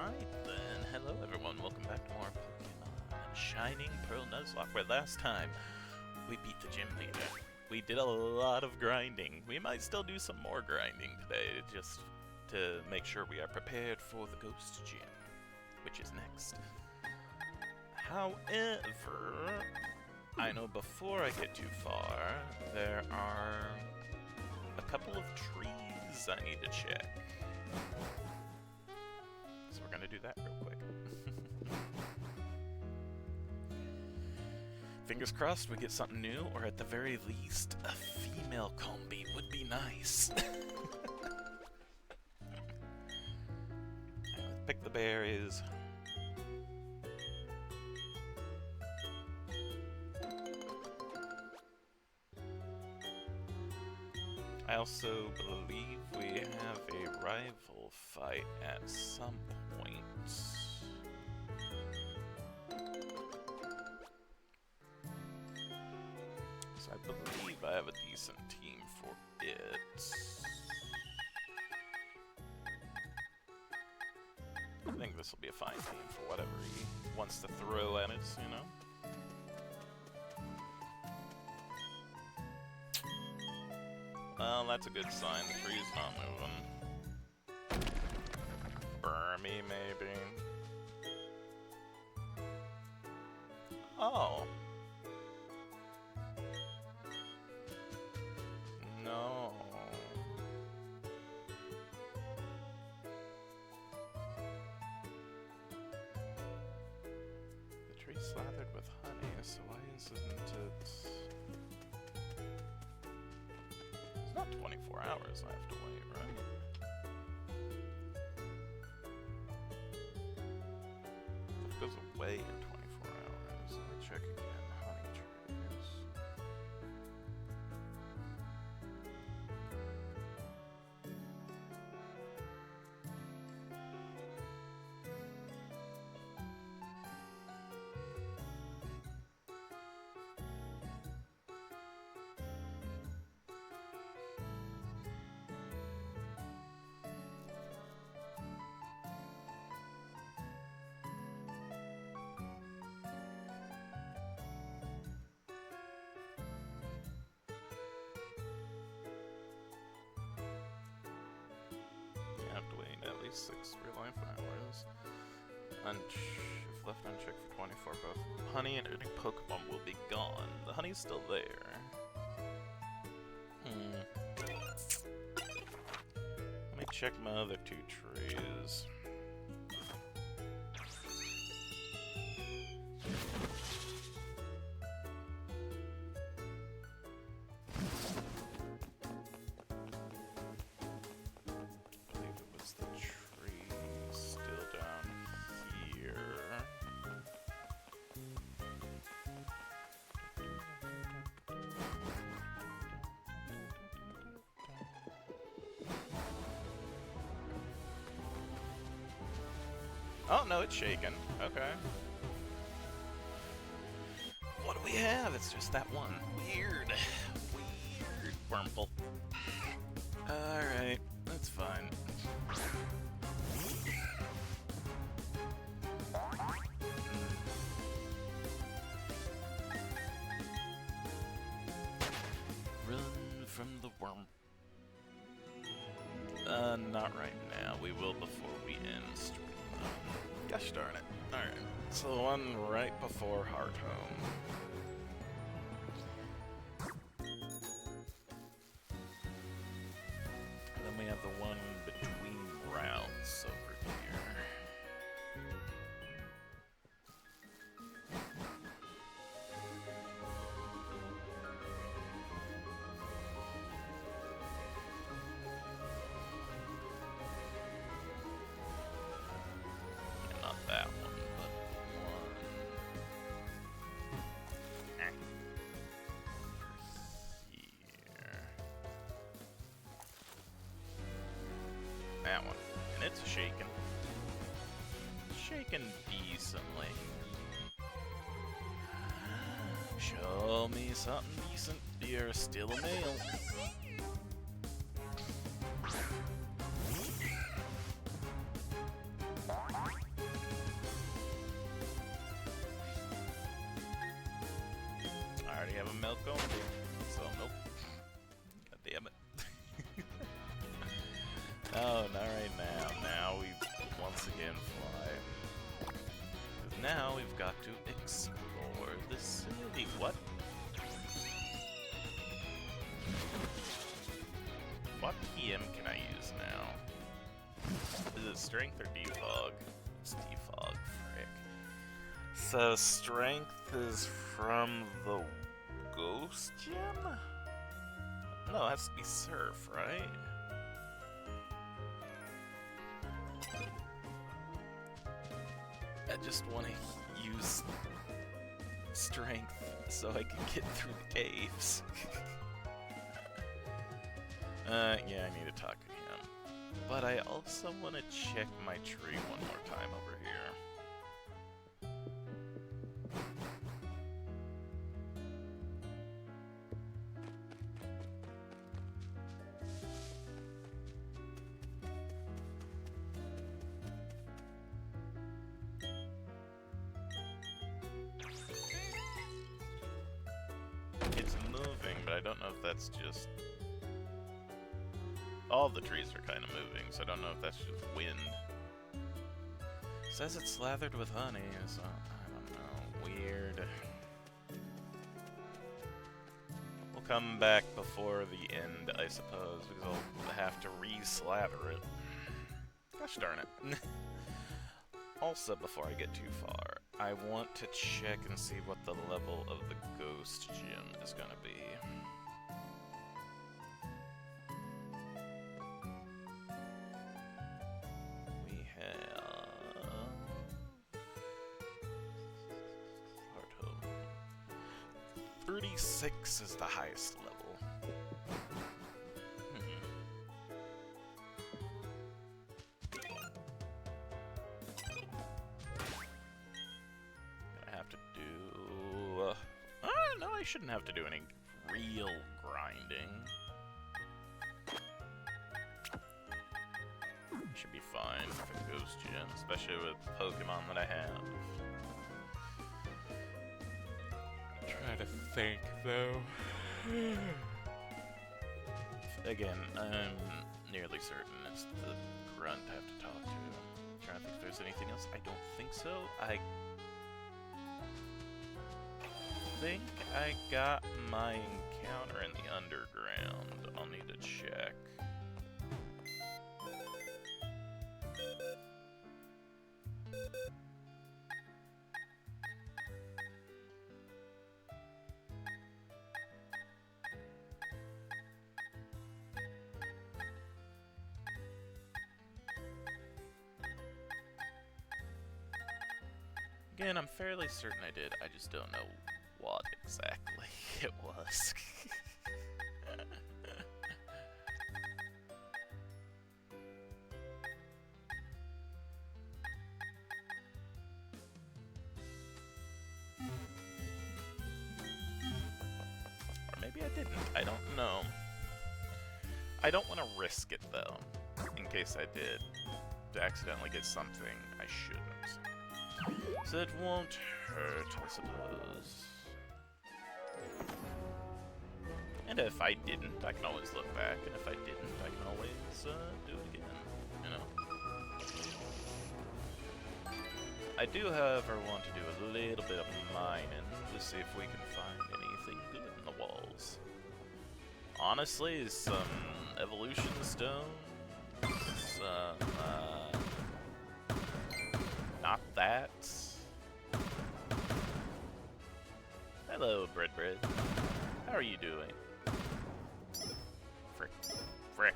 Alright then, hello everyone, welcome back to more Pokemon Shining Pearl Nuzlocke, where last time we beat the gym leader. We did a lot of grinding. We might still do some more grinding today, just to make sure we are prepared for the Ghost Gym, which is next. However, I know before I get too far, there are a couple of trees I need to check. So we're gonna do that real quick. Fingers crossed we get something new, or at the very least, a female Combi would be nice. Alright, let's pick the berries. I also believe we have a rival fight at some point. So I believe I have a decent team for it. I think this will be a fine team for whatever he wants to throw at us, you know? Well, that's a good sign. The tree's not moving. Burmy, maybe? Oh. No. The tree's slathered with honey, so why isn't it... Not 24 hours I have to wait, right? If it goes away in 24 hours, let me check again. Honey trees. Have to wait at least 6 real life hours. If left unchecked for 24, both honey and any Pokemon will be gone. The honey's still there. Let me check my other 2 trees. Oh, no, it's shaken. Okay. What do we have? It's just that one. Weird. Weird Wurmple. Alright, that's fine. Run from the worm. Not right now. We will before we end stream. Gosh darn it. Alright, so the one right before Heart Home. And then we have the one between routes over here. That one, but one. Here. That one. And it's shaken. Shaken decently. Show me something decent. You're still a male. we have a milk only. So, nope. God damn it. Oh, not right now. Now we once again fly. 'Cause now we've got to explore the city. What? What PM can I use now? Is it strength or defog? It's defog, frick. So strength is from the ghost gem? No, it has to be surf, right? I just want to use strength so I can get through the caves. Yeah, I need to talk to him. But I also want to check my tree one more time over here. It's moving, but I don't know if that's just... All the trees are kind of moving, so I don't know if that's just wind. It says it's slathered with honey, so I don't know. Weird. We'll come back before the end, I suppose, because I'll have to re-slather it. Gosh darn it. Also, before I get too far, I want to check and see what the level of the ghost gem is going to be. We have... Hardhome. 36 is the highest level. I shouldn't have to do any real grinding. Should be fine for the ghost gem, especially with Pokemon that I have. Try to think though. Again, I'm nearly certain it's the grunt I have to talk to. I'm trying to think if there's anything else. I don't think so. I think I got my encounter in the underground. I'll need to check. Again, I'm fairly certain I did. I just don't know what exactly it was. Or maybe I didn't. I don't know. I don't want to risk it though, in case I did to accidentally get something I shouldn't. So it won't hurt, I suppose. And if I didn't, I can always look back, and if I didn't, I can always do it again, you know? I do, however, want to do a little bit of mining to see if we can find anything good in the walls. Honestly, some evolution stone, some, not that. Hello, Bread. How are you doing? Frick.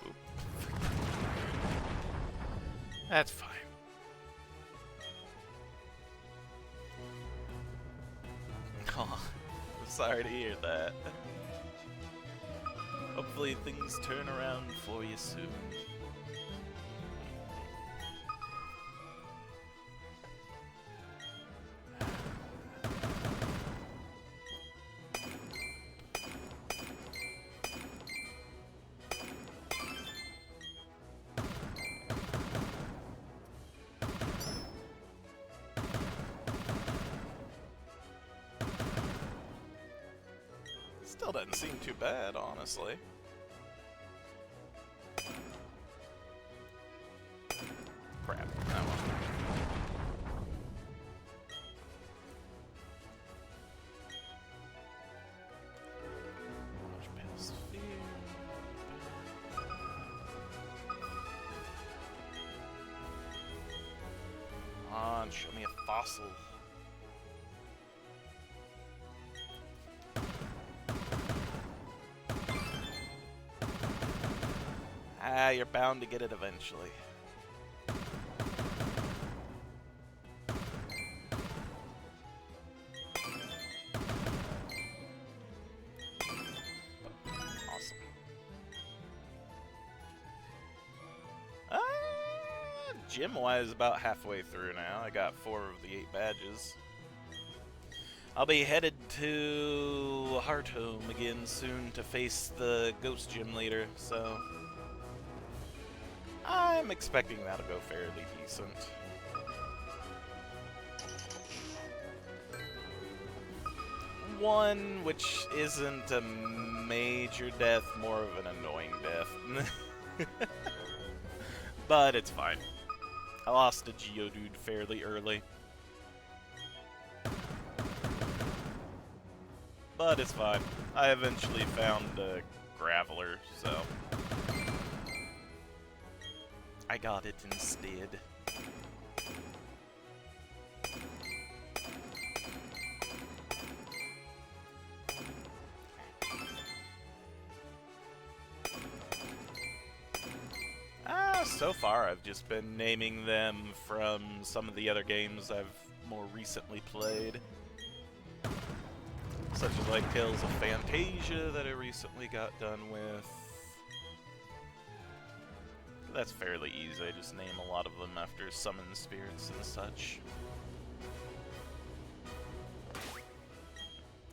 Oop. That's fine. Oh, I'm sorry to hear that. Hopefully things turn around for you soon. Still doesn't seem too bad, honestly. Crap, that one. Come on, show me a fossil. Ah, you're bound to get it eventually. Awesome. Gym-wise, about halfway through now. I got 4 of the 8 badges. I'll be headed to Hearthome again soon to face the Ghost Gym leader, so I'm expecting that'll go fairly decent. One, which isn't a major death, more of an annoying death. But it's fine. I lost a Geodude fairly early. But it's fine. I eventually found a Graveler, so I got it instead. So far I've just been naming them from some of the other games I've more recently played. Such as like Tales of Fantasia that I recently got done with. That's fairly easy, I just name a lot of them after summon spirits and such.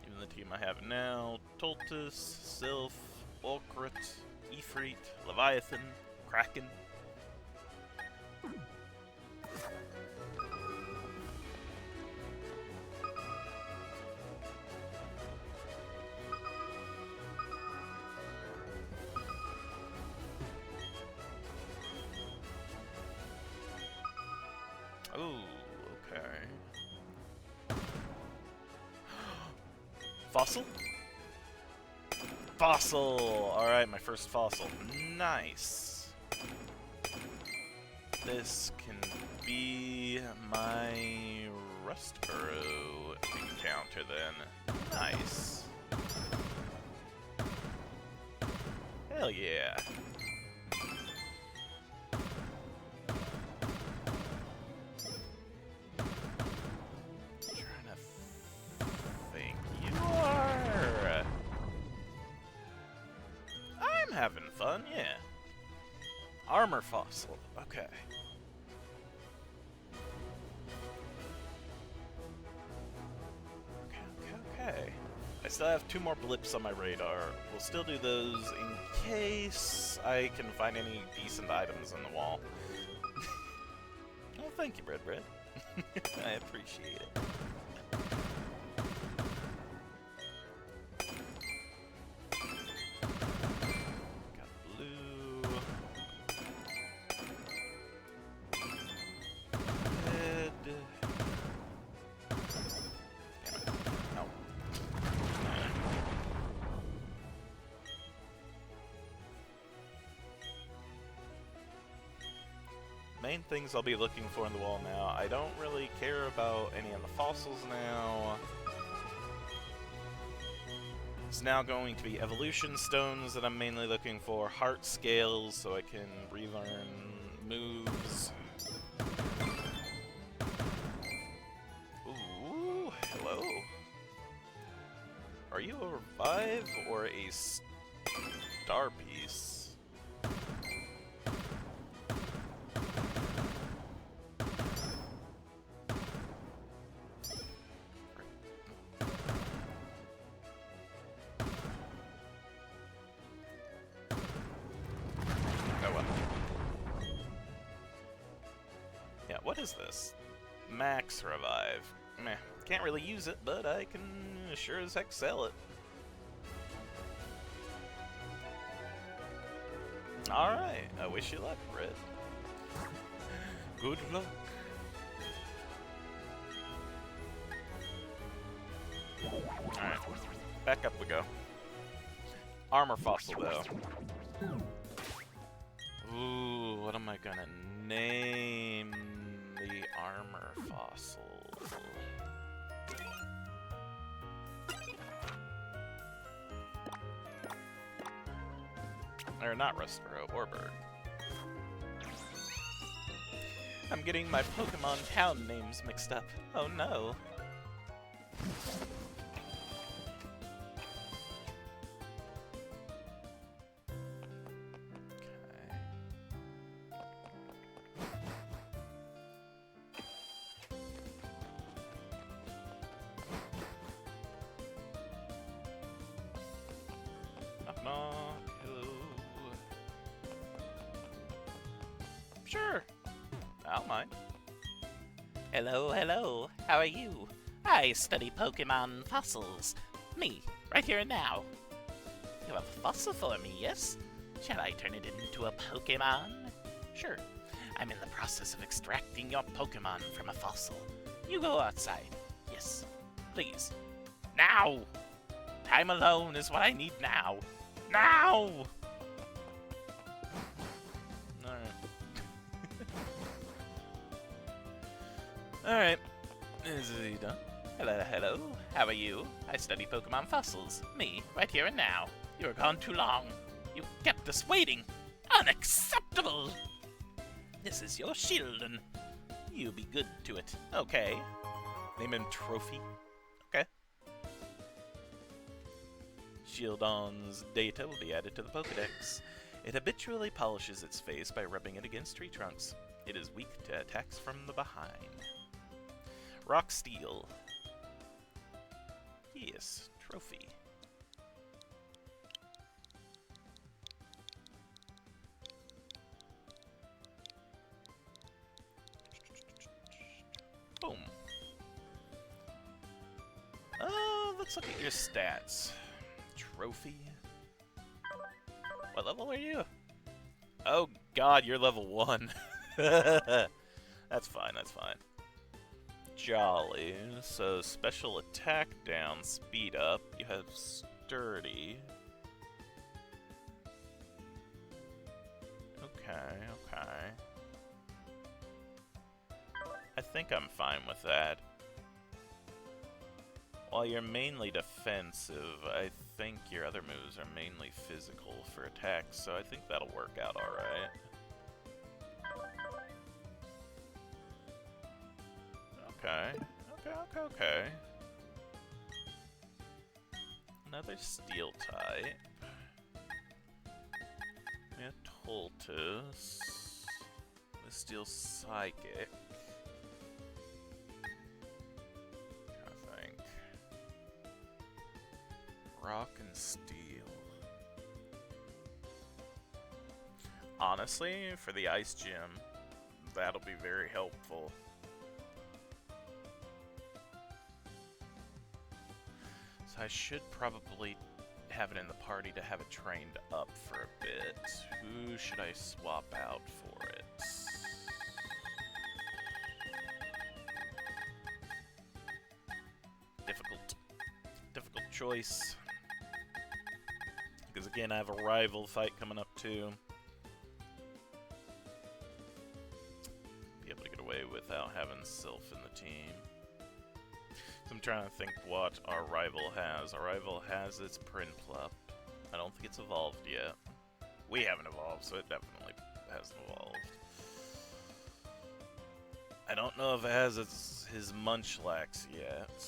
Even the team I have now, Toltus, Sylph, Volcrit, Ifrit, Leviathan, Kraken. Oh, okay. Fossil? Fossil! Alright, my first fossil. Nice. This can be my Rustboro encounter then. Nice. Hell yeah. Trying to think. You are... I'm having fun, yeah. Armor fossil. Okay. Okay. I still have 2 more blips on my radar. We'll still do those in case I can find any decent items on the wall. Oh, thank you, Bread. I appreciate it. Main things I'll be looking for in the wall now. I don't really care about any of the fossils now. It's now going to be evolution stones that I'm mainly looking for. Heart scales so I can relearn moves. Ooh, hello. Are you a revive or a star piece? What is this? Max Revive. Meh. Can't really use it, but I can sure as heck sell it. Alright, I wish you luck, Britt. Good luck. Alright, back up we go. Armor fossil, though. Ooh, what am I gonna name the armor fossil? Or not Rustboro, Orbird. I'm getting my Pokemon town names mixed up. Oh no. Knock knock, hello. Sure, I don't mind. Hello, hello. How are you? I study Pokemon fossils. Me, right here and now. You have a fossil for me, yes? Shall I turn it into a Pokemon? Sure. I'm in the process of extracting your Pokemon from a fossil. You go outside. Yes. Please. Now! Time alone is what I need now. Now! Alright. Is he done? Hello, hello. How are you? I study Pokemon fossils. Me, right here and now. You were gone too long. You kept us waiting. Unacceptable! This is your shield, and you be good to it. Okay. Name him Trophy. Okay. Shieldon's data will be added to the Pokedex. It habitually polishes its face by rubbing it against tree trunks. It is weak to attacks from the behind. Rock Steel. Yes, Trophy. Boom. Let's look at your stats. Trophy. What level are you? Oh god, you're level 1. That's fine, that's fine. Jolly. So special attack down, speed up. You have sturdy. Okay, okay. I think I'm fine with that. While you're mainly defensive, I think your other moves are mainly physical for attacks, so I think that'll work out alright. Okay, okay. Another Steel type. Yeah, Toltus. The Steel Psychic. I think. Rock and Steel. Honestly, for the Ice Gym, that'll be very helpful. So I should probably have it in the party to have it trained up for a bit. Who should I swap out for it? Difficult choice. Because again, I have a rival fight coming up too. Be able to get away without having Sylph in the team. I'm trying to think what our rival has. Our rival has its Prinplup. I don't think it's evolved yet. We haven't evolved, so it definitely hasn't evolved. I don't know if it has his Munchlax yet.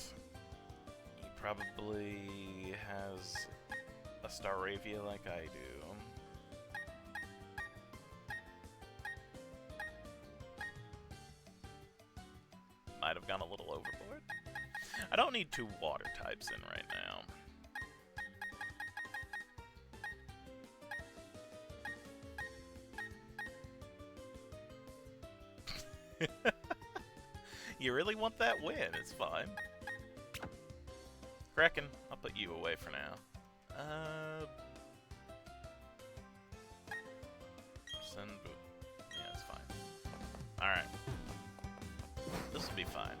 He probably has a Staravia like I do. Might have gone a little overboard. I don't need 2 water types in right now. You really want that win? It's fine. Kraken, I'll put you away for now. Send Boo. Yeah, it's fine. Alright. This will be fine.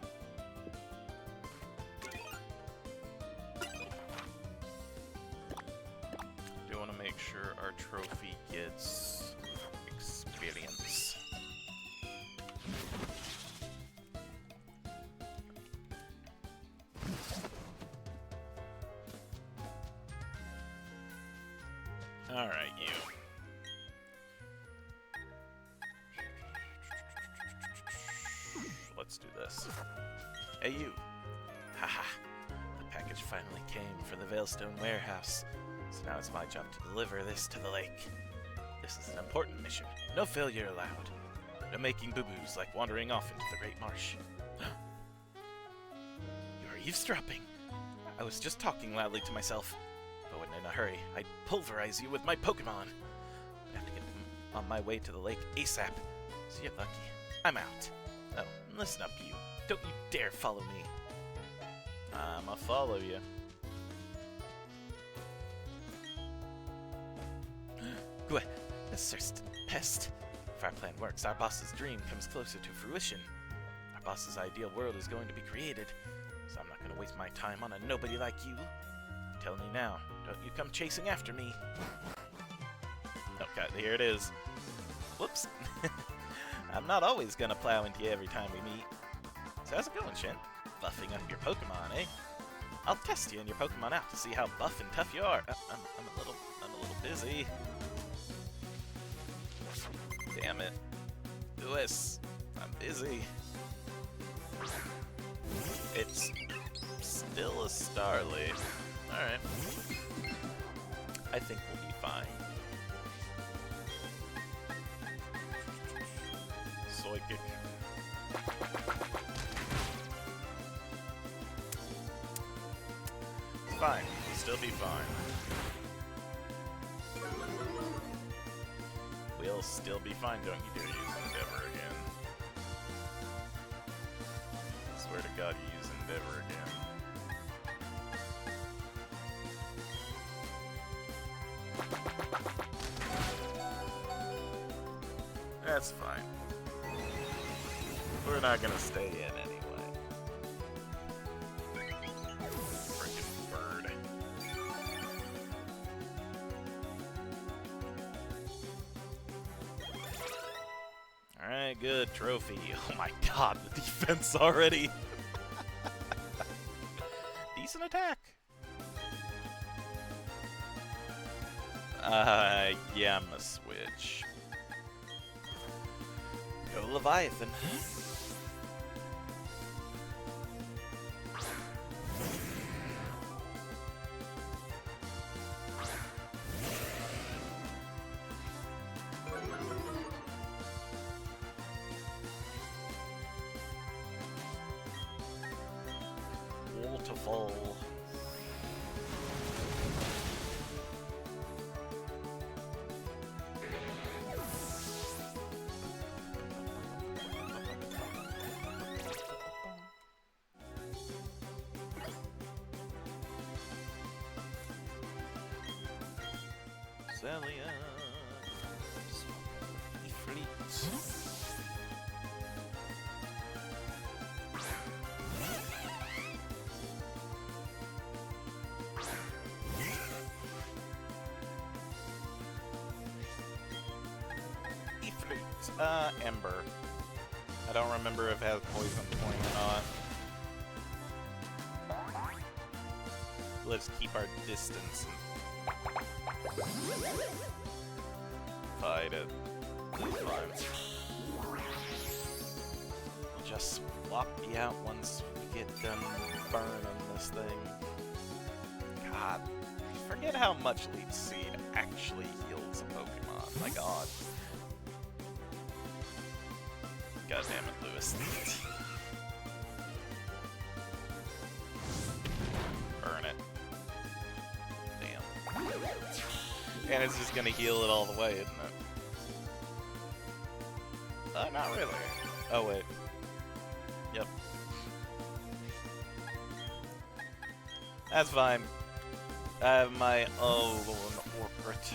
Do want to make sure our trophy gets experience. Alright, you. Let's do this. Hey, you. Haha. The package finally came for the Veilstone warehouse. So now it's my job to deliver this to the lake. This is an important mission. No failure allowed. No making boo-boos like wandering off into the Great Marsh. You're eavesdropping. I was just talking loudly to myself. But when in a hurry, I'd pulverize you with my Pokemon. I'd have to get them on my way to the lake ASAP. So you're lucky. I'm out. Oh, and listen up, you. Don't you dare follow me. I'ma follow you. Good. Accursed pest. If our plan works, our boss's dream comes closer to fruition. Our boss's ideal world is going to be created. So I'm not going to waste my time on a nobody like you. Tell me now, don't you come chasing after me. Okay, here it is. Whoops. I'm not always gonna plow into you every time we meet. So how's it going, Shin? Buffing up your Pokemon, eh? I'll test you and your Pokemon out to see how buff and tough you are. I'm a little busy. Damn it. Lewis, I'm busy. It's still a Starly. Alright. I think we'll be fine. Psychic. It's fine. We'll still be fine. We'll still be fine. Don't you dare use Endeavor again. I swear to God, you use Endeavor again. That's fine. We're not gonna stay in anyway. Freaking bird. Alright, good. Trophy. Oh my god, the defense already. Decent attack. Yeah, I'm gonna switch. Go Leviathan. Waterfall. Celia. Ifrit. Ember. I don't remember if it has poison point or not. Let's keep our distance and fight it. It's fine. We'll just swap you out once we get done burning this thing. God, forget how much Leech Seed actually heals a Pokemon. My God. God damn it, Lewis. Burn it. Damn. And it's just gonna heal it all the way, isn't it? Not really. Oh, wait. Yep. That's fine. I have my own Orcrit.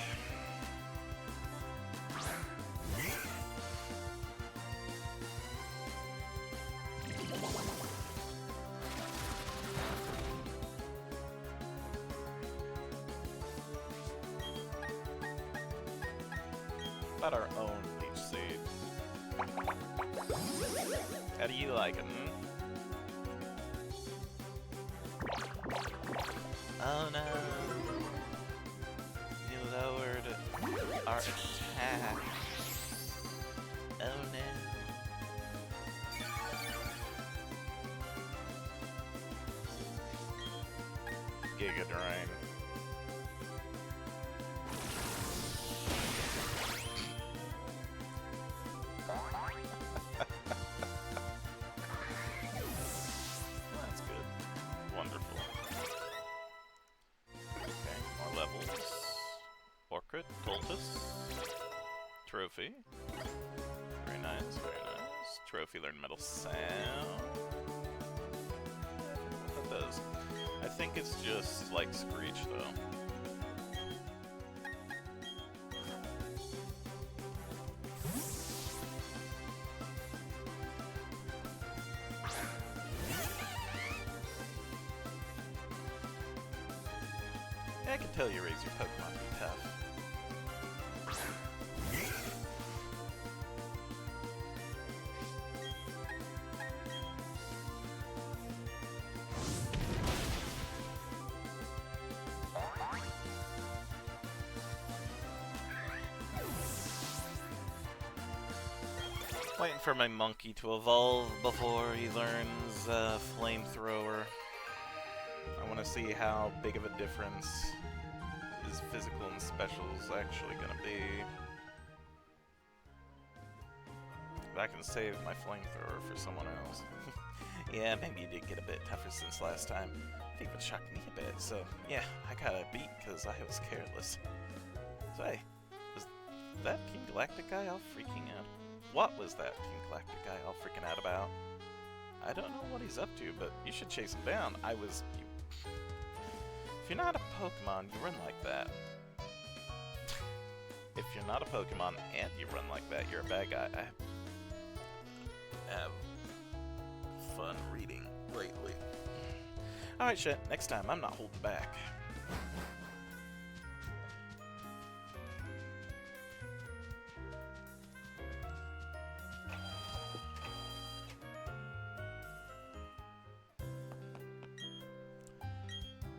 about our own leech seed? How do you like them? Oh no! You lowered our attack. Oh no! Giga Drain. That's good. Wonderful. Okay, more levels. Orchid, Cultus. Trophy. Very nice, very nice. Trophy, learn metal sound. What that does. I think it's just like Screech, though. I can tell you raise your Pokemon to be tough. Waiting for my monkey to evolve before he learns Flamethrower. I want to see how big of a difference his physical and special is actually going to be. But I can save my Flamethrower for someone else. Yeah, maybe he did get a bit tougher since last time. He even shocked me a bit, so yeah, I got a beat because I was careless. So hey, was that Team Galactic guy all freaking out? What was that Team Galactic guy all freaking out about? I don't know what he's up to, but you should chase him down. If you're not a Pokemon, you run like that. If you're not a Pokemon and you run like that, you're a bad guy. I have fun reading greatly. Alright, shit. Next time, I'm not holding back.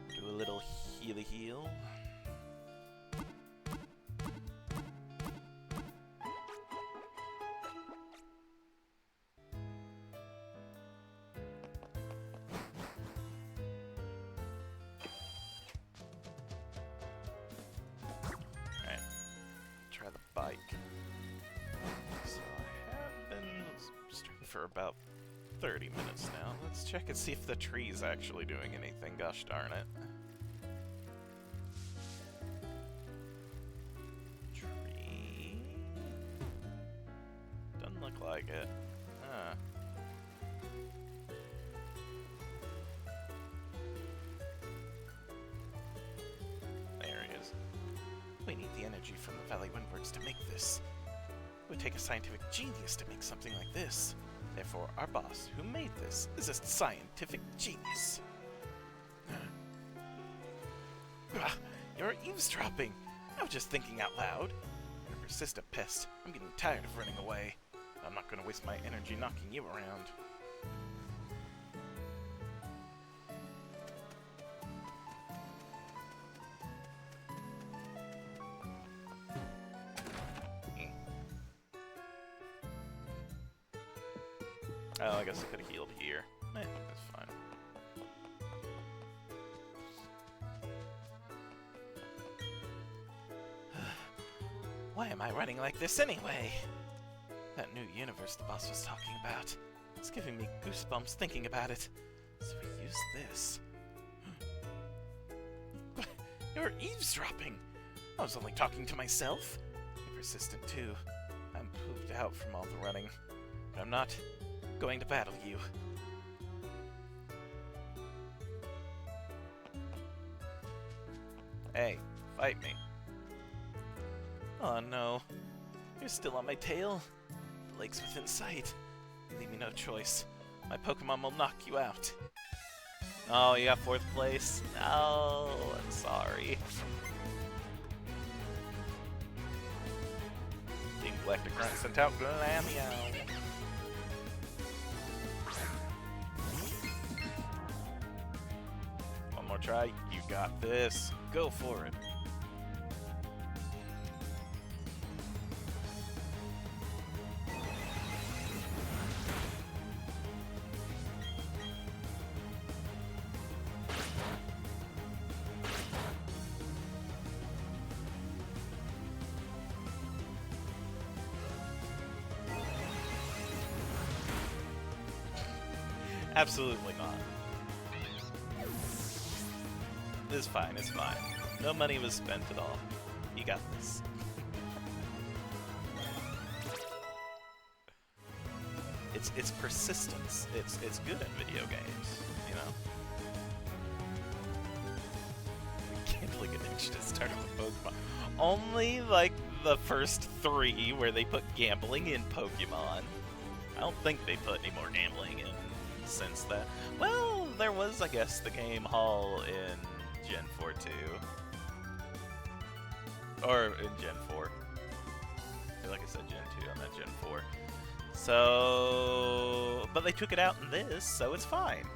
Do a little heal. Alright, try the bike. So I have been streaming for about 30 minutes now. Let's check and see if the tree's actually doing anything, gosh darn it. Tree? Doesn't look like it. Huh. There he is. We need the energy from the Valley Windworks to make this. It would take a scientific genius to make something like this. Therefore, our boss, who made this, is a scientific genius. You're eavesdropping! I was just thinking out loud. You're a persistent pest. I'm getting tired of running away. I'm not going to waste my energy knocking you around. Oh, I guess I could have healed here. That's fine. Why am I running like this anyway? That new universe the boss was talking about. It's giving me goosebumps thinking about it. So we use this. You're eavesdropping! I was only talking to myself. You're persistent too. I'm pooped out from all the running. But I'm not going to battle you. Hey, fight me. Oh no. You're still on my tail. The lake's within sight. You leave me no choice. My Pokemon will knock you out. Oh, you got 4th place? No, I'm sorry. Electrocrunch sent out Glammeow. One more try. You got this. Go for it. Absolutely not. It's fine, it's fine. No money was spent at all. You got this. It's persistence. It's good in video games, you know? Gambling addiction started with Pokemon. Only like the first 3 where they put gambling in Pokemon. I don't think they put any more gambling in since that. Well, there was, I guess, the game hall in Gen 4 too. Or in Gen 4. I feel like I said Gen 2, I meant Gen 4. So... But they took it out in this, so it's fine.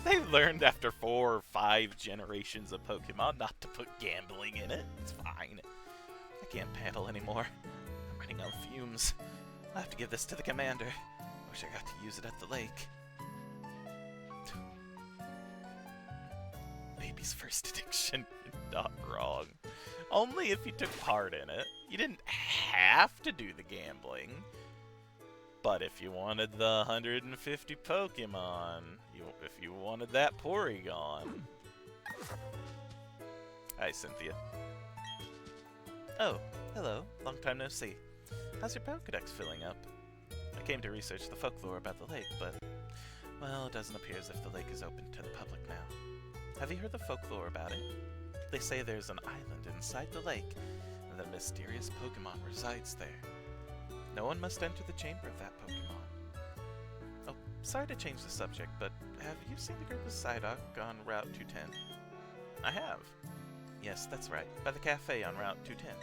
They learned after 4 or 5 generations of Pokemon not to put gambling in it. It's fine. I can't paddle anymore. I'm running on fumes. I'll have to give this to the commander. Wish I got to use it at the lake. Baby's first addiction. You're not wrong. Only if you took part in it. You didn't have to do the gambling. But if you wanted the 150 Pokemon, if you wanted that Porygon. Hi, Cynthia. Oh, hello. Long time no see. How's your Pokedex filling up? I came to research the folklore about the lake, but, well, it doesn't appear as if the lake is open to the public now. Have you heard the folklore about it? They say there's an island inside the lake, and the mysterious Pokemon resides there. No one must enter the chamber of that Pokemon. Oh, sorry to change the subject, but have you seen the group of Psyduck on Route 210? I have. Yes, that's right, by the cafe on Route 210.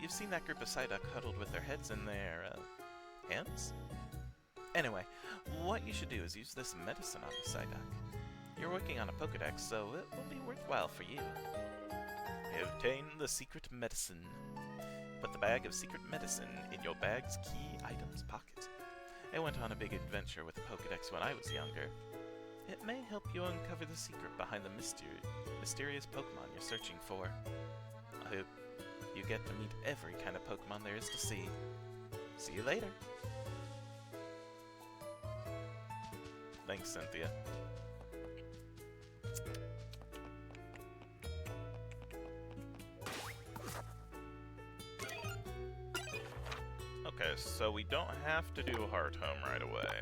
You've seen that group of Psyduck huddled with their heads in their, hands? Anyway, what you should do is use this medicine on the Psyduck. You're working on a Pokedex, so it will be worthwhile for you. Obtain the secret medicine. Put the bag of secret medicine in your bag's key items pocket. I went on a big adventure with the Pokedex when I was younger. It may help you uncover the secret behind the mysterious Pokemon you're searching for. I hope you get to meet every kind of Pokemon there is to see. See you later. Thanks, Cynthia. Okay, so we don't have to do Heart Home right away.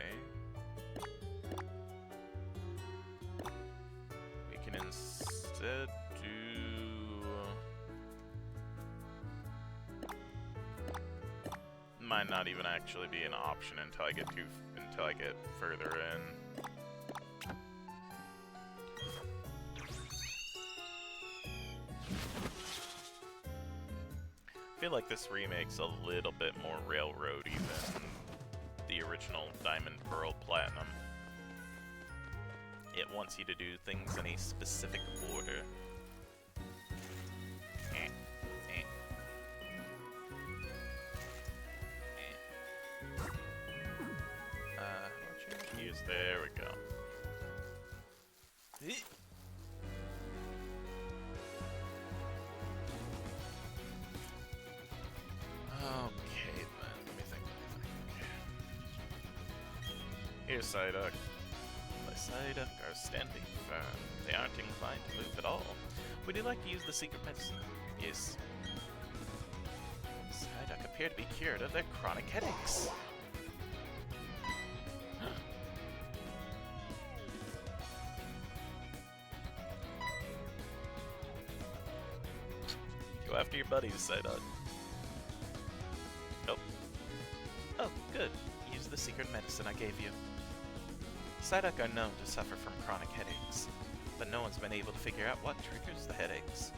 We can instead do... Might not even actually be an option until I get further in. I feel like this remake's a little bit more railroady than the original Diamond, Pearl, Platinum. It wants you to do things in a specific order. There we go. Okay, then. Let me think. Here's Psyduck. The Psyduck are standing firm. They aren't inclined to move at all. Would you like to use the secret medicine? Yes. Psyduck appear to be cured of their chronic headaches. Go after your buddies, Psyduck. Nope. Oh, good. Use the secret medicine I gave you. Psyduck are known to suffer from chronic headaches, but no one's been able to figure out what triggers the headaches.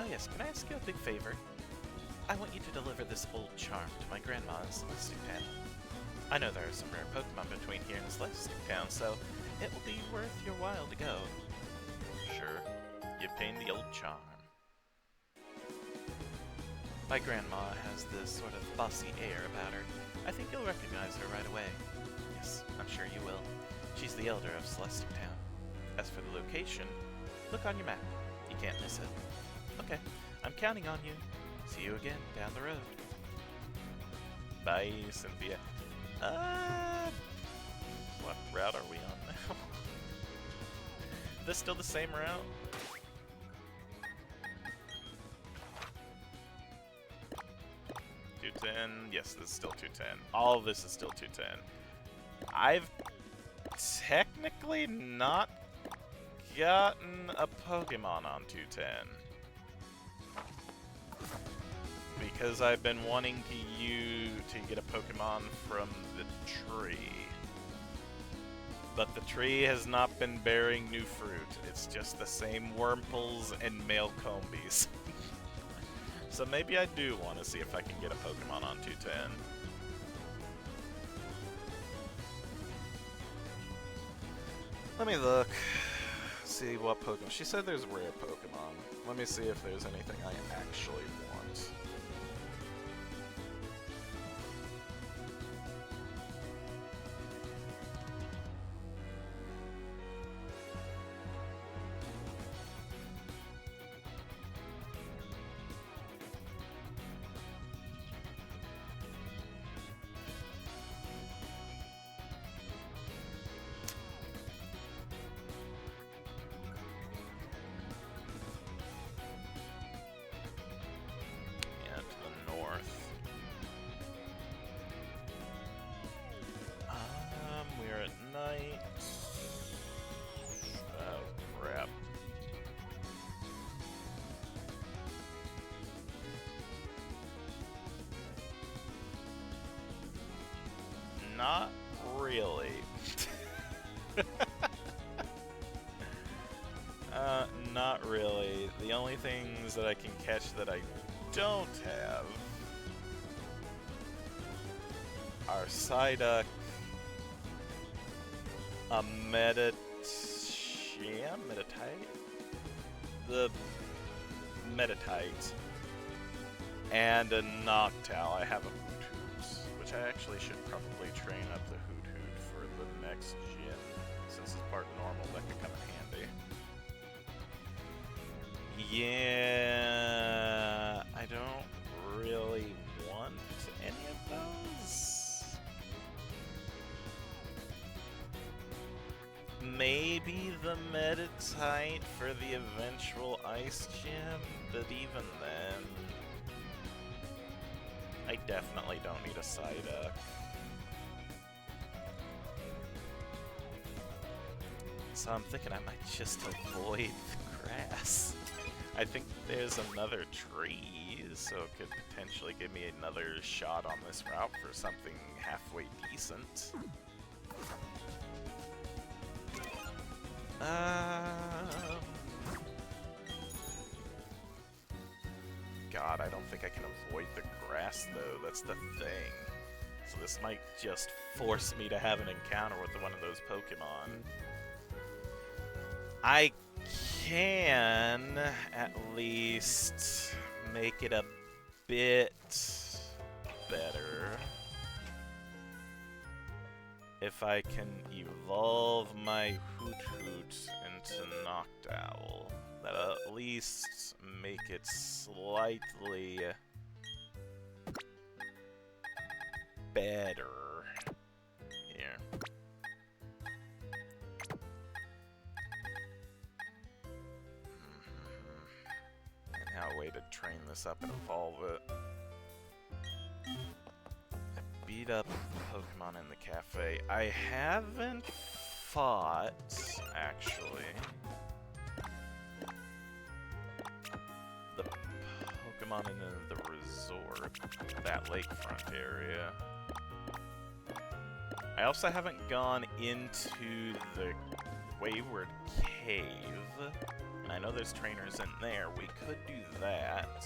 Oh yes, can I ask you a big favor? I want you to deliver this old charm to my grandma in Celestic Town. I know there are some rare Pokemon between here and Celestic Town, so it will be worth your while to go. Sure, you obtain the old charm. My grandma has this sort of bossy air about her. I think you'll recognize her right away. Yes, I'm sure you will. She's the elder of Celestic Town. As for the location, look on your map. You can't miss it. Okay, I'm counting on you. See you again down the road. Bye, Cynthia. What route are we on now? This still the same route? Yes, this is still 210. All of this is still 210. I've technically not gotten a Pokemon on 210. Because I've been wanting to get a Pokemon from the tree. But the tree has not been bearing new fruit. It's just the same Wurmples and male Combies. So maybe I do want to see if I can get a Pokemon on 210. Let me look. See what Pokemon. She said there's rare Pokemon. Let me see if there's anything I actually want. We're at night. Oh, crap. Not really. Not really. The only things that I can catch that I don't have are Psyduck, a Metatite, the Metatite, and a Noctowl. I have a Hoothoot, which I actually should probably train up the Hoothoot for the next gym, since it's part normal. That could come in handy. Yeah, I don't really want any of those. Maybe the Metatite for the eventual Ice Gym, but even then, I definitely don't need a Psyduck. So I'm thinking I might just avoid the grass. I think there's another tree, so it could potentially give me another shot on this route for something halfway decent. God, I don't think I can avoid the grass, though. That's the thing. So this might just force me to have an encounter with one of those Pokemon. I can at least make it a bit better if I can evolve my Hoothoot into Noctowl. That'll at least make it slightly better. Here. And now a way to train this up and evolve it. I beat up the Pokemon in the cafe. I haven't fought, actually, the Pokemon in the resort, that lakefront area. I also haven't gone into the Wayward Cave, and I know there's trainers in there. We could do that.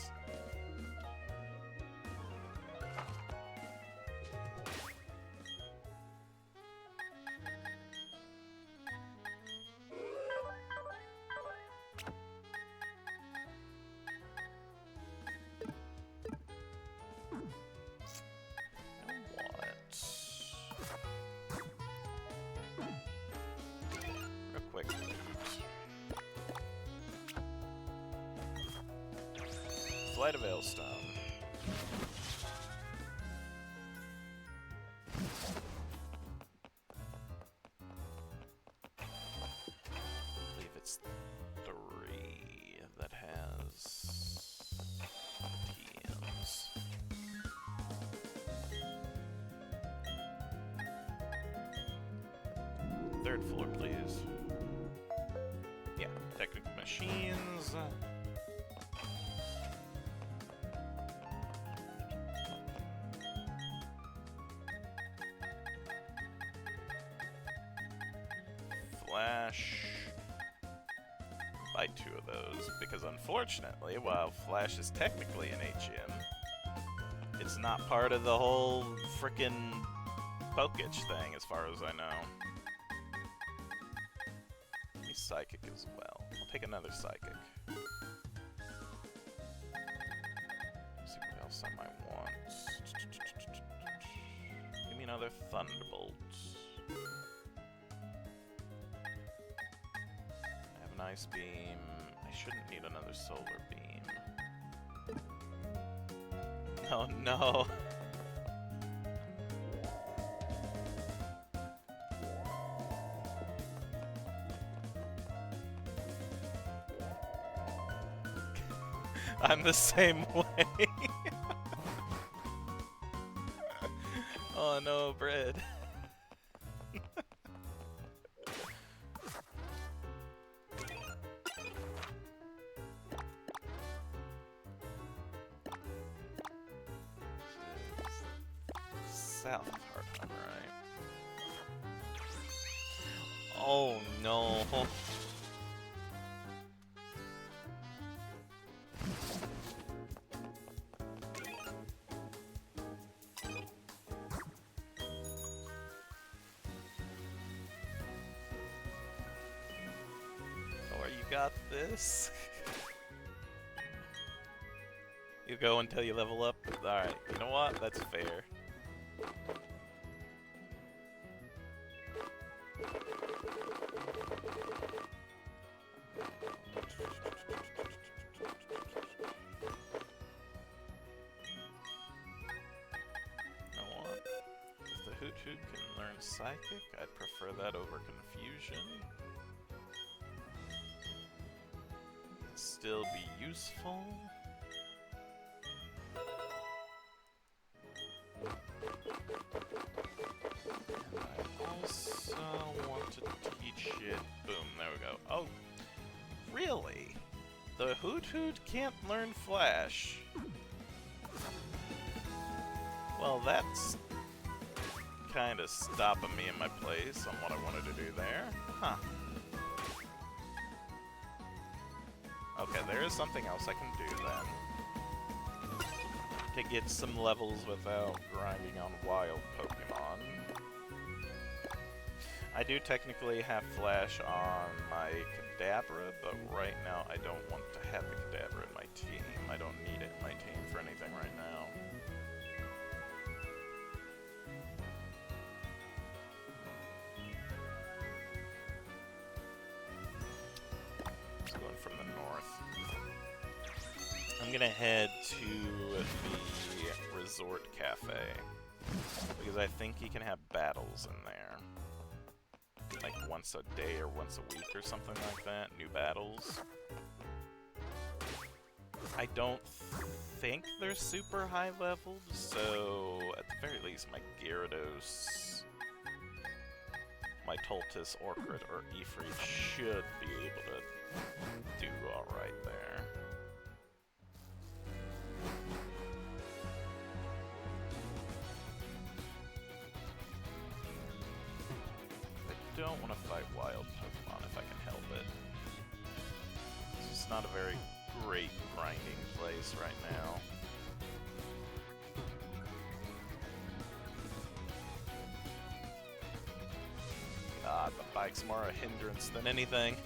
Flight of Ailstone. I believe it's 3 that has TMs. Third floor, please. Yeah, technical machines. Flash. Buy 2 of those, because unfortunately, while Flash is technically an HM, it's not part of the whole frickin' Pokitch thing, as far as I know. He's Psychic as well. I'll take another Psychic. See what else I might want. Give me another Thunderbolt. I have an Ice Beam. I shouldn't need another Solar Beam. Oh no! I'm the same way. Oh no, bread. South of Heartham, right? Oh no. Got this. You go until you level up? Alright, you know what? That's fair. You know what? If the Hoot Hoot can learn Psychic, I'd prefer that over Confusion. Still be useful. And I also want to teach it. Boom, there we go. Oh, really? The Hoot Hoot can't learn Flash. Well, that's kind of stopping me in my place on what I wanted to do there. Huh. Okay, there is something else I can do then. To get some levels without grinding on wild Pokemon. I do technically have Flash on my Kadabra, but right now I don't want to have the Kadabra in my team. I don't need it in my team for anything right now. Going from the north. I'm gonna head to the Resort Cafe because I think you can have battles in there. Like once a day or once a week or something like that. New battles. I don't think they're super high leveled, so at the very least my Gyarados, my Toltis, Orchid, or Ifrit should be able to do alright there. I don't want to fight wild Pokemon if I can help it. This is not a very great grinding place right now. God, the bike's more a hindrance than anything.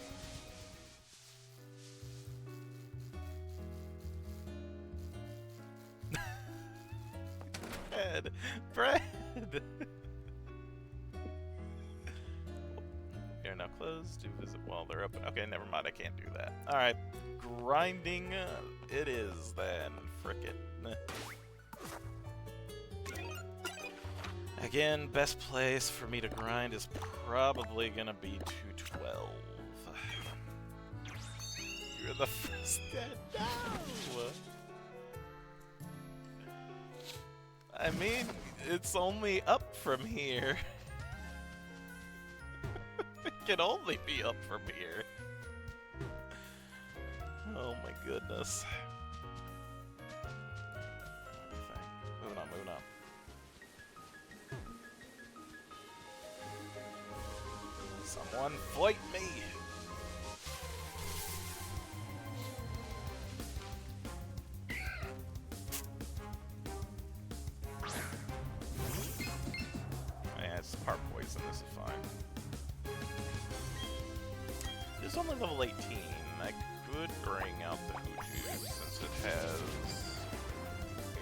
Bread! We are now alphas to visit while they're open. Okay, never mind. I can't do that. All right, grinding it is then. Frick it. Again, best place for me to grind is probably gonna be 212. You're the first dead now. I mean, it's only up from here. It can only be up from here. Oh my goodness. Moving on, moving on. Someone fight me! Yeah, it's part poison, this is fine. It's only level 18. I could bring out the Hootoo since it has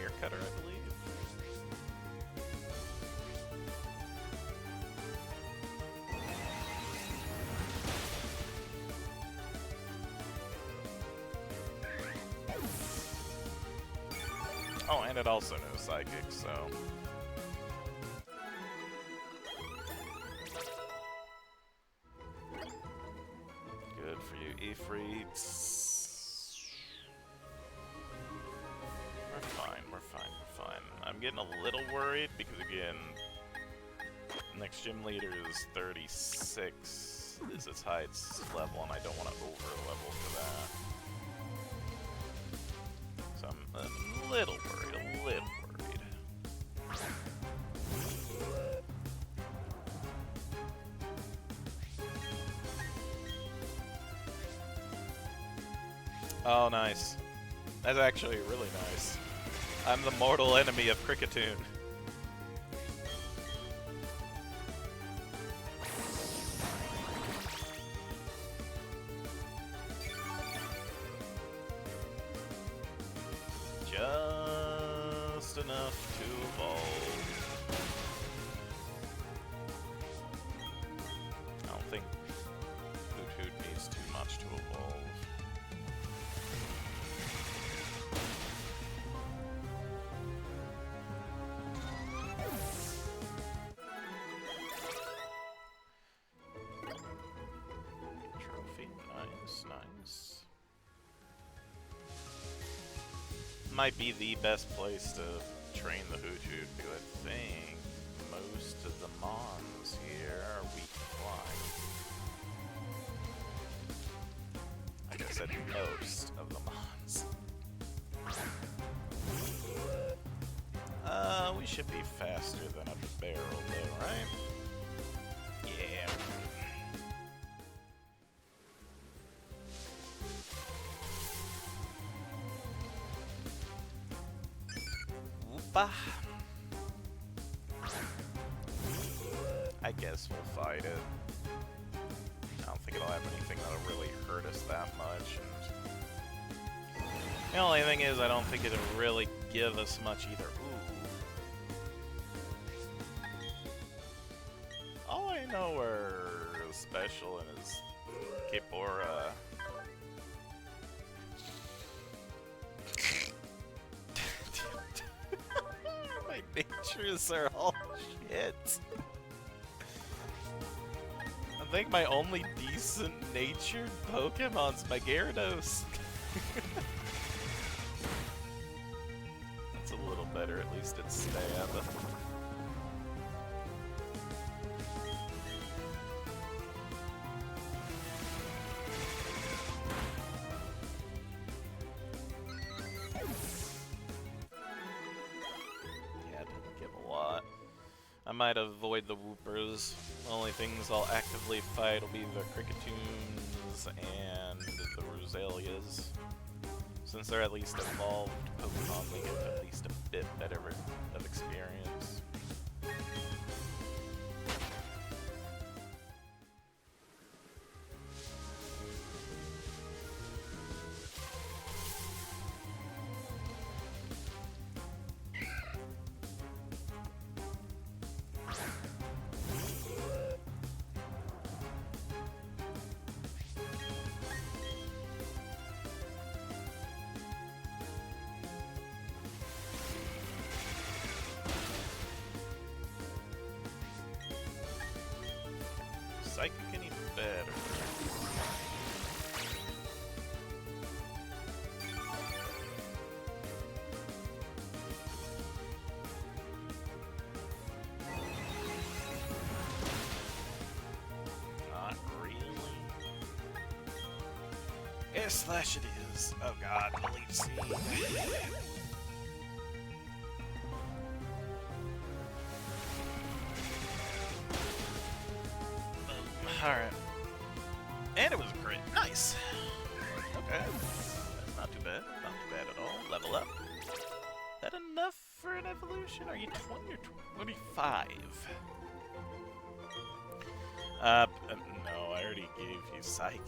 Air Cutter, I believe. Oh, and it also knows Psychic, so... Good for you, Ifrits. We're fine, we're fine, we're fine. I'm getting a little worried because, again, next gym leader is 36. This is its highest level, and I don't want to over-level for that. So I'm a little worried, a little worried. Oh, nice. That's actually really nice. I'm the mortal enemy of Cricketoon. Just enough to evolve. I don't think Hoot needs too much to evolve. Trophy, nice, nice. Might be the best place to train the Hoothoot, because I think most of the Mons here are weak to flying. Like I said, most of the Mons. We should be faster than a barrel though, right? Yeah. Whoopa. I guess we'll fight it. I don't think it'll have anything that'll really hurt us that much. And the only thing is, I don't think it'll really give us much either. Ooh. All I know are special and is Kipora. My natures are all shit. I think my only decent natured Pokemon's my Gyarados. That's a little better, at least it's stab. Yeah, it didn't give a lot. I might avoid the Whoopers. The only things I'll actively fight will be the Cricketoons and the Rosalias. Since they're at least evolved Pokemon, we get at least a bit better of experience. better. Not really. Slash it is. Oh god, believe C. Alright. And it was a crit. Nice! Okay. That's not too bad. Not too bad at all. Level up. That enough for an evolution? Are you 20 or 25? No, I already gave you Psychic,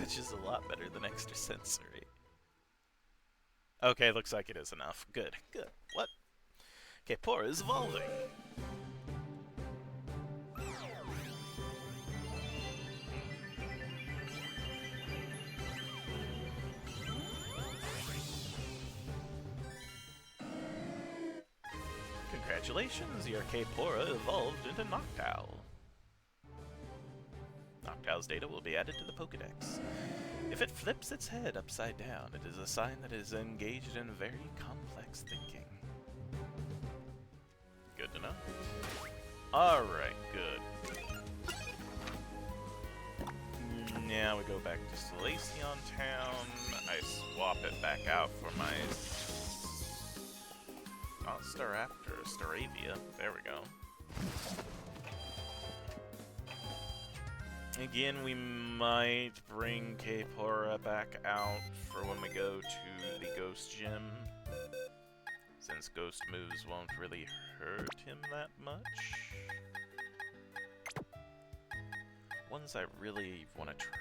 which is a lot better than Extrasensory. Okay, looks like it is enough. Good, good. What? Okay, Pora is evolving. Congratulations, your K-Pora evolved into Noctowl. Noctowl's data will be added to the Pokédex. If it flips its head upside down, it is a sign that it is engaged in very complex thinking. Good to know. Alright, good. Now we go back to Salacion Town. I swap it back out for my... Not Staraptor, Staravia. There we go. Again, we might bring K-Pora back out for when we go to the Ghost Gym, since Ghost moves won't really hurt him that much. Ones I really want to try.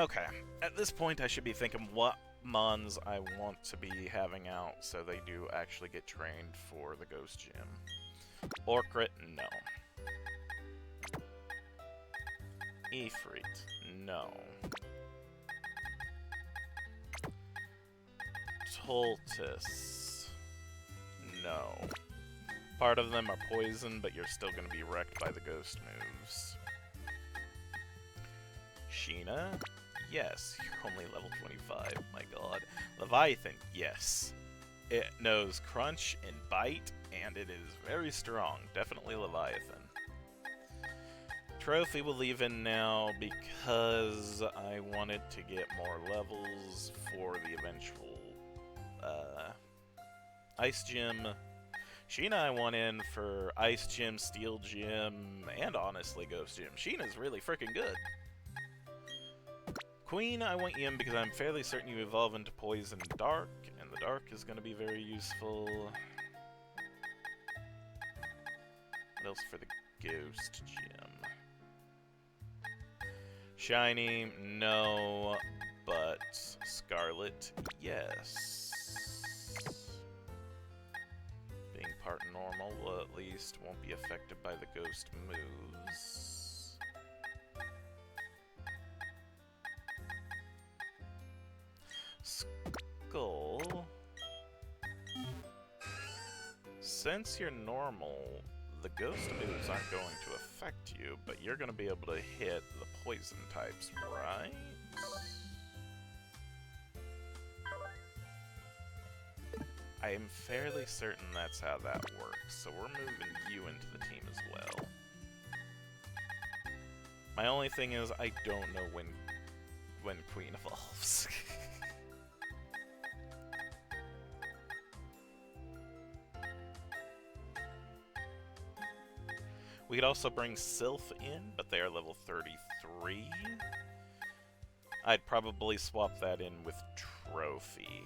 Okay, at this point I should be thinking what Mons I want to be having out so they do actually get trained for the Ghost Gym. Orcrit, no. Ifrit, no. Toltus, no. Part of them are poison, but you're still going to be wrecked by the ghost moves. Sheena, yes. You're only level 25, my god. Leviathan, yes. It knows Crunch and Bite, and it is very strong. Definitely Leviathan. Trophy will leave in now because I wanted to get more levels for the eventual Ice Gym. Sheena I want in for Ice Gym, Steel Gym, and honestly Ghost Gym. Sheena's really freaking good. Queen I want you in because I'm fairly certain you evolve into Poison Dark, and the Dark is going to be very useful. What else for the Ghost Gym? Shiny, no, but Scarlet, yes. Being part normal will at least won't be affected by the ghost moves. Skull. Since you're normal, the ghost moves aren't going to affect you, but you're going to be able to hit the poison types, right? I am fairly certain that's how that works, so we're moving you into the team as well. My only thing is, I don't know when Queen evolves. We could also bring Sylph in, but they are level 33. I'd probably swap that in with Trophy.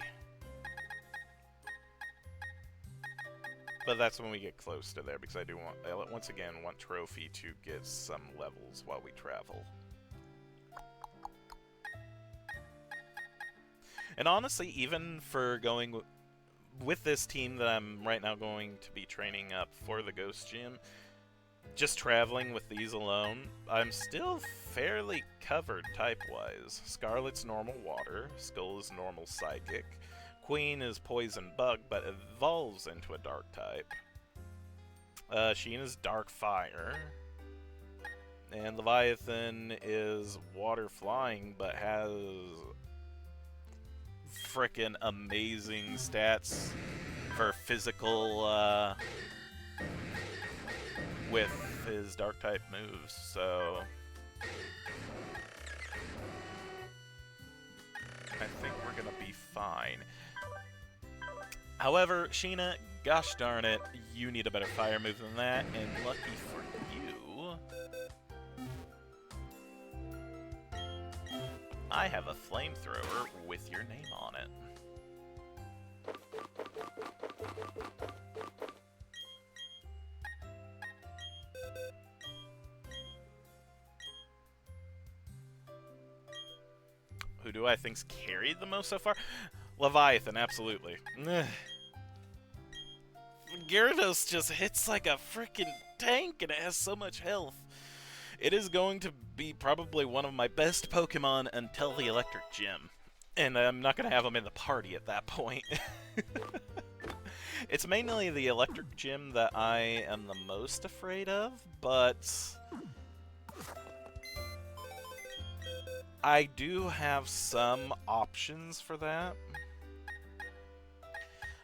But that's when we get close to there, because I do want, once again, want Trophy to get some levels while we travel. And honestly, even for going with this team that I'm right now going to be training up for the Ghost Gym, just traveling with these alone, I'm still fairly covered type-wise. Scarlet's normal water, Skull is normal psychic, Queen is poison bug, but evolves into a dark type. Sheena's Dark Fire. And Leviathan is Water Flying, but has frickin' amazing stats for physical, with his Dark type moves, so I think we're gonna be fine. However, Sheena, gosh darn it, you need a better fire move than that, and lucky for you, I have a flamethrower with your name on it. Who do I think's carried the most so far? Leviathan, absolutely. Gyarados just hits like a freaking tank and it has so much health. It is going to be probably one of my best Pokemon until the Electric Gym. And I'm not going to have him in the party at that point. It's mainly the Electric Gym that I am the most afraid of, but I do have some options for that.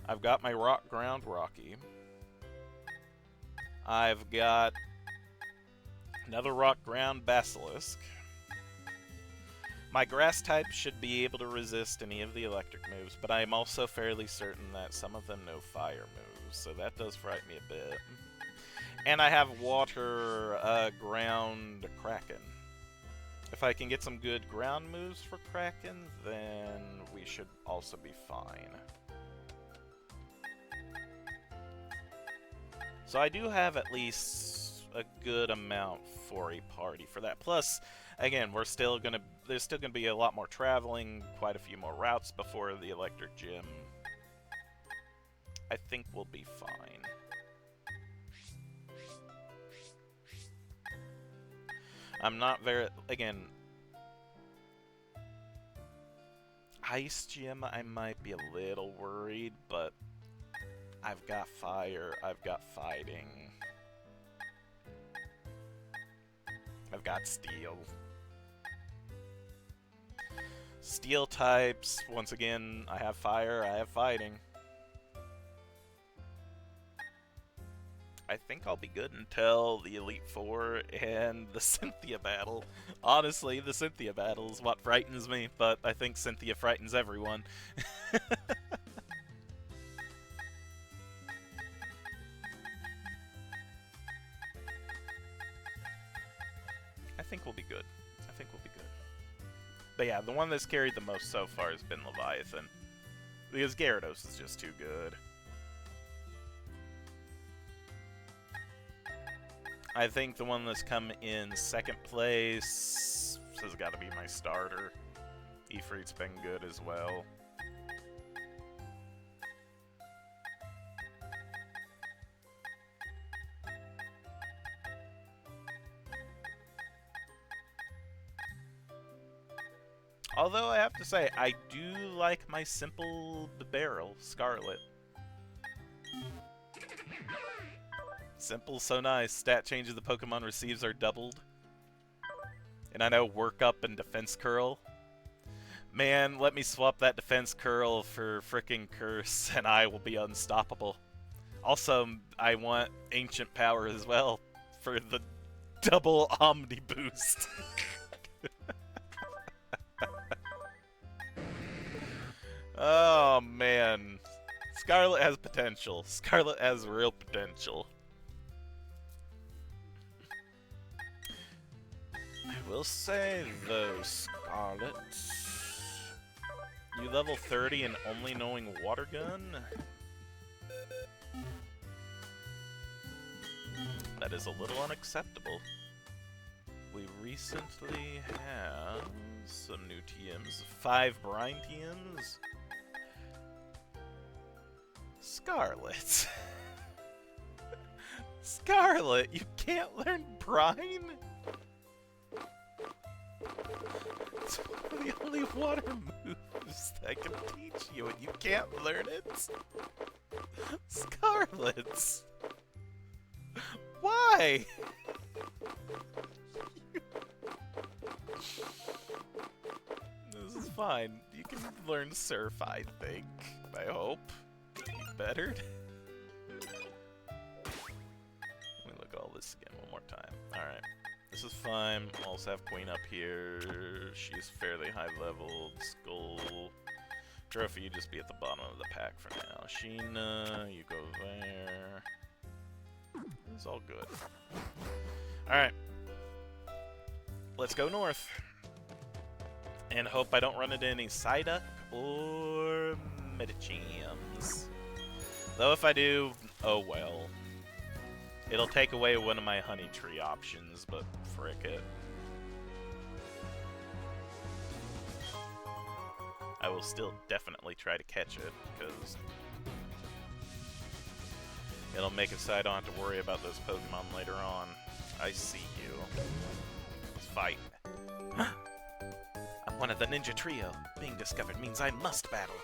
I've got my Rock Ground Rocky. I've got another Rock Ground Basilisk. My Grass type should be able to resist any of the electric moves, but I am also fairly certain that some of them know fire moves, so that does frighten me a bit. And I have Water Ground Kraken. If I can get some good ground moves for Kraken, then we should also be fine. So I do have at least a good amount for a party for that. Plus, again, there's still gonna be a lot more traveling, quite a few more routes before the Electric Gym. I think we'll be fine. I'm not very, again, Ice Gym I might be a little worried, but I've got fire, I've got fighting, I've got steel. Steel types, once again, I have fire, I have fighting. I think I'll be good until the Elite Four and the Cynthia battle. Honestly, the Cynthia battle is what frightens me, but I think Cynthia frightens everyone. I think we'll be good. I think we'll be good. But yeah, the one that's carried the most so far has been Leviathan. Because Gyarados is just too good. I think the one that's come in second place has got to be my starter. Ifrit's been good as well. Although I have to say, I do like my simple barrel, Scarlet. Simple, so nice. Stat changes the Pokemon receives are doubled. And I know Work Up and Defense Curl. Man, let me swap that Defense Curl for frickin' Curse, and I will be unstoppable. Also, I want Ancient Power as well for the double Omni Boost. Oh, man. Scarlet has potential. Scarlet has real potential. I will say, though, Scarlet, you level 30 and only knowing Water Gun? That is a little unacceptable. We recently have some new TMs. 5 Brine TMs. Scarlet. Scarlet, you can't learn Brine? It's one of the only water moves that I can teach you, and you can't learn it? Scarlet! Why? This is fine. You can learn surf, I think. I hope. You better. Let me look at all this again one more time. Alright. This is fine. I'll also have Queen up here. She's fairly high leveled. Skull. Trophy, you just be at the bottom of the pack for now. Sheena, you go there. It's all good. Alright. Let's go north. And hope I don't run into any Psyduck or Medichams. Though if I do, oh well. It'll take away one of my Honey Tree options, but frick it. I will still definitely try to catch it, because it'll make it so I don't have to worry about those Pokemon later on. I see you. Let's fight. I'm one of the Ninja Trio. Being discovered means I must battle.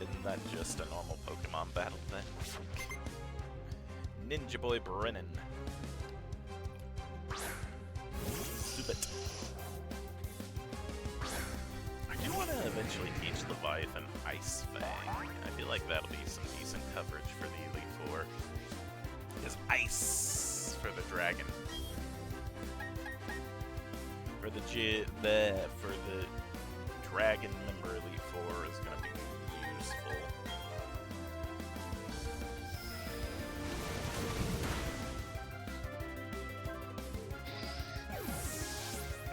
Isn't that just a normal Pokemon battle then? Ninja Boy Brennan. Subit. I do want to eventually teach Leviathan Ice Fang. I feel like that'll be some decent coverage for the Elite Four. Is Ice for the Dragon. For the Dragon member Elite Four is going to be useful.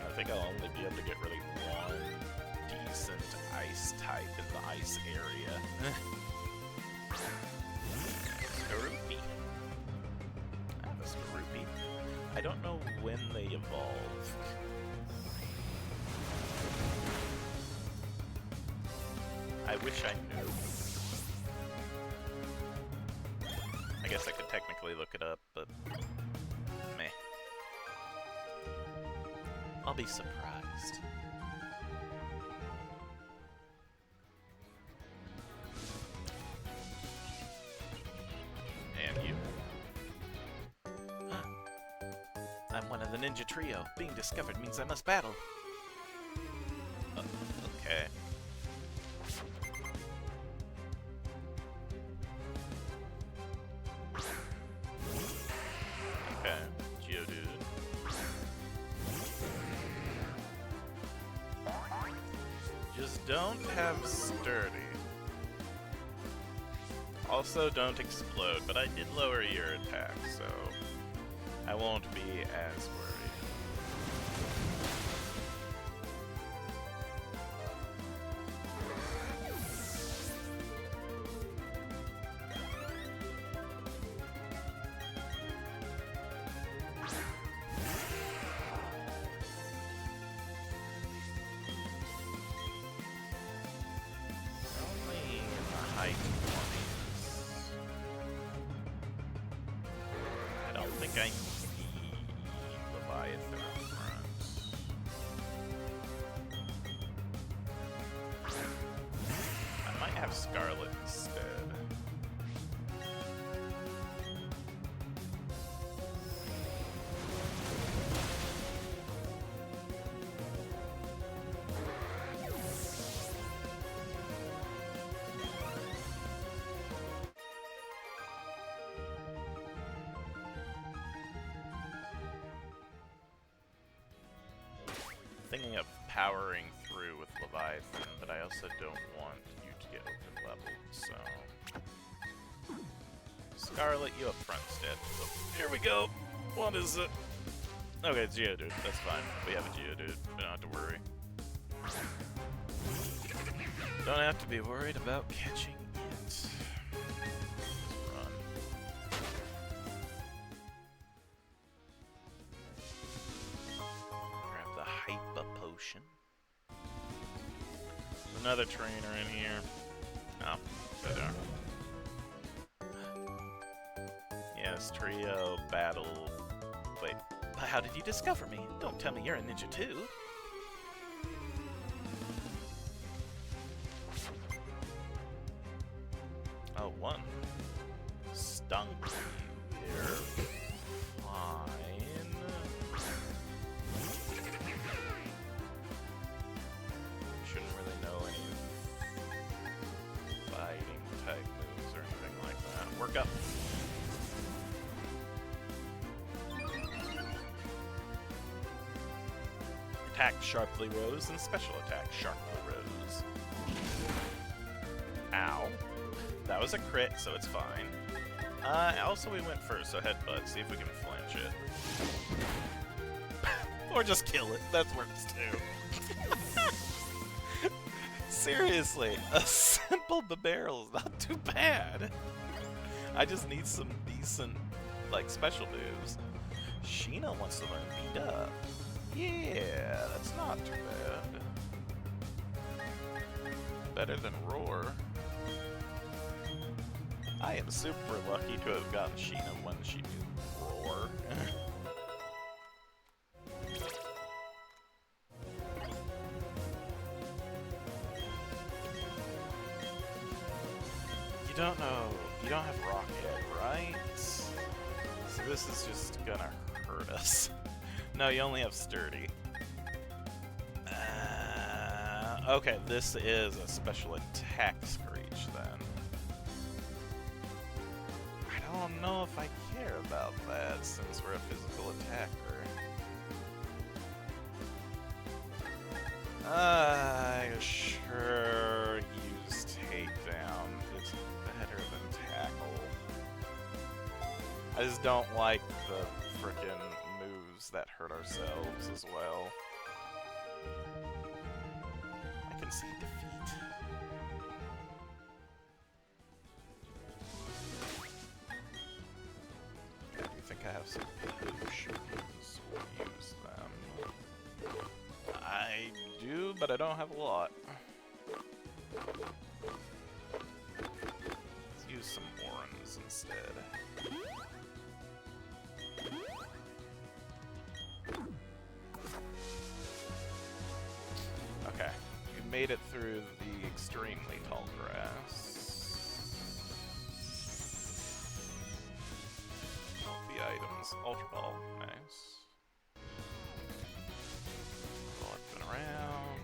I think I'll only be able to get really one decent ice type in the ice area. Skorupi. I have a Skorupi. I don't know when they evolve. I wish I knew. I guess I could technically look it up, but meh. I'll be surprised. And you. I'm one of the Ninja Trio. Being discovered means I must battle. Okay. Okay, Geodude. Just don't have Sturdy. Also, don't explode, but I did lower your attack, so I won't be as worried. Only in the high 20s. I don't think I need Leviathan up front. I might have Scarlet instead. Thinking of powering through with Leviathan, but I also don't want you to get open leveled, so... Scarlet, you up front instead. So, here we go! What is it? Okay, it's Geodude. That's fine. We have a Geodude. We don't have to worry. Don't have to be worried about catching it. Let's run. Grab the Hypa Potion. There's another trainer in here. Oh, so there. Yes, trio, battle. Wait, but how did you discover me? Don't tell me you're a ninja too. Oh, one. Stung you here. attack sharply rose and special attack sharply rose. Ow. That was a crit, so it's fine. Also we went first, so headbutt, see if we can flinch it. Or just kill it, that works too. Seriously, a simple barrel is not too bad. I just need some decent, like, special moves. Sheena wants to learn beat up. Yeah, that's not too bad. Better than roar. I am super lucky to have gotten Sheena when she knew roar. You don't have rock yet, right? So this is just gonna hurt us. No, you only have sturdy. Okay, this is a special attack screech then. I don't know if I care about that since we're a physical attacker. I sure use takedown. It's better than tackle. I just don't like the frickin' moves that hurt ourselves as well. I can see defeat. Okay, you think I have some potions? We'll use them. I do, but I don't have a lot. Let's use some Warrens instead. Okay, you made it through the extremely tall grass. The items, Ultra Ball, nice. Collecting around.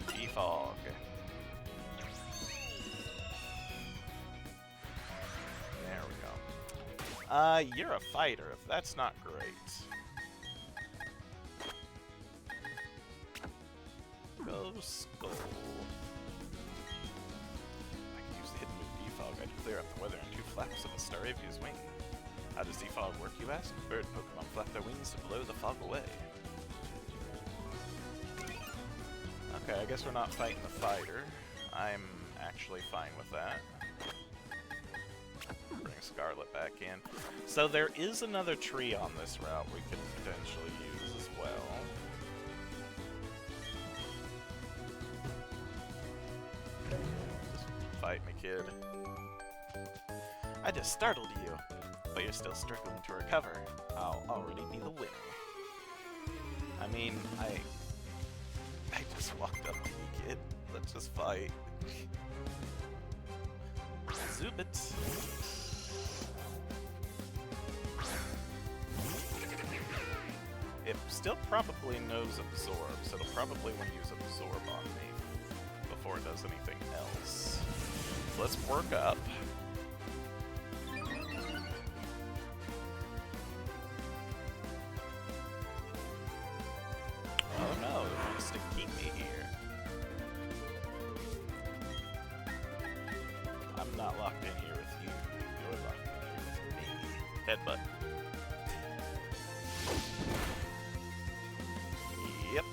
Defog. There we go. You're a fighter, if that's not great. Go Skull. I can use the hidden move Defog. I can clear up the weather in 2 flaps of a Staravia's wing. How does Defog work, you ask? Bird Pokemon flap their wings to blow the fog away. Okay, I guess we're not fighting the fighter. I'm actually fine with that. Bring Scarlet back in. So there is another tree on this route we could potentially use as well. Just fight me, kid. I just startled you, but you're still struggling to recover. I'll already be the winner. I mean, I just walked up to you, kid. Let's just fight. Zoop it. It still probably knows Absorb, so it'll probably want to use Absorb on me before it does anything else. Let's work up. Oh no, it wants to keep me here. I'm not locked in here with you. You're locked in here with me. Headbutt. Yep.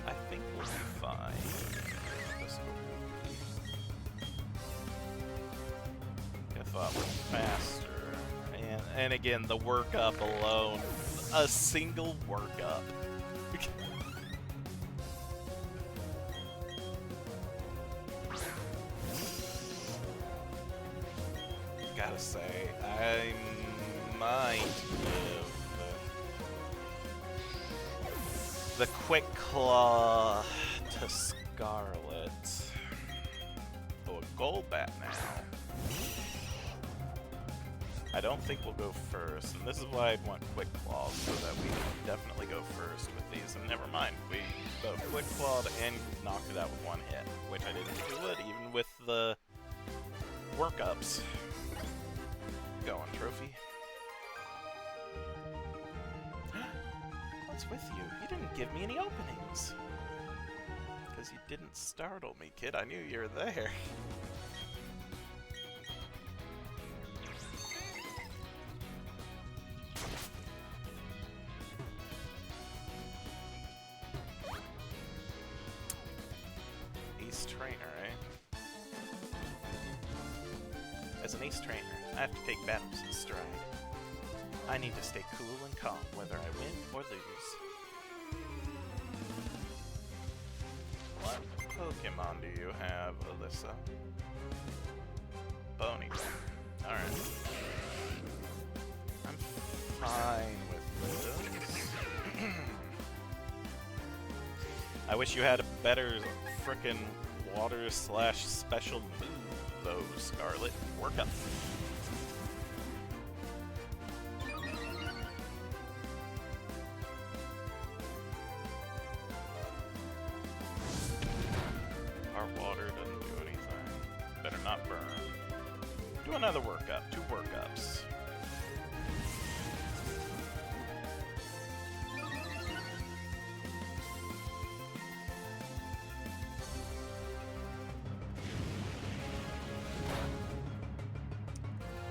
I think we'll be fine. Let's go. I thought we're faster. And again, the workup alone. A single workup. Gotta say, I might give the Quick Claw to Scarlet. Oh, a Golbat now. I don't think we'll go first, and this is why I'd want Quick Claws, so that we can definitely go first with these. And never mind, we both Quick Clawed and knocked it out with one hit, which I didn't think we would, even with the workups. Go on, Trophy. What's with you? You didn't give me any openings. Because you didn't startle me, kid. I knew you were there. Ace Trainer, eh? As an Ace Trainer, I have to take battles in stride. I need to stay cool and calm, whether I win or lose. What Pokemon do you have, Alyssa? Bony. Alright. I'm fine with this. I wish you had a better frickin' water slash special move, though, Scarlet. Work up. Our water doesn't do anything. Better not burn. Do another workup. 2 workups.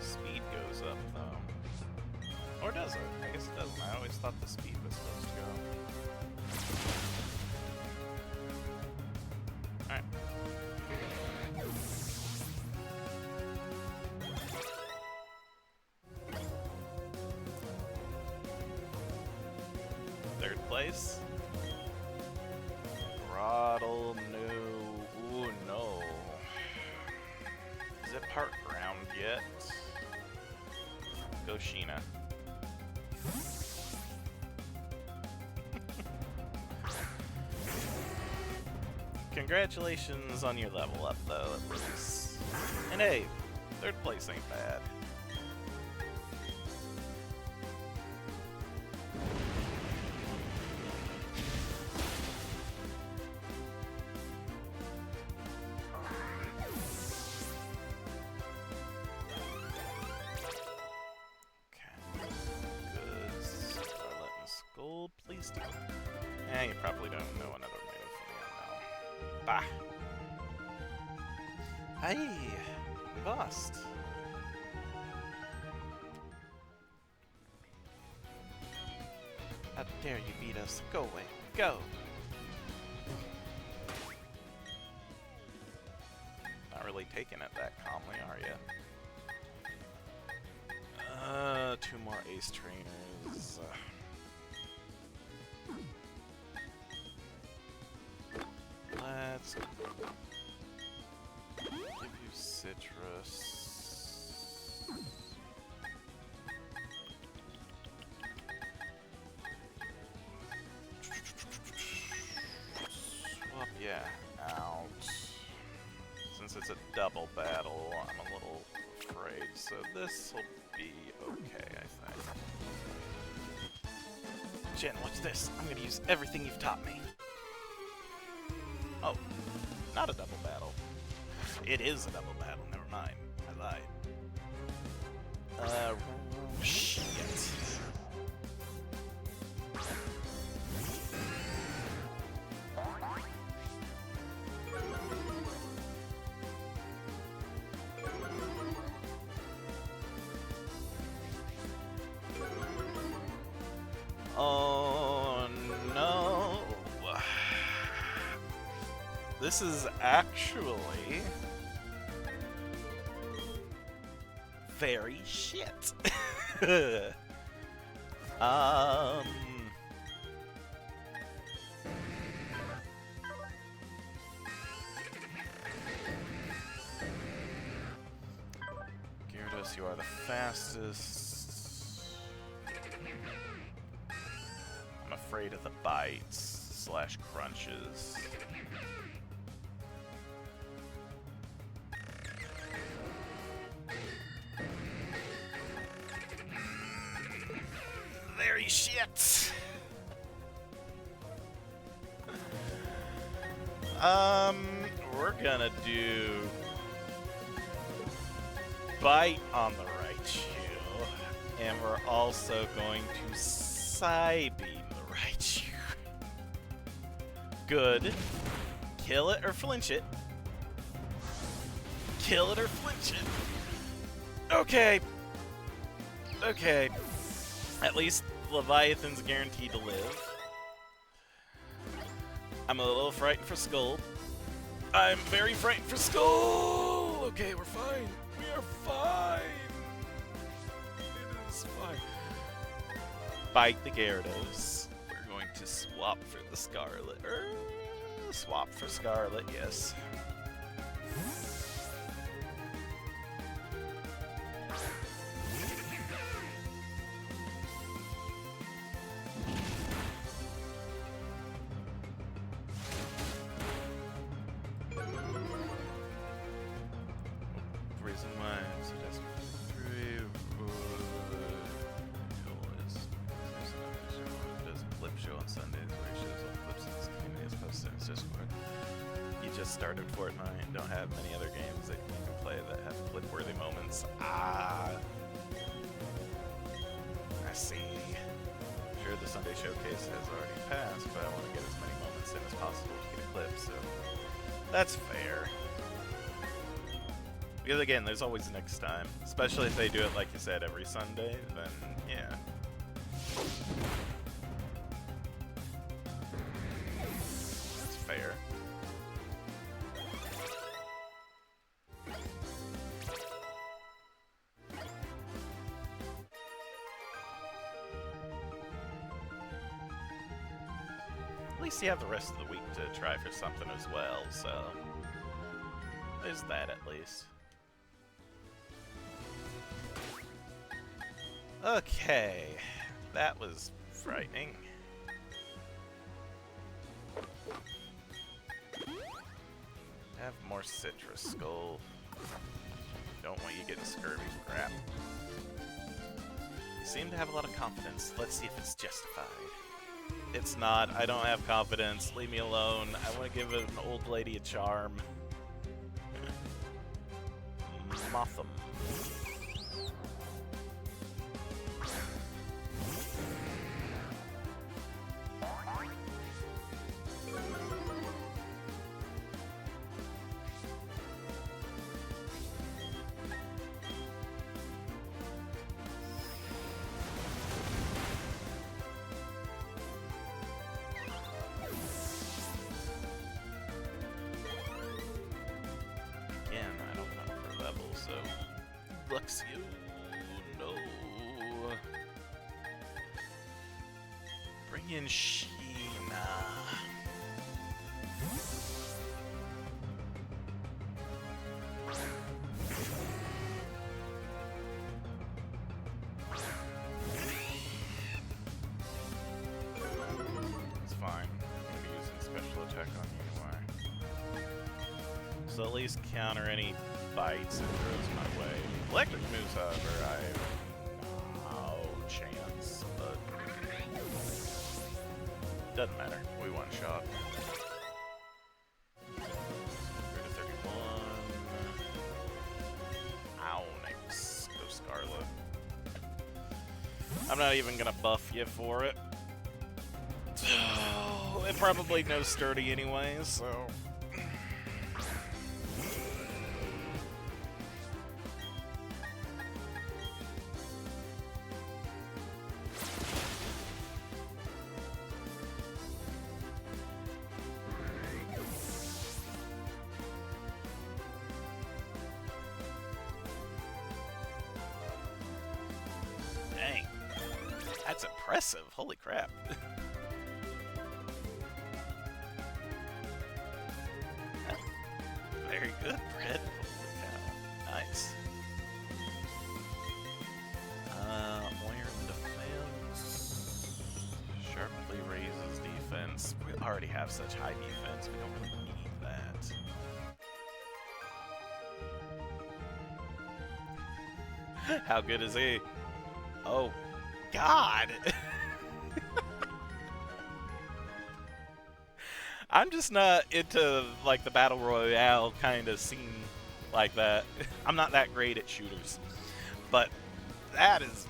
Speed goes up, though. Or does it? I guess it doesn't. I always thought the speed was supposed to go. Alright. Third place. Throttle, no. Ooh, no. Is it part ground yet? Go Sheena. Congratulations on your level up, though, at least. And hey, 3rd place ain't bad. Please do. Eh, you probably don't know another move from now. Bah! Hey! We lost! How dare you beat us? Go away! Go! Not really taking it that calmly, are you? 2 more Ace Trainers. Let's give you Citrus. Swap yeah out. Since it's a double battle, I'm a little afraid. So this will be okay, I think. Jen, watch this. I'm gonna use everything you've taught me. Oh, not a double battle. It is a double battle, never mind. I lied. Shit. Oh no. This is actually very shit. Gyarados, you are the fastest. I'm afraid of the bites / crunches. shit! We're gonna do bite on the right shoe, and we're also going to side beam the right shoe. Good. Kill it or flinch it. Kill it or flinch it. Okay. Okay. At least Leviathan's guaranteed to live. I'm a little frightened for Skull. I'm very frightened for Skull! Okay, we're fine. We are fine. It is fine. Bite the Gyarados. We're going to swap for the Scarlet. Swap for Scarlet, yes. Reason why I'm so desperate for 3 does a clip show on Sundays where he shows all the clips in his community as posted in his Discord. You just started Fortnite and don't have many other games that you can play that have clip-worthy moments. Ah, I see. Sure, the Sunday showcase has already passed, but I want to get as many moments in as possible to get a clip, so that's fair. Because again, there's always next time. Especially if they do it, like you said, every Sunday, then yeah. That's fair. At least you have the rest of the week to try for something as well, so there's that at least. Okay, that was frightening. Have more citrus, Skull. Don't want you getting scurvy crap. You seem to have a lot of confidence. Let's see if it's justified. It's not. I don't have confidence. Leave me alone. I want to give an old lady a charm. Motham. Looks you. No. Bring in Sheena. It's fine. I'm gonna be using special attack on you. So at least counter any bites it throws my way. Electric moves, however, I have no chance, but doesn't matter. We one shot. Go to 31. Onyx. Go Scarlet. I'm not even gonna buff you for it. It probably knows Sturdy anyway, so. Dang. That's impressive. Holy crap. Very good, Brett. Holy cow. Nice. Moyer defense. Sharply raises defense. We already have such high defense. We don't really need that. How good is he? Oh, God! I'm just not into like the battle royale kind of scene like that. I'm not that great at shooters, but that is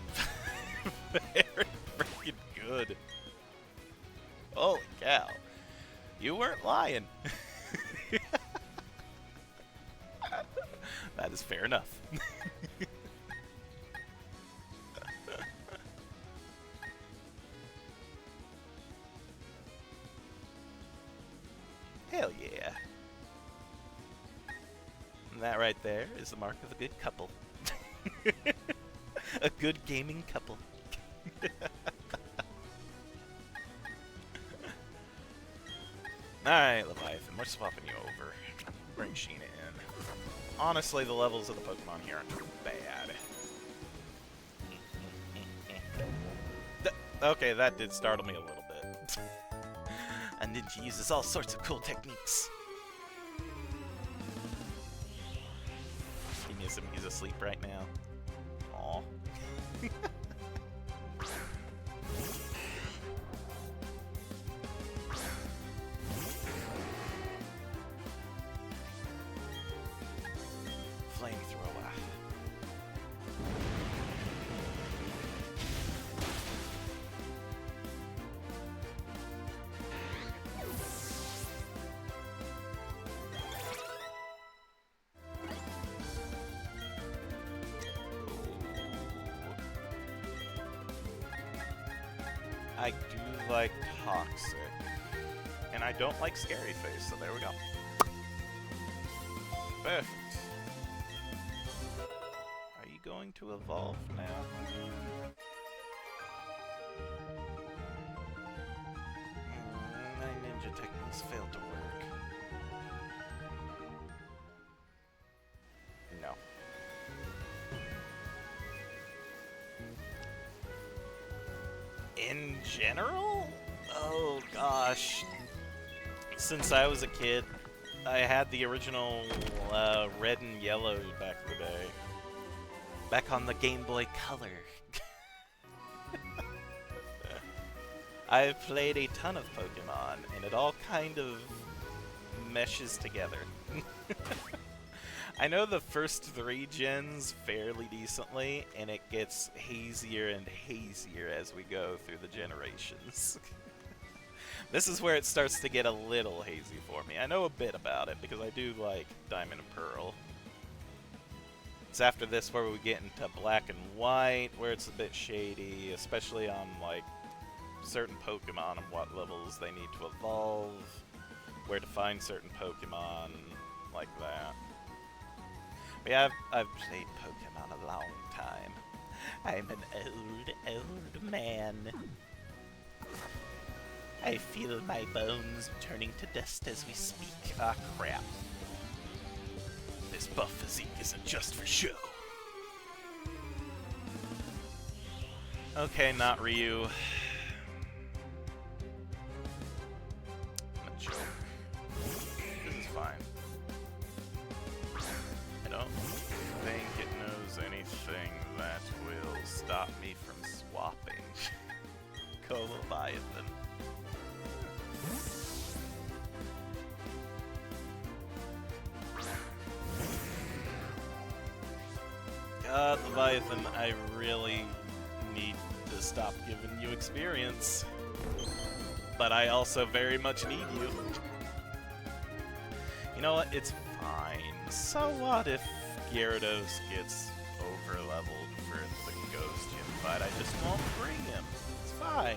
very freaking good. Holy cow! You weren't lying. That is fair enough. Hell yeah. And that right there is the mark of a good couple. A good gaming couple. Alright, Leviathan, we're swapping you over. Bring Sheena in. Honestly, the levels of the Pokemon here aren't bad. Okay, that did startle me a little bit. A ninja uses all sorts of cool techniques. You miss him, he's asleep right now. Aw. Flamethrower. I do like Toxic. And I don't like Scary Face, so there we go. Perfect. Are you going to evolve now? My ninja techniques failed to work. No. In general? Oh gosh. Since I was a kid, I had the original red and yellow back in the day. Back on the Game Boy Color. I've played a ton of Pokemon, and it all kind of meshes together. I know the first 3 gens fairly decently, and it gets hazier and hazier as we go through the generations. This is where it starts to get a little hazy for me. I know a bit about it, because I do like Diamond and Pearl. It's after this where we get into Black and White, where it's a bit shady, especially on, like, certain Pokemon and what levels they need to evolve, where to find certain Pokemon, like that. But yeah, I've played Pokemon a long time. I'm an old man. I feel my bones turning to dust as we speak. Ah, crap. This buff physique isn't just for show. Okay, not Ryu. I'm a joke. This is fine. I don't think it knows anything that will stop me from swapping. Go Leviathan. God, Leviathan, I really need to stop giving you experience. But I also very much need you. You know what? It's fine. So what if Gyarados gets over-leveled for the Ghost Gym fight? I just won't bring him. It's fine.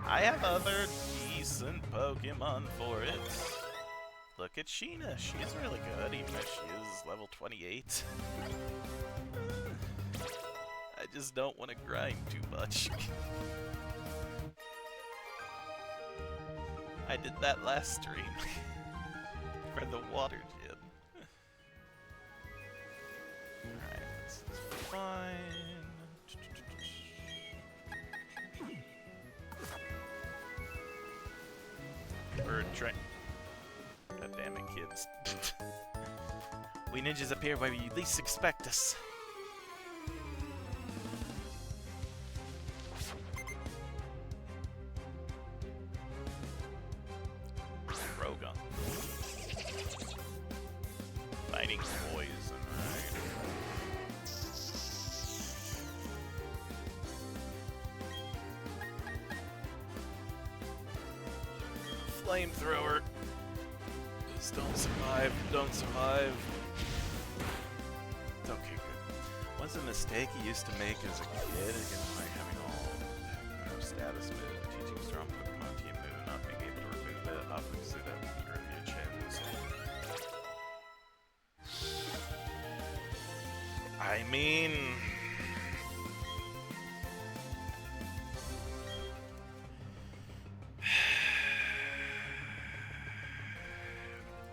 I have other decent Pokemon for it. Look at Sheena. She's really good, even if she is level 28. I just don't want to grind too much. I did that last stream. For the water gym. Alright, this is fine. We're trying. God damn it, kids. We ninjas appear where you least expect us. Pogon. Fighting poison, right? Flamethrower. Just don't survive. Don't survive. It's okay, good. What's a mistake you used to make as a kid? Again, like having all status move, teaching strong Pokemon team move, and not being able to remove it. Obviously, that would be your chins. I mean,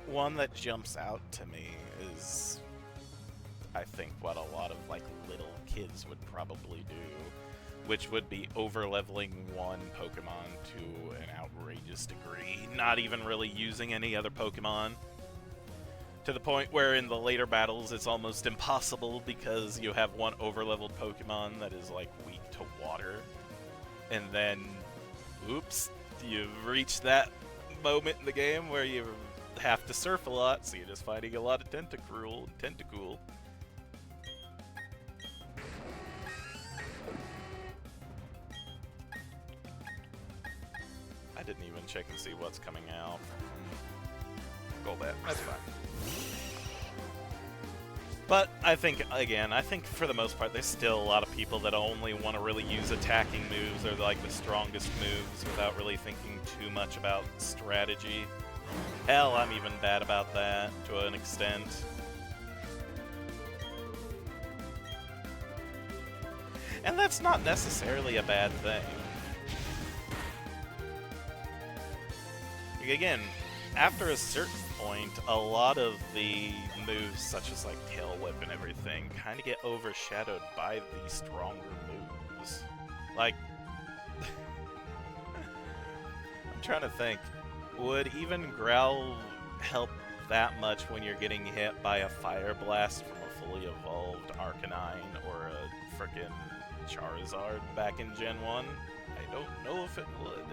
one that jumps out to me is, I think, what a lot of like little kids would probably do, which would be over-leveling one Pokemon to an outrageous degree, not even really using any other Pokemon. To the point where in the later battles it's almost impossible because you have one overleveled Pokemon that is like weak to water. And then, oops, you've reached that moment in the game where you have to surf a lot, so you're just fighting a lot of Tentacool. I didn't even check and see what's coming out. Golbat, that's fine. But I think, again, for the most part, there's still a lot of people that only want to really use attacking moves or like the strongest moves without really thinking too much about strategy. Hell, I'm even bad about that to an extent. And that's not necessarily a bad thing. Again, after a certain point, a lot of the moves, such as like Tail Whip and everything, kind of get overshadowed by the stronger moves. Like, I'm trying to think, would even Growl help that much when you're getting hit by a Fire Blast from a fully evolved Arcanine or a frickin' Charizard back in Gen 1? I don't know if it would.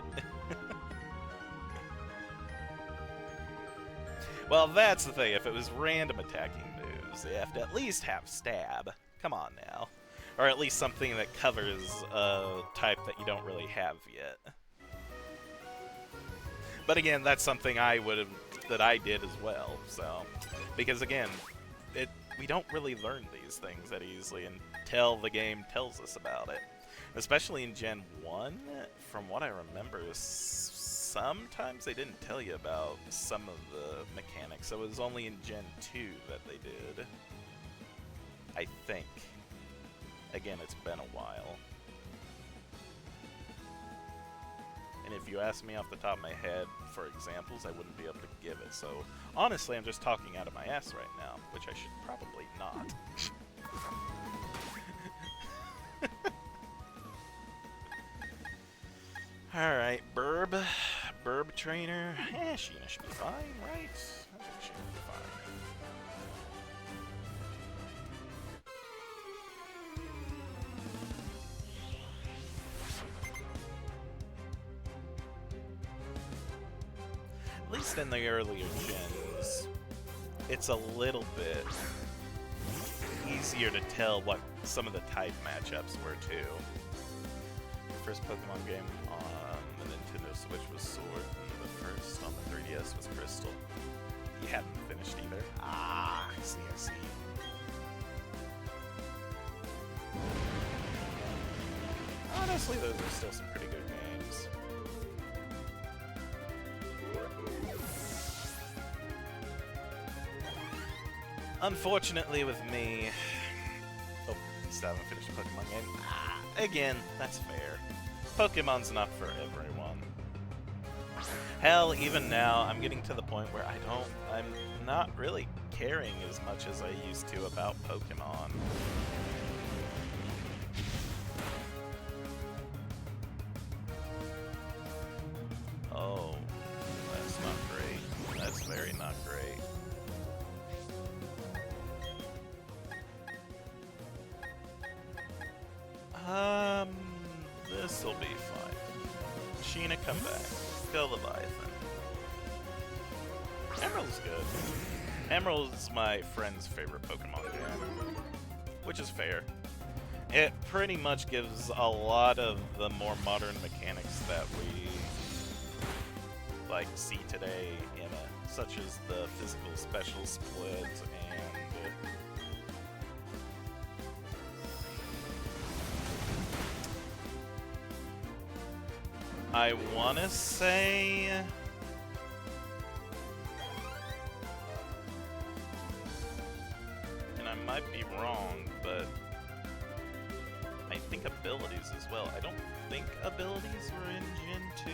Well, that's the thing. If it was random attacking moves, you have to at least have Stab. Come on now. Or at least something that covers a type that you don't really have yet. But again, that's something that I did as well. So, because again, we don't really learn these things that easily until the game tells us about it. Especially in Gen 1, from what I remember, sometimes they didn't tell you about some of the mechanics, so it was only in Gen 2 that they did. I think. Again, it's been a while. And if you ask me off the top of my head for examples, I wouldn't be able to give it, so honestly, I'm just talking out of my ass right now, which I should probably not. Alright, Burb Trainer. Sheena should be fine, right? I think she should be fine. At least in the earlier gens, it's a little bit easier to tell what some of the type matchups were, too. The first Pokemon game on the Nintendo Switch was Sword, and the first on the 3DS was Crystal. You hadn't finished either? Ah, I see. Honestly, those are still some pretty good games. Unfortunately with me... Oh, still haven't finished a Pokemon game. Again, that's fair. Pokemon's not for everyone. Hell, even now, I'm getting to the point where I'm not really caring as much as I used to about Pokemon. Oh, that's not great. That's very not great. This'll be fine. Sheena, come back. Kill Leviathan. Emerald's good. Emerald's my friend's favorite Pokemon game, which is fair. It pretty much gives a lot of the more modern mechanics that we like see today in it, such as the physical special split and I wanna say and I might be wrong, but I think abilities as well. I don't think abilities were in Gen 2.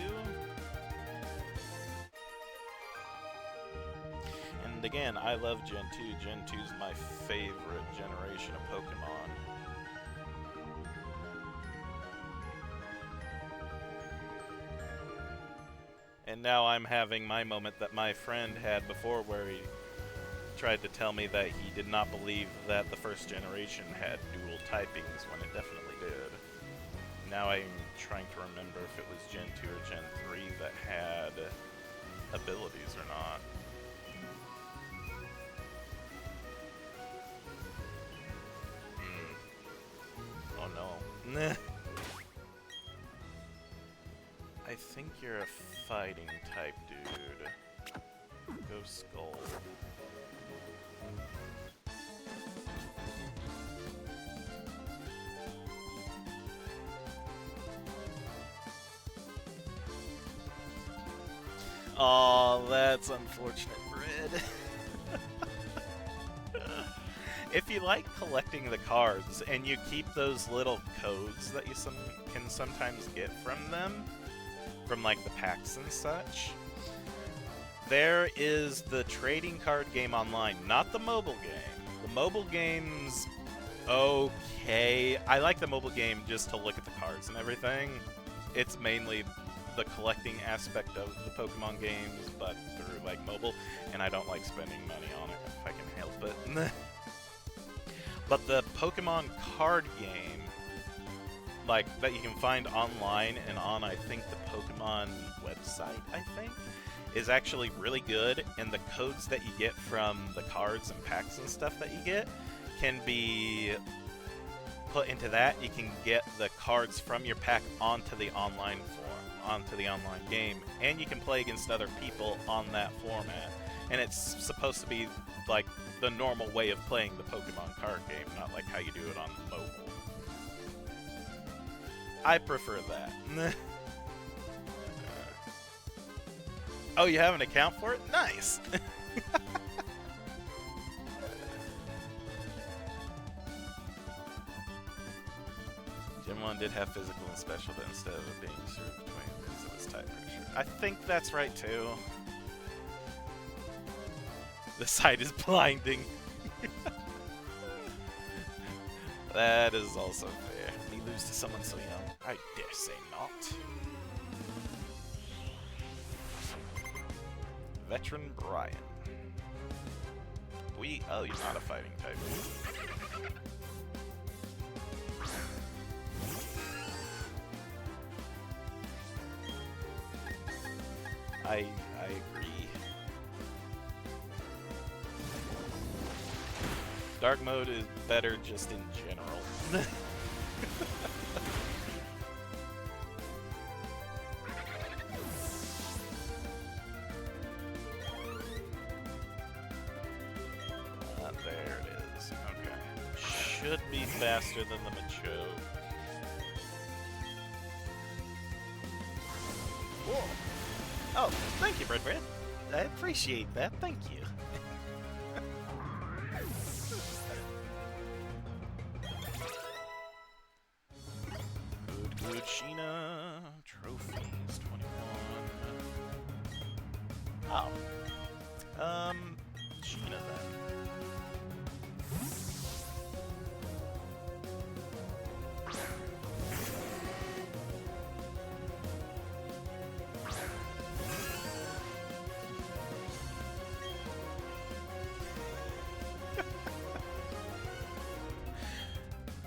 And again, I love Gen 2. Gen 2 is my favorite generation of Pokemon. And now I'm having my moment that my friend had before where he tried to tell me that he did not believe that the first generation had dual typings when it definitely did. Now I'm trying to remember if it was Gen 2 or Gen 3 that had abilities or not. Oh no. I think you're a fighting type dude. Go Skull. Oh, that's unfortunate, Brid. If you like collecting the cards and you keep those little codes that you can sometimes get from them, from like the packs and such, there is the trading card game online, not the mobile game. The mobile game's okay. I like the mobile game just to look at the cards and everything. It's mainly the collecting aspect of the Pokemon games, but through like mobile, and I don't like spending money on it if I can help it. But the Pokemon card game, like that you can find online and on, I think, the Pokemon website, I think, is actually really good, and the codes that you get from the cards and packs and stuff that you get can be put into that. You can get the cards from your pack onto the online onto the online game, and you can play against other people on that format. And it's supposed to be like the normal way of playing the Pokemon card game, not like how you do it on mobile. I prefer that. Oh, you have an account for it? Nice! Gen 1 did have physical and special, but instead of it being served between, because it was type pressure. I think that's right, too. The sight is blinding. That is also fair. Me lose to someone so young? I dare say not. Veteran Brian. Oh, he's not a fighting type. I agree. Dark mode is better just in general. There it is. Okay. Should be faster than the Machoke. Whoa. Oh, thank you, Bread. I appreciate that. Thank you. Good, Sheena. Trophies, 21. Oh. Sheena then.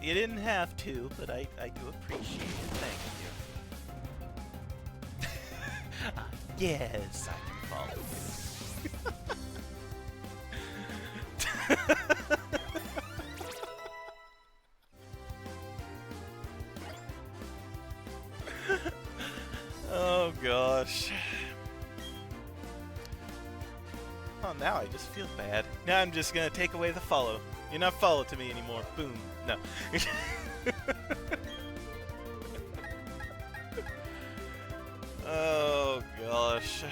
You didn't have to, but I do appreciate it. Thank you. Yes, I can follow you. Oh, now I just feel bad. Now I'm just gonna take away the follow. You're not follow to me anymore. Boom. No. Oh gosh.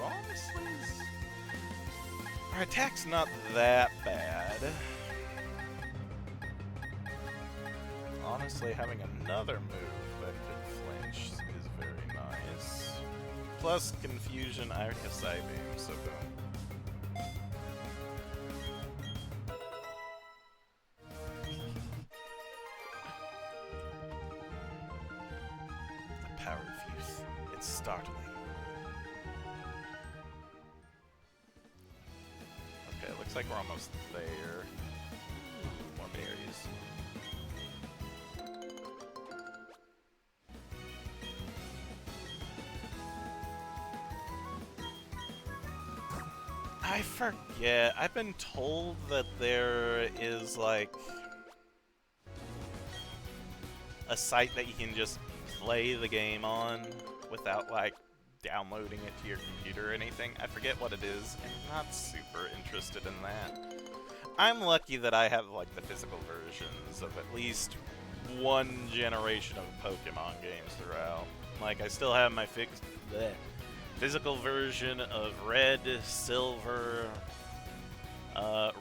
Honestly, our attack's not that bad. Honestly, having another move that could flinch is very nice. Plus confusion, I already have side beam, so boom. The power of youth. It's startling. Okay, looks like we're almost there. More berries. I forget. I've been told that there is, like, a site that you can just play the game on without, like, downloading it to your computer or anything. I forget what it is. I'm not super interested in that. I'm lucky that I have, like, the physical versions of at least one generation of Pokemon games throughout. Like, I still have my physical version of Red, Silver,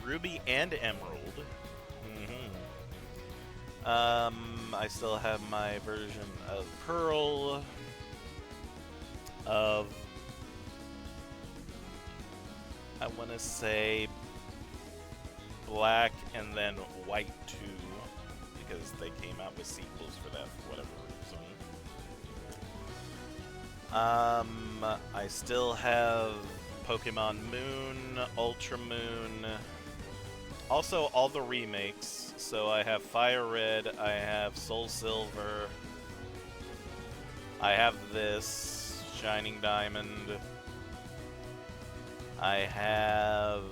Ruby, and Emerald. I still have my version of Pearl, of, I want to say, Black, and then White 2, because they came out with sequels for that for whatever reason. I still have Pokemon Moon, Ultra Moon, also all the remakes. So I have Fire Red, I have Soul Silver, I have this, Shining Diamond, I have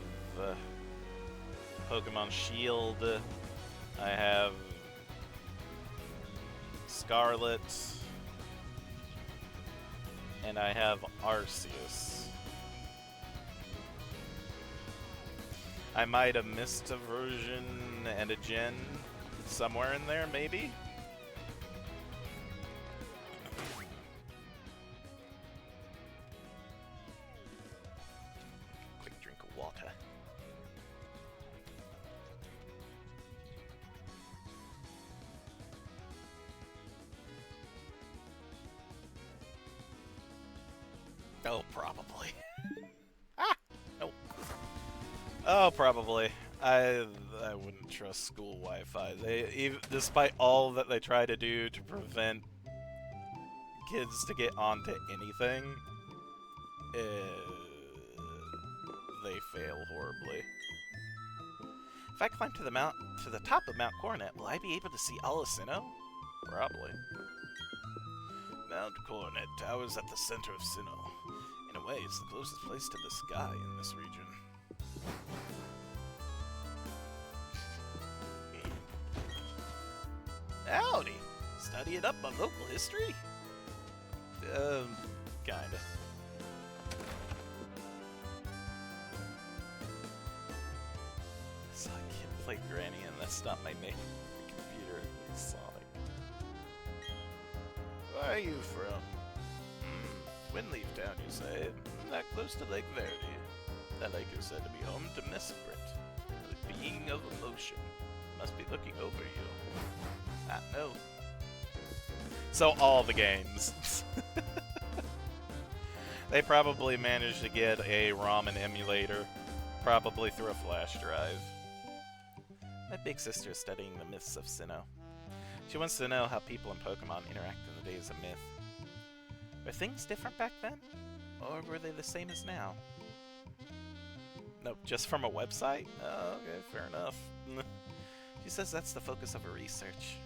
Pokemon Shield, I have Scarlet, and I have Arceus. I might have missed a version and a gen somewhere in there, maybe? Quick drink of water. Oh, probably. Ah! Nope. Oh, probably. I wouldn't trust school Wi-Fi. Despite all that they try to do to prevent kids to get onto anything, they fail horribly. If I climb to the top of Mount Coronet, will I be able to see all of Sinnoh? Probably. Mount Coronet towers at the center of Sinnoh. In a way, it's the closest place to the sky in this region. Howdy! Studying up on local history? Kinda. So I can't play Granny and that's not my name on the computer. It's Sonic. Where are you from? Winleaf Town, you say? That close to Lake Verde. That lake is said to be home to Mesprit, the being of emotion. Must be looking over you. Ah, no. So all the games. They probably managed to get a ROM and emulator, probably through a flash drive. My big sister is studying the myths of Sinnoh. She wants to know how people and Pokemon interact in the days of myth. Were things different back then? Or were they the same as now? Nope, just from a website? Oh, okay, fair enough. She says that's the focus of her research.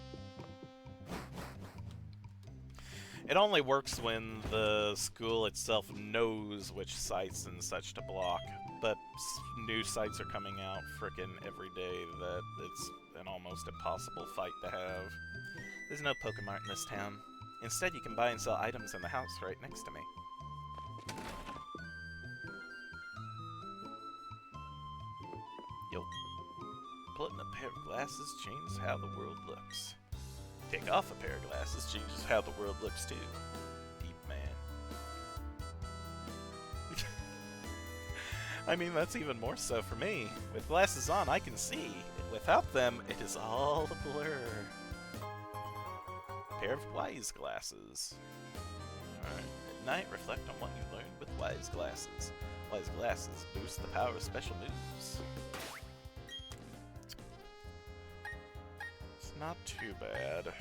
It only works when the school itself knows which sites and such to block, but new sites are coming out frickin' every day that it's an almost impossible fight to have. There's no Pokemart in this town. Instead, you can buy and sell items in the house right next to me. Yo. Putting a pair of glasses changes how the world looks. Take off a pair of glasses changes how the world looks too. Deep man. I mean, that's even more so for me. With glasses on, I can see. Without them, it is all a blur. Pair of wise glasses. Alright. At night, reflect on what you learned with wise glasses. Wise glasses boost the power of special moves. It's not too bad.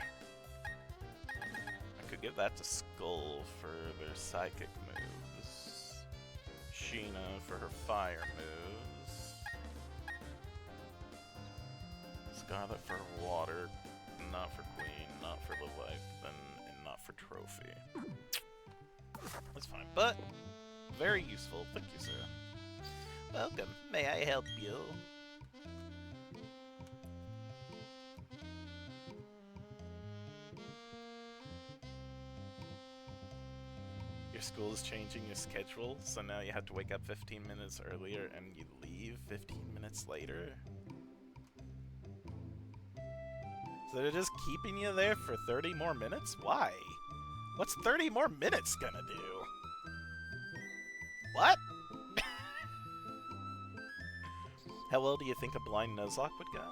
I could give that to Skull for their psychic moves. Sheena for her fire moves. Scarlet for her water. Not for Queen, not for Life, and not for Trophy. That's fine, but very useful. Thank you, sir. Welcome. May I help you? Your school is changing your schedule, so now you have to wake up 15 minutes earlier and you leave 15 minutes later? So they're just keeping you there for 30 more minutes? Why? What's 30 more minutes gonna do? What? How well do you think a blind Nuzlocke would go?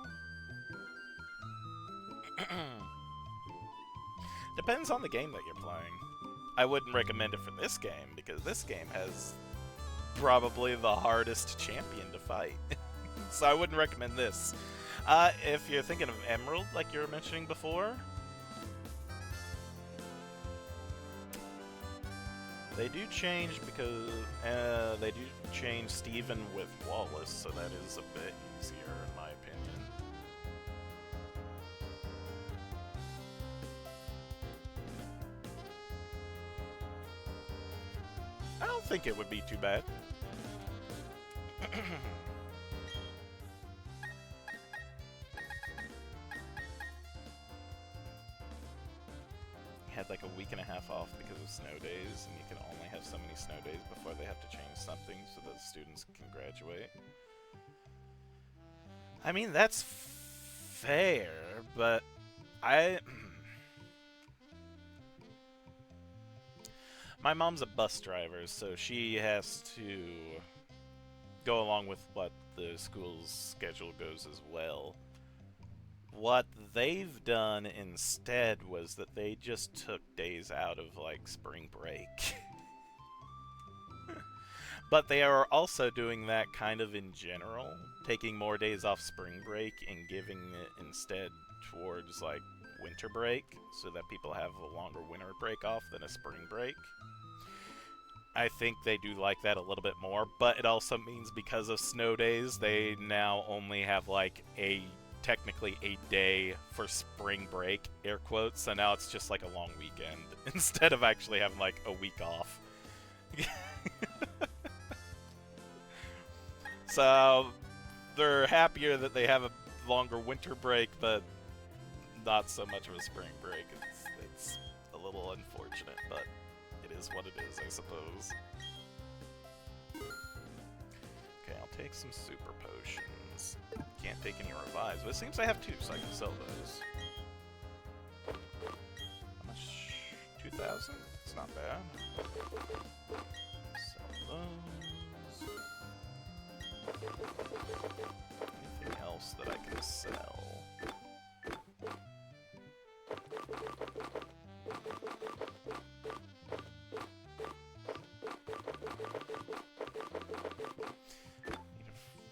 Depends on the game that you're playing. I wouldn't recommend it for this game, because this game has probably the hardest champion to fight. So I wouldn't recommend this. If you're thinking of Emerald, like you were mentioning before, they do change because they do change Steven with Wallace, so that is a bit easier in my opinion. I don't think it would be too bad. Had like a week and a half off because of snow days, and you can only have so many snow days before they have to change something so that students can graduate. I mean, that's fair, but my mom's a bus driver, so she has to go along with what the school's schedule goes as well. What they've done instead was that they just took days out of, like, spring break. But they are also doing that kind of in general, taking more days off spring break and giving it instead towards, like, winter break, so that people have a longer winter break off than a spring break. I think they do like that a little bit more, but it also means because of snow days, they now only have, like, technically a day for spring break, air quotes, so now it's just like a long weekend instead of actually having like a week off. So they're happier that they have a longer winter break, but not so much of a spring break. It's a little unfortunate, but it is what it is, I suppose. Okay, I'll take some super potions. Can't take any revives, but it seems I have two, so I can sell those. How much? 2,000? It's not bad. Sell those. Anything else that I can sell?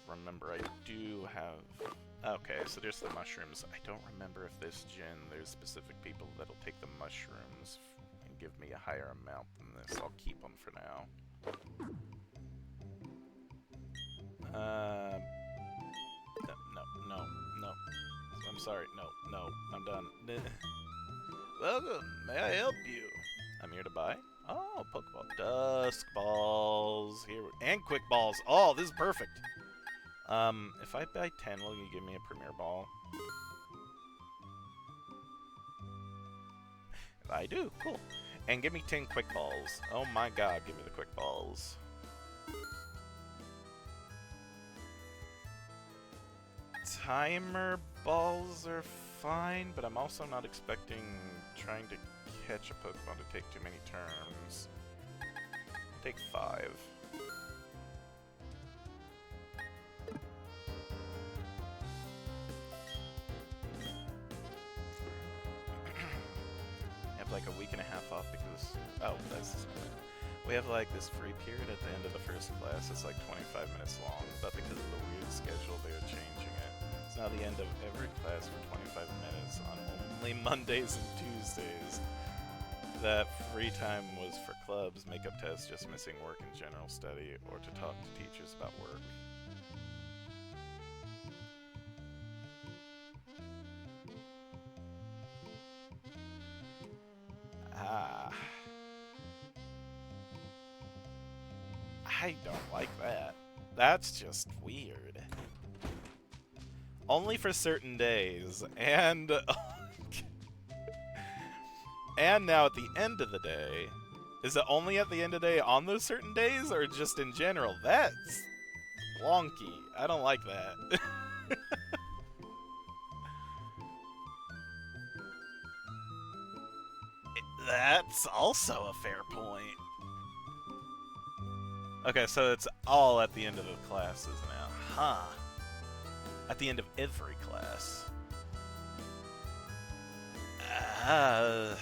Remember, I do have... Okay, so there's the mushrooms. I don't remember if this gen, there's specific people that'll take the mushrooms and give me a higher amount than this. I'll keep them for now. No. I'm sorry, no, I'm done. Welcome, may I help you? I'm here to buy. Oh, Pokeball. Dusk Balls. Here, and Quick Balls. Oh, this is perfect. If I buy 10, will you give me a Premier Ball? I do. Cool. And give me 10 quick balls. Oh my god, give me the quick balls. Timer balls are fine, but I'm also not expecting trying to catch a Pokemon to take too many turns. Take 5. Like a week and a half off because we have like this free period at the end of the first class. It's like 25 minutes long, but because of the weird schedule, they're changing it. It's now the end of every class for 25 minutes on only Mondays and Tuesdays. That free time was for clubs, makeup tests, just missing work and general study, or to talk to teachers about work. I don't like that. That's just weird. Only for certain days, and and now at the end of the day. Is it only at the end of the day on those certain days, or just in general? That's wonky. I don't like that. That's also a fair point. Okay, so it's all at the end of the classes now. Huh. At the end of every class. They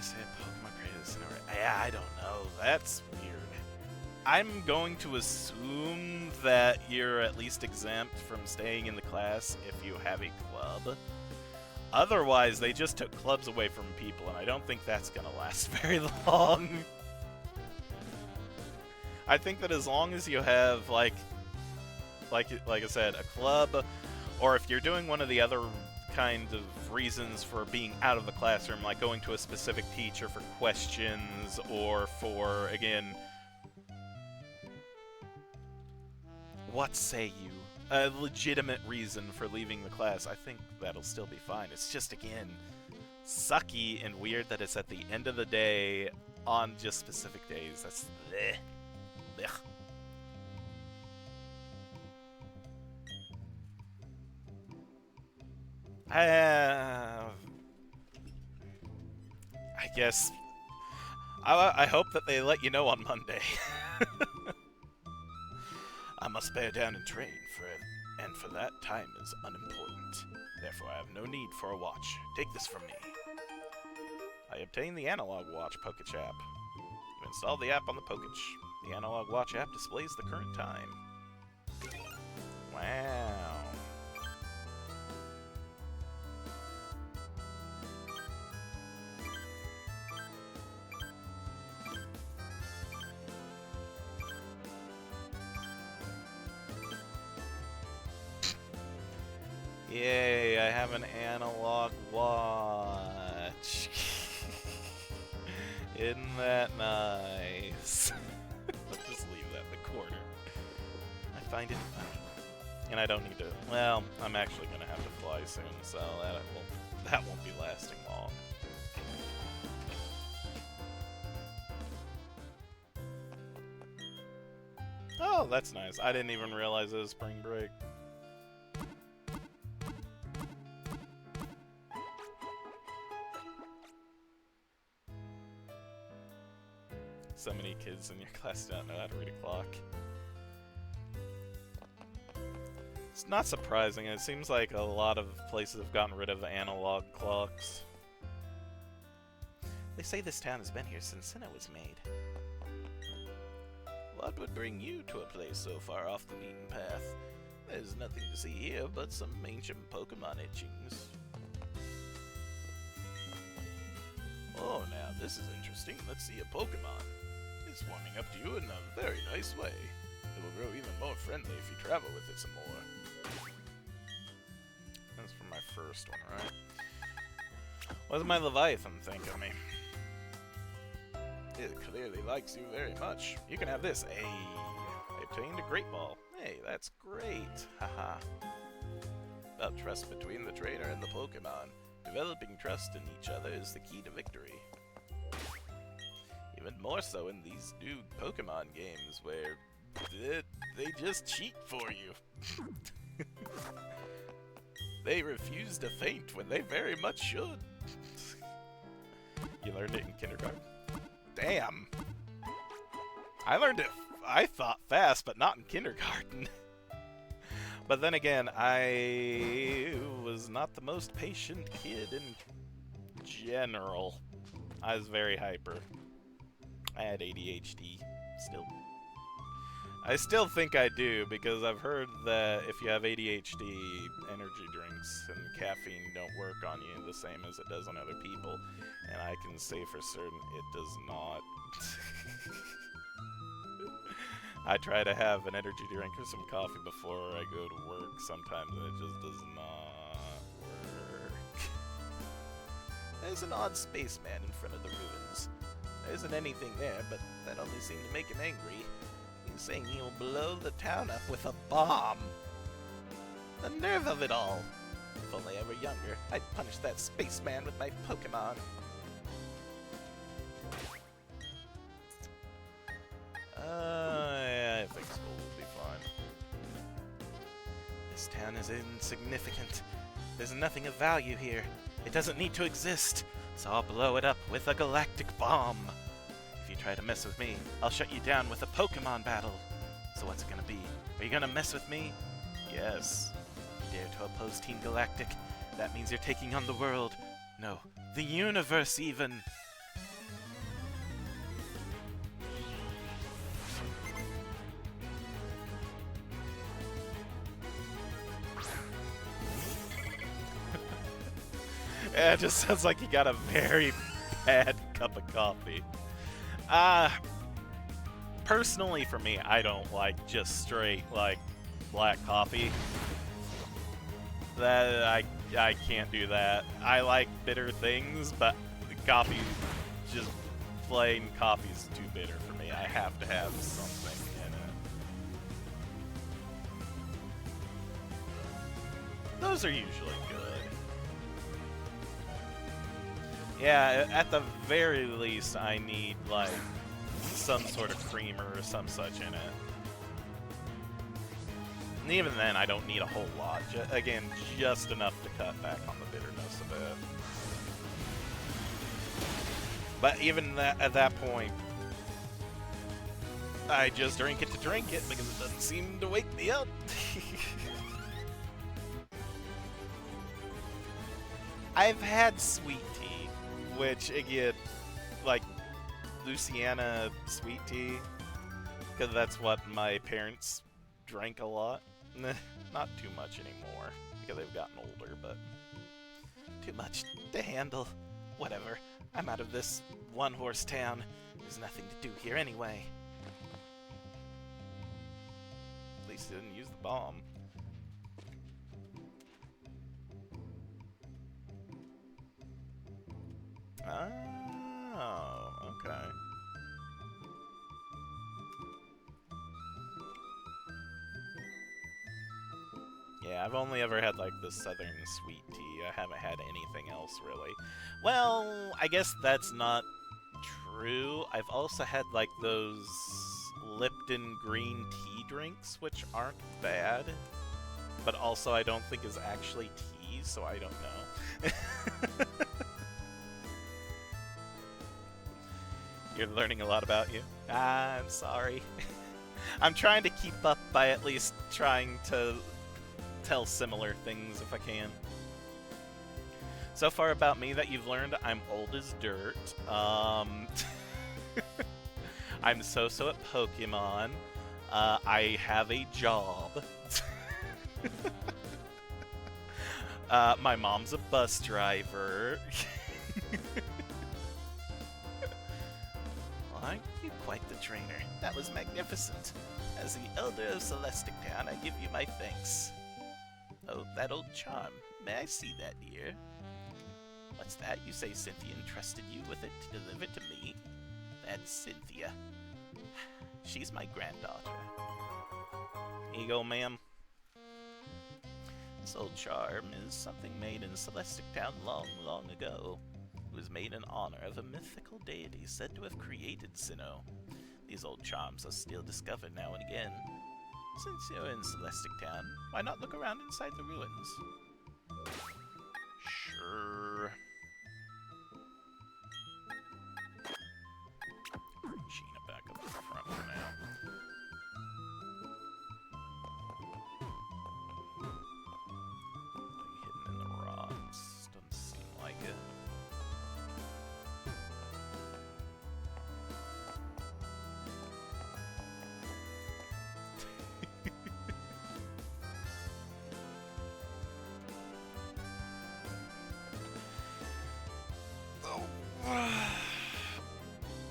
say Pokemon created this in a... Yeah, I don't know. That's weird. I'm going to assume that you're at least exempt from staying in the class if you have a club. Otherwise, they just took clubs away from people, and I don't think that's going to last very long. I think that as long as you have, like I said, a club, or if you're doing one of the other kind of reasons for being out of the classroom, like going to a specific teacher for questions, or for, again, what say you? A legitimate reason for leaving the class, I think that'll still be fine. It's just, again, sucky and weird that it's at the end of the day on just specific days. That's bleh. Blech. I guess I hope that they let you know on Monday. I must bear down and train and for that time is unimportant. Therefore I have no need for a watch. Take this from me. I obtained the Analog Watch Poketch app. You install the app on the Poketch. The Analog Watch app displays the current time. Wow. Yay, I have an analog watch. Isn't that nice? Let's just leave that in the corner. I find it funny. And I don't need to... Well, I'm actually going to have to fly soon, so that won't be lasting long. Oh, that's nice. I didn't even realize it was spring break. So many kids in your class don't know how to read a clock. It's not surprising. It seems like a lot of places have gotten rid of the analog clocks. They say this town has been here since Sinnoh was made. What would bring you to a place so far off the beaten path? There's nothing to see here but some ancient Pokemon etchings. Oh, now this is interesting. Let's see a Pokemon. It's warming up to you in a very nice way. It will grow even more friendly if you travel with it some more. That's for my first one, right? What does my Leviathan think of me? It clearly likes you very much. You can have this. Hey, I obtained a Great Ball. Hey, that's great. Haha. about trust between the trainer and the Pokemon. Developing trust in each other is the key to victory. Even more so in these new Pokemon games where they just cheat for you. They refuse to faint when they very much should. You learned it in kindergarten? Damn! I learned it, I thought, fast, but not in kindergarten. But then again, I was not the most patient kid in general. I was very hyper. I had ADHD, still. I still think I do, because I've heard that if you have ADHD, energy drinks and caffeine don't work on you the same as it does on other people. And I can say for certain it does not. I try to have an energy drink or some coffee before I go to work sometimes, and it just does not work. There's an odd spaceman in front of the ruins. There isn't anything there, but that only seemed to make him angry. He's saying he'll blow the town up with a bomb. The nerve of it all! If only I were younger, I'd punish that spaceman with my Pokemon. Yeah, I think school will be fine. This town is insignificant. There's nothing of value here. It doesn't need to exist, so I'll blow it up with a galactic bomb. If you try to mess with me, I'll shut you down with a Pokemon battle. So what's it gonna be? Are you gonna mess with me? Yes. You dare to oppose Team Galactic? That means you're taking on the world. No, the universe even. Yeah, it just sounds like you got a very bad cup of coffee. Personally for me, I don't like just straight, like, black coffee. That, I can't do that. I like bitter things, but coffee, just plain coffee's too bitter for me. I have to have something in it. Those are usually good. Yeah, at the very least, I need, like, some sort of creamer or some such in it. And even then, I don't need a whole lot. Again, just enough to cut back on the bitterness a bit. But even at that point, I just drink it to drink it because it doesn't seem to wake me up. I've had sweet tea, which, again, like, Louisiana sweet tea, because that's what my parents drank a lot. Not too much anymore, because they've gotten older, but too much to handle. Whatever, I'm out of this one-horse town. There's nothing to do here anyway. At least they didn't use the bomb. Oh, okay. Yeah, I've only ever had, like, the southern sweet tea. I haven't had anything else, really. Well, I guess that's not true. I've also had, like, those Lipton green tea drinks, which aren't bad. But also I don't think is actually tea, so I don't know. You're learning a lot about you. I'm sorry. I'm trying to keep up by at least trying to tell similar things if I can. So far about me that you've learned, I'm old as dirt. I'm so-so at Pokemon. I have a job. My mom's a bus driver. Aren't you quite the trainer? That was magnificent. As the elder of Celestic Town, I give you my thanks. Oh, that old charm. May I see that, dear? What's that? You say Cynthia entrusted you with it to deliver to me? That's Cynthia. She's my granddaughter. Here you go, ma'am. This old charm is something made in Celestic Town long, long ago. It was made in honor of a mythical deity said to have created Sinnoh. These old charms are still discovered now and again. Since you're in Celestic Town, why not look around inside the ruins? Sure. Bring Sheena back up to the front for now. Hidden in the rocks. Doesn't seem like it.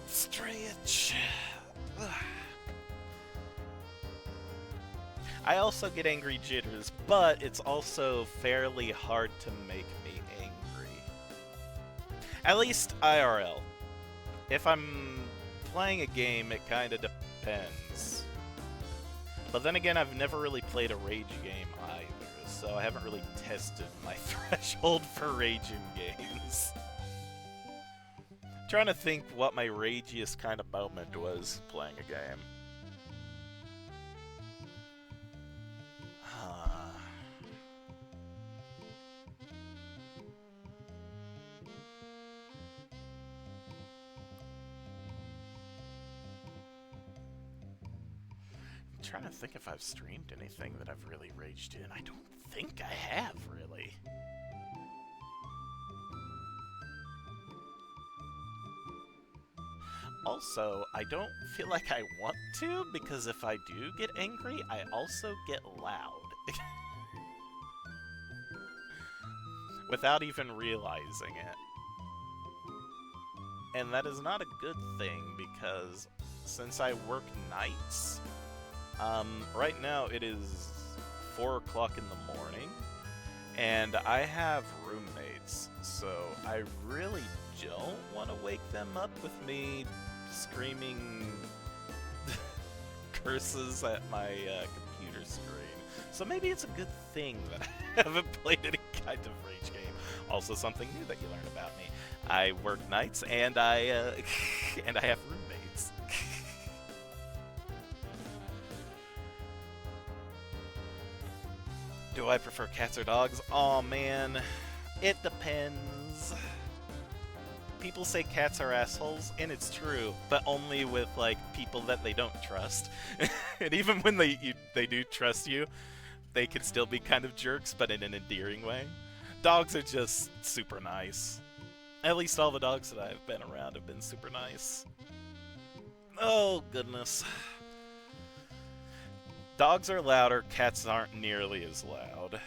Stretch. I also get angry jitters, but it's also fairly hard to make me angry. At least IRL. If I'm playing a game, it kind of depends. But then again, I've never really played a rage game either, so I haven't really tested my threshold for rage in games. Trying to think what my ragiest kind of moment was playing a game. I'm trying to think if I've streamed anything that I've really raged in. I don't think I have, really. Also, I don't feel like I want to, because if I do get angry, I also get loud. Without even realizing it. And that is not a good thing, because since I work nights, right now it is 4 o'clock in the morning, and I have roommates, so I really don't want to wake them up with me screaming curses at my computer screen. So maybe it's a good thing that I haven't played any kind of rage game. Also, something new that you learn about me. I work nights and I and I have roommates. Do I prefer cats or dogs? Aw, man, it depends. People say cats are assholes, and it's true, but only with, like, people that they don't trust. And even when they do trust you, they can still be kind of jerks, but in an endearing way. Dogs are just super nice. At least all the dogs that I've been around have been super nice. Oh, goodness. Dogs are louder, cats aren't nearly as loud.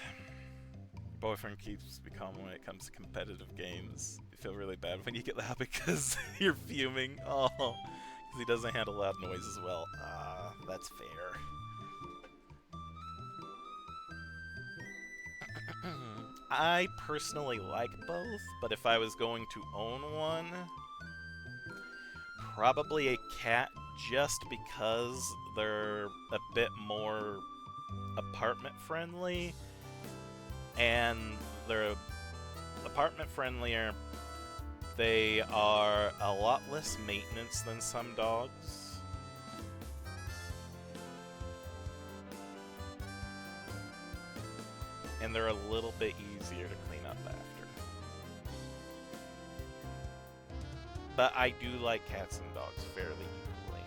Boyfriend keeps me calm when it comes to competitive games. You feel really bad when you get loud because you're fuming. Oh, because he doesn't handle loud noises well. Ah, that's fair. I personally like both, but if I was going to own one, probably a cat, just because they're a bit more apartment friendly, and they're apartment friendlier. They are a lot less maintenance than some dogs. And they're a little bit easier to clean up after. But I do like cats and dogs fairly equally.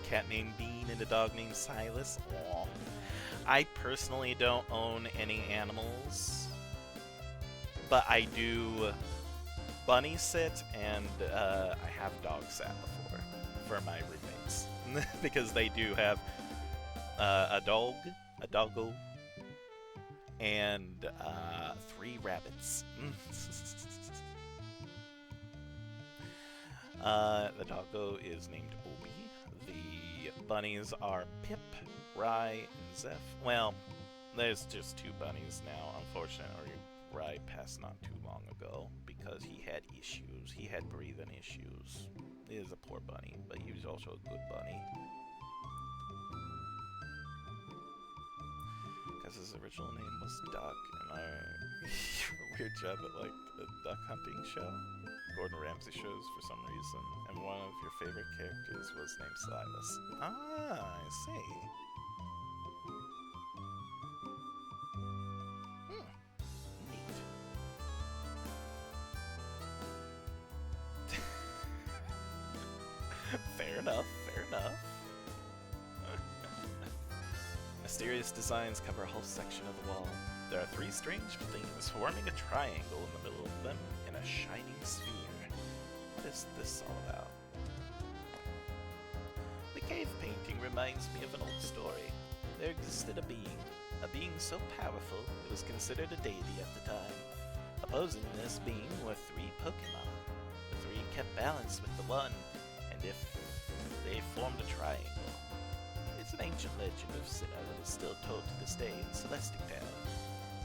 Cat named Bean and a dog named Silas. Aww. I personally don't own any animals, but I do bunny sit, and I have dog sat before for my roommates. Because they do have a doggo, and 3 rabbits. The doggo is named Obi. The bunnies are Pip, Rye, and Zeph. Well, there's just 2 bunnies now. Unfortunately, Rye passed not too long ago because he had issues. He had breathing issues. He is a poor bunny, but he was also a good bunny. because his original name was Duck, and I a weird job at like a duck hunting show. Gordon Ramsay shows for some reason, and one of your favorite characters was named Silas. Ah, I see. Neat. Fair enough, fair enough. Mysterious designs cover a whole section of the wall. There are 3 strange things forming a triangle in the middle of them in a shining sphere. What is this all about? The cave painting reminds me of an old story. There existed a being so powerful it was considered a deity at the time. Opposing this being were 3 Pokemon. The 3 kept balance with the one, and if they formed a triangle. It's an ancient legend of Sinnoh that is still told to this day in Celestic Town.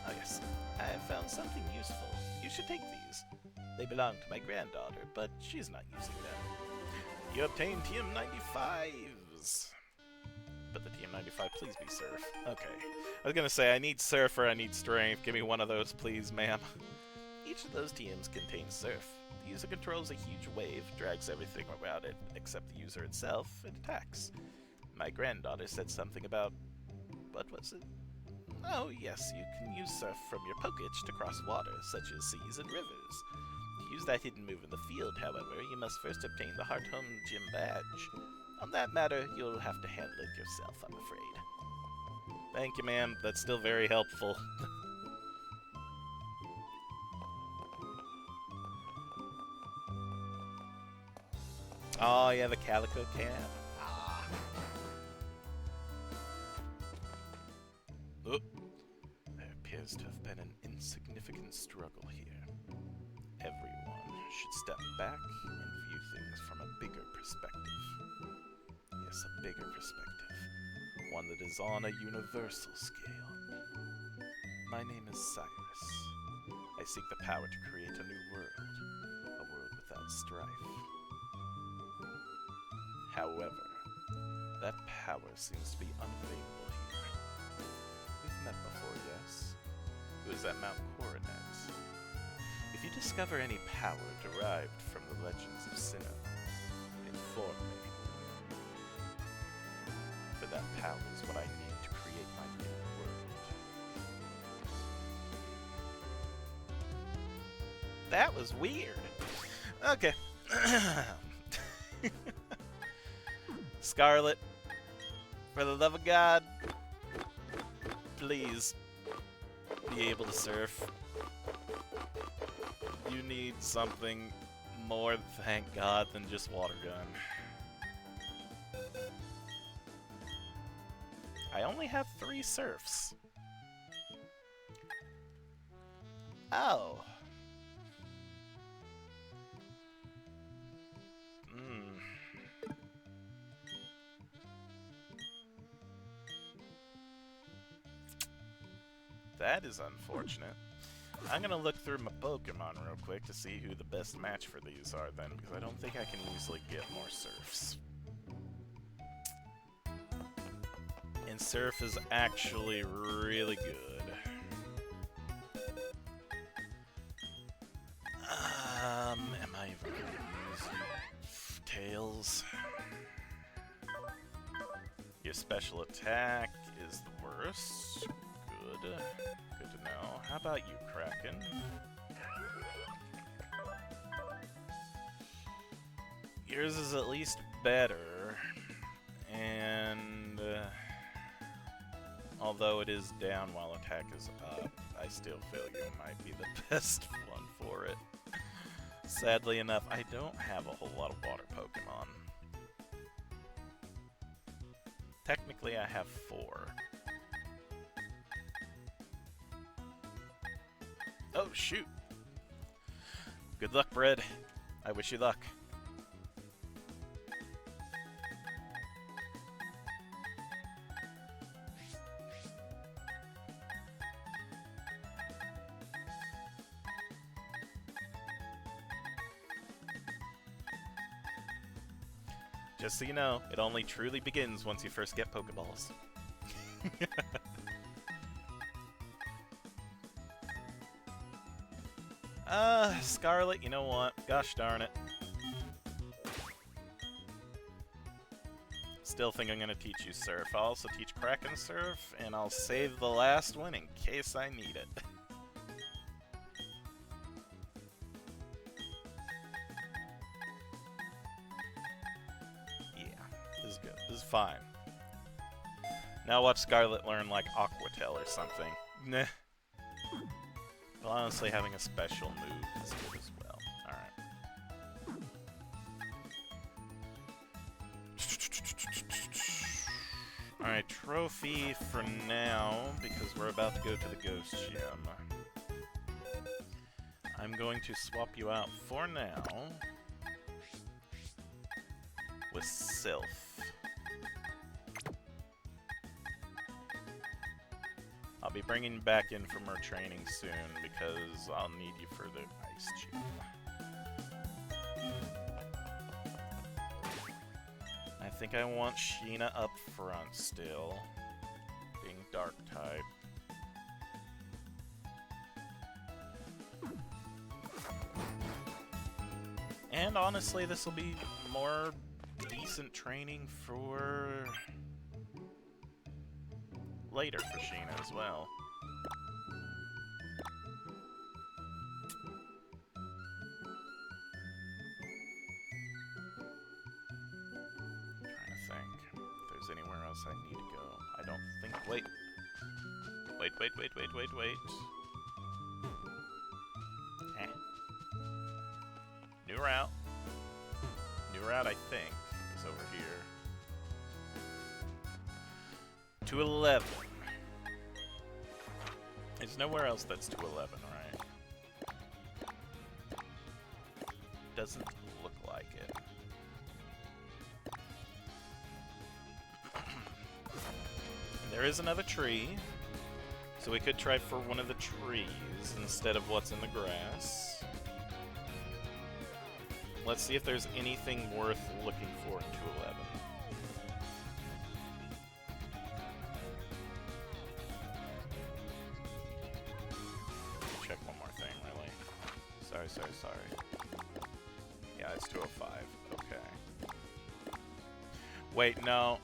Oh yes, I have found something useful. You should take these. They belong to my granddaughter, but she's not using them. You obtain TM95s. But the TM95, please be Surf. Okay. I was gonna say, I need Surf or I need Strength. Give me one of those, please, ma'am. Each of those TMs contains Surf. The user controls a huge wave, drags everything around it except the user itself, and attacks. My granddaughter said something about... what was it? Oh, yes, you can use Surf from your Poketch to cross water, such as seas and rivers. To use that hidden move in the field, however, you must first obtain the Heart Home Gym badge. On that matter, you'll have to handle it yourself, I'm afraid. Thank you, ma'am. That's still very helpful. Oh, yeah, the Calico Cat. Ah. Oh. There appears to have been an insignificant struggle here. Everyone should step back and view things from a bigger perspective. Yes, a bigger perspective. One that is on a universal scale. My name is Cyrus. I seek the power to create a new world. A world without strife. However, that power seems to be unavailable here. We've met before, yes? It was at Mount Coronet. If you discover any power derived from the legends of Sinnoh, inform me. For that power is what I need to create my new world. That was weird. Okay. Scarlet, for the love of God, please be able to surf. You need something more, thank God, than just water gun. I only have 3 surfs. Oh. That is unfortunate. I'm gonna look through my Pokemon real quick to see who the best match for these are then, because I don't think I can easily get more Surfs. And Surf is actually really good. Am I even gonna use Tails? Your special attack is the worst. Good to know. How about you, Kraken? Yours is at least better, and although it is down while attack is up, I still feel you might be the best one for it. Sadly enough, I don't have a whole lot of water Pokemon. Technically, I have 4. Oh, shoot. Good luck, Bread. I wish you luck. Just so you know, it only truly begins once you first get Pokeballs. Scarlet, you know what? Gosh darn it. Still think I'm gonna teach you Surf. I'll also teach Kraken Surf, and I'll save the last one in case I need it. Yeah, this is good. This is fine. Now watch Scarlet learn, like, Aqua Tail or something. Nah. Well, honestly, having a special move is good as well. Alright. Alright, trophy for now, because we're about to go to the Ghost Gym. I'm going to swap you out for now with Sylph. I'll be bringing you back in for more training soon, because I'll need you for the Ice Gym. I think I want Sheena up front still, being Dark type. And honestly, this will be more decent training for later for Sheena as well. Anywhere else I need to go? I don't think. Wait. Wait. Eh. New route. New route, I think, is over here. To 11. There's nowhere else that's to 11, right? Doesn't look like it. There is another tree, so we could try for one of the trees instead of what's in the grass. Let's see if there's anything worth looking for in 211. Check one more thing, really. Sorry. Yeah, it's 205. Okay. Wait, no.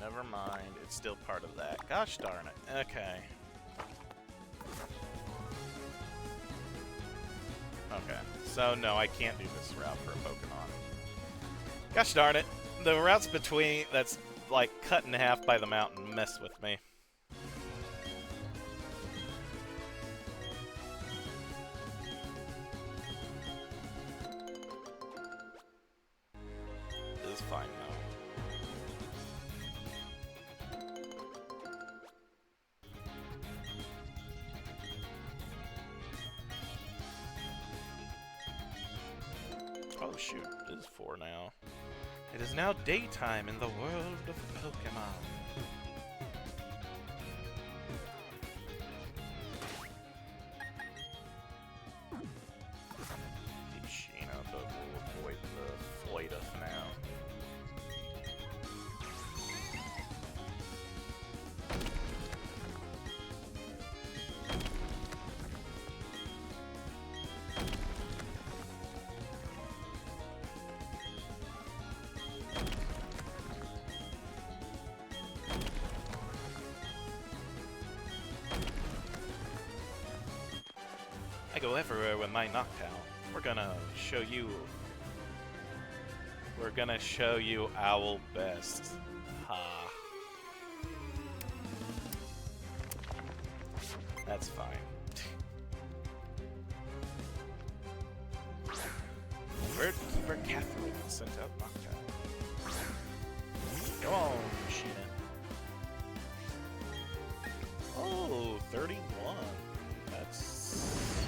Never mind. It's still part of that. Gosh darn it. Okay. Okay. So, no, I can't do this route for a Pokemon. Gosh darn it. The routes between that's, like, cut in half by the mountain mess with me. This is fine, though. Oh shoot, it is 4 now. It is now daytime in the world of Pokemon. Keep Sheena, but we'll avoid the Floydus now. I go everywhere with my Noctowl. We're gonna show you Owl best. Ha. That's fine. Birdkeeper Catherine sent out Noctowl. Go on, Sheena. Oh, 31. That's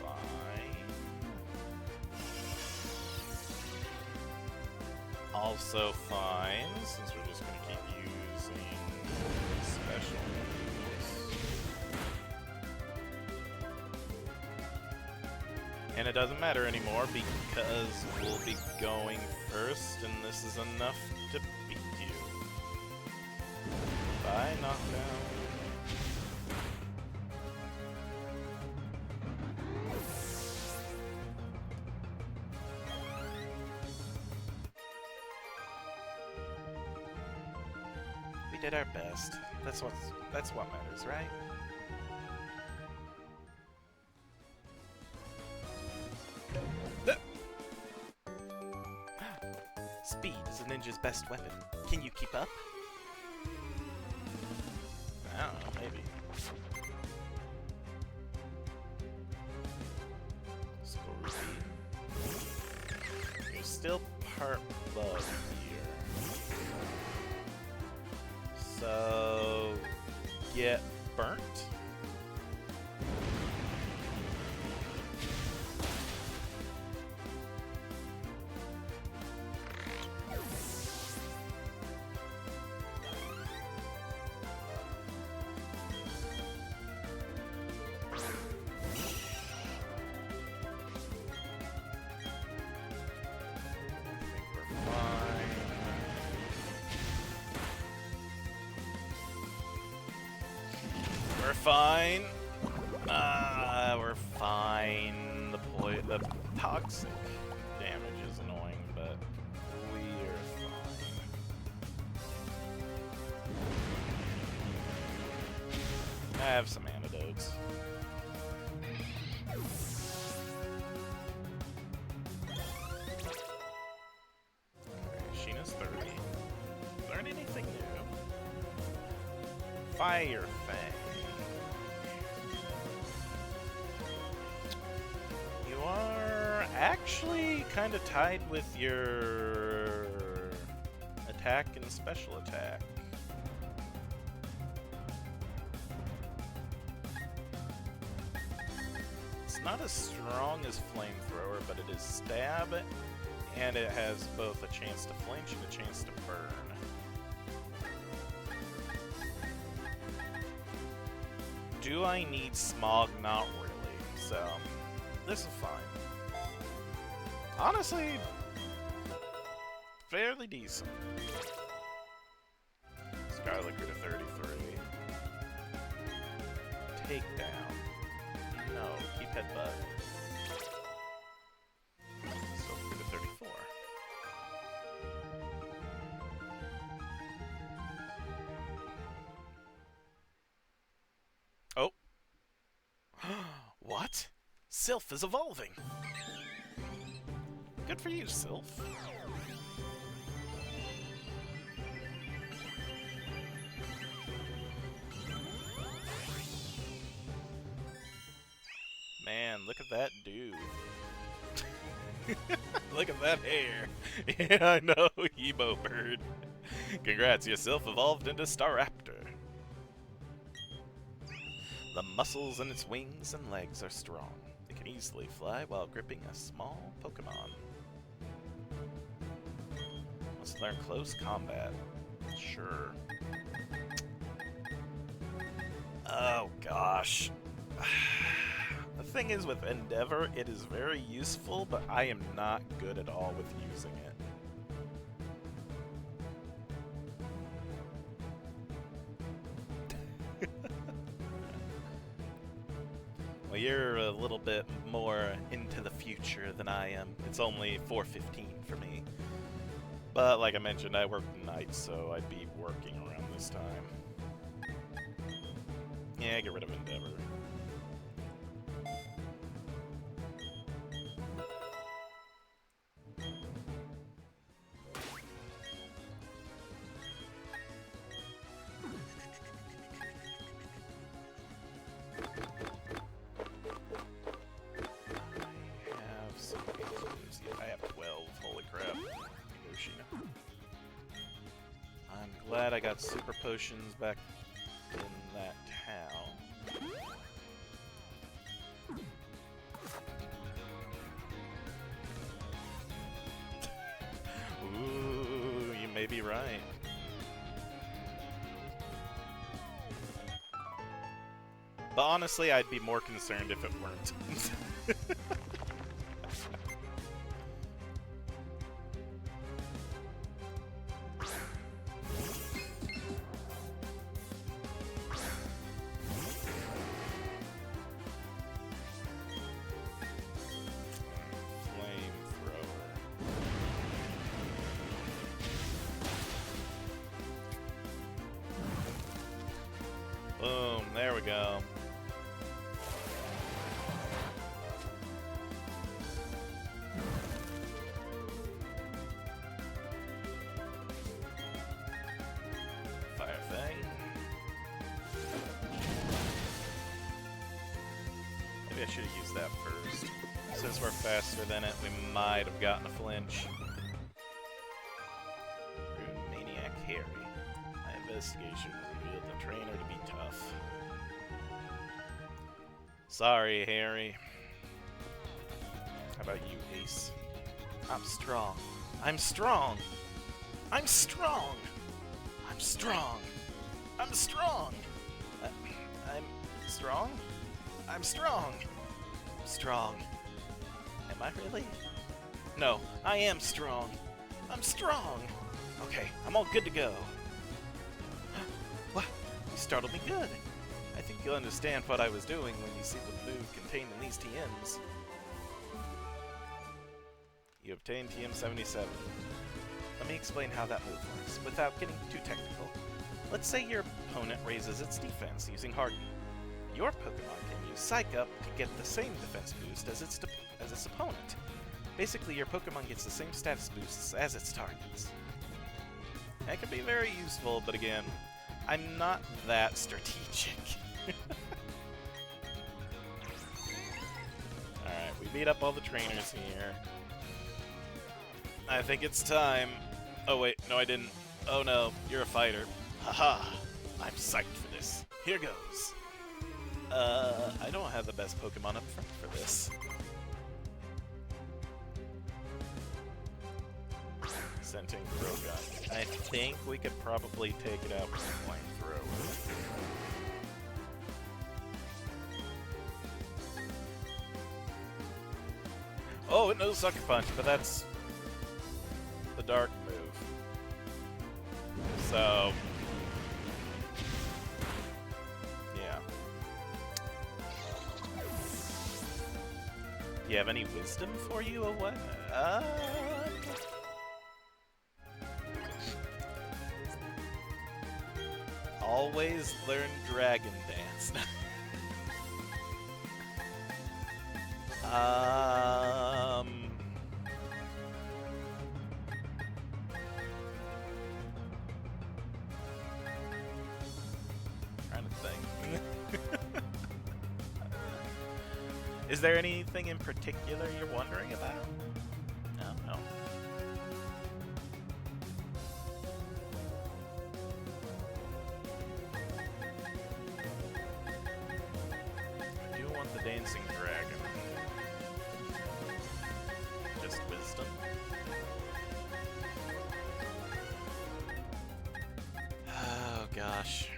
fine. Also fine, since we're just gonna keep using special moves. And it doesn't matter anymore because we'll be going first, and this is enough to beat you. Bye, Knockdown. did our best. That's what matters, right? Speed is a ninja's best weapon. Can you keep up? I don't know, maybe. Scorpion. You're still part bug here. So get burnt? We're fine. We're fine. The toxic damage is annoying, but we're fine. I have some antidotes. Sheena's 30. Learn anything new? Fire Fang. Actually kind of tied with your attack and special attack. It's not as strong as Flamethrower, but it is stab, and it has both a chance to flinch and a chance to burn. Do I need Smog? Not really, so this is fine. Honestly, fairly decent. Scarlet grew to 33. Takedown. No, keep headbutt. Still grew to 34. Oh. What? Sylph is evolving! Good for you, Sylph. Man, look at that dude. Look at that hair. Yeah, I know, Emo Bird. Congrats, your self-evolved into Staraptor. The muscles in its wings and legs are strong. It can easily fly while gripping a small Pokemon. Let's learn close combat. Sure. Oh gosh. The thing is with Endeavor, it is very useful, but I am not good at all with using it. Well, you're a little bit more into the future than I am. It's only 4:15 for me. But like I mentioned, I work nights, so I'd be working around this time. Yeah, get rid of Endeavor. Glad I got super potions back in that town. Ooh, you may be right. But honestly, I'd be more concerned if it weren't. Boom, there we go. Fire thing. Maybe I should have used that first. Since we're faster than it, we might have gotten a flinch. Maniac Harry. My investigation revealed the trainer to be tough. Sorry, Harry. How about you, Ace? I'm strong. I'm strong. I'm strong. I'm strong. I'm strong. I'm strong? I'm strong. Strong. Am I really? No, I am strong. I'm strong. Okay, I'm all good to go. What? You startled me good. I think you'll understand what I was doing when you see the move contained in these TMs. You obtained TM77. Let me explain how that move works, without getting too technical. Let's say your opponent raises its defense using Harden. Your Pokemon can use Psych Up to get the same defense boost as its opponent. Basically, your Pokemon gets the same status boosts as its targets. That can be very useful, but again, I'm not that strategic. Alright, we beat up all the trainers here. I think it's time. Oh wait, no I didn't. Oh no, you're a fighter. Haha, I'm psyched for this. Here goes. I don't have the best Pokemon up front for this. Scenting Crogun. I think we could probably take it out with a flamethrower. Oh, it knows Sucker Punch, but that's the dark move. So, yeah. Do you have any wisdom for you or what? Always learn Dragon Dance. Trying to think. Is there anything in particular you're wondering about? No. I do want the Dancing Dragon. Just wisdom. Oh gosh.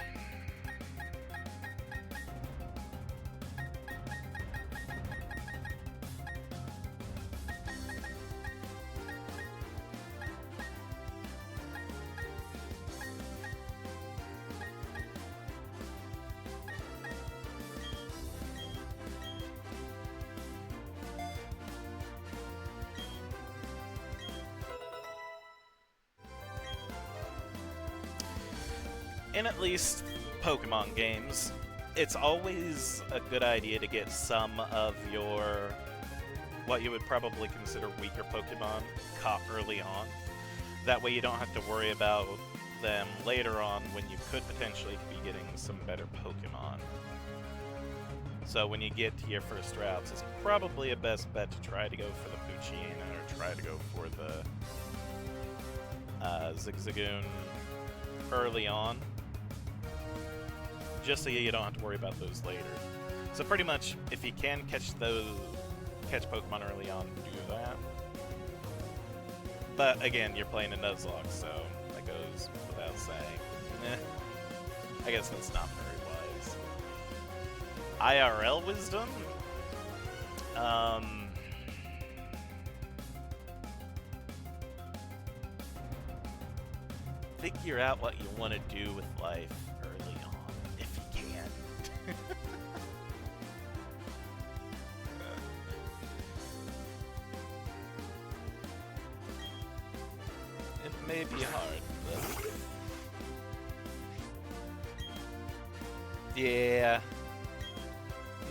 In at least Pokemon games, it's always a good idea to get some of your, what you would probably consider weaker Pokemon, caught early on. That way you don't have to worry about them later on when you could potentially be getting some better Pokemon. So when you get to your first routes, it's probably a best bet to try to go for the Poochyena or try to go for the Zigzagoon early on. Just so you don't have to worry about those later. So pretty much, if you can catch Pokemon early on, do that. But again, you're playing a Nuzlocke, so that goes without saying. I guess that's not very wise. IRL wisdom? Figure out what you want to do with life early on, if you can. It may be hard, but Yeah.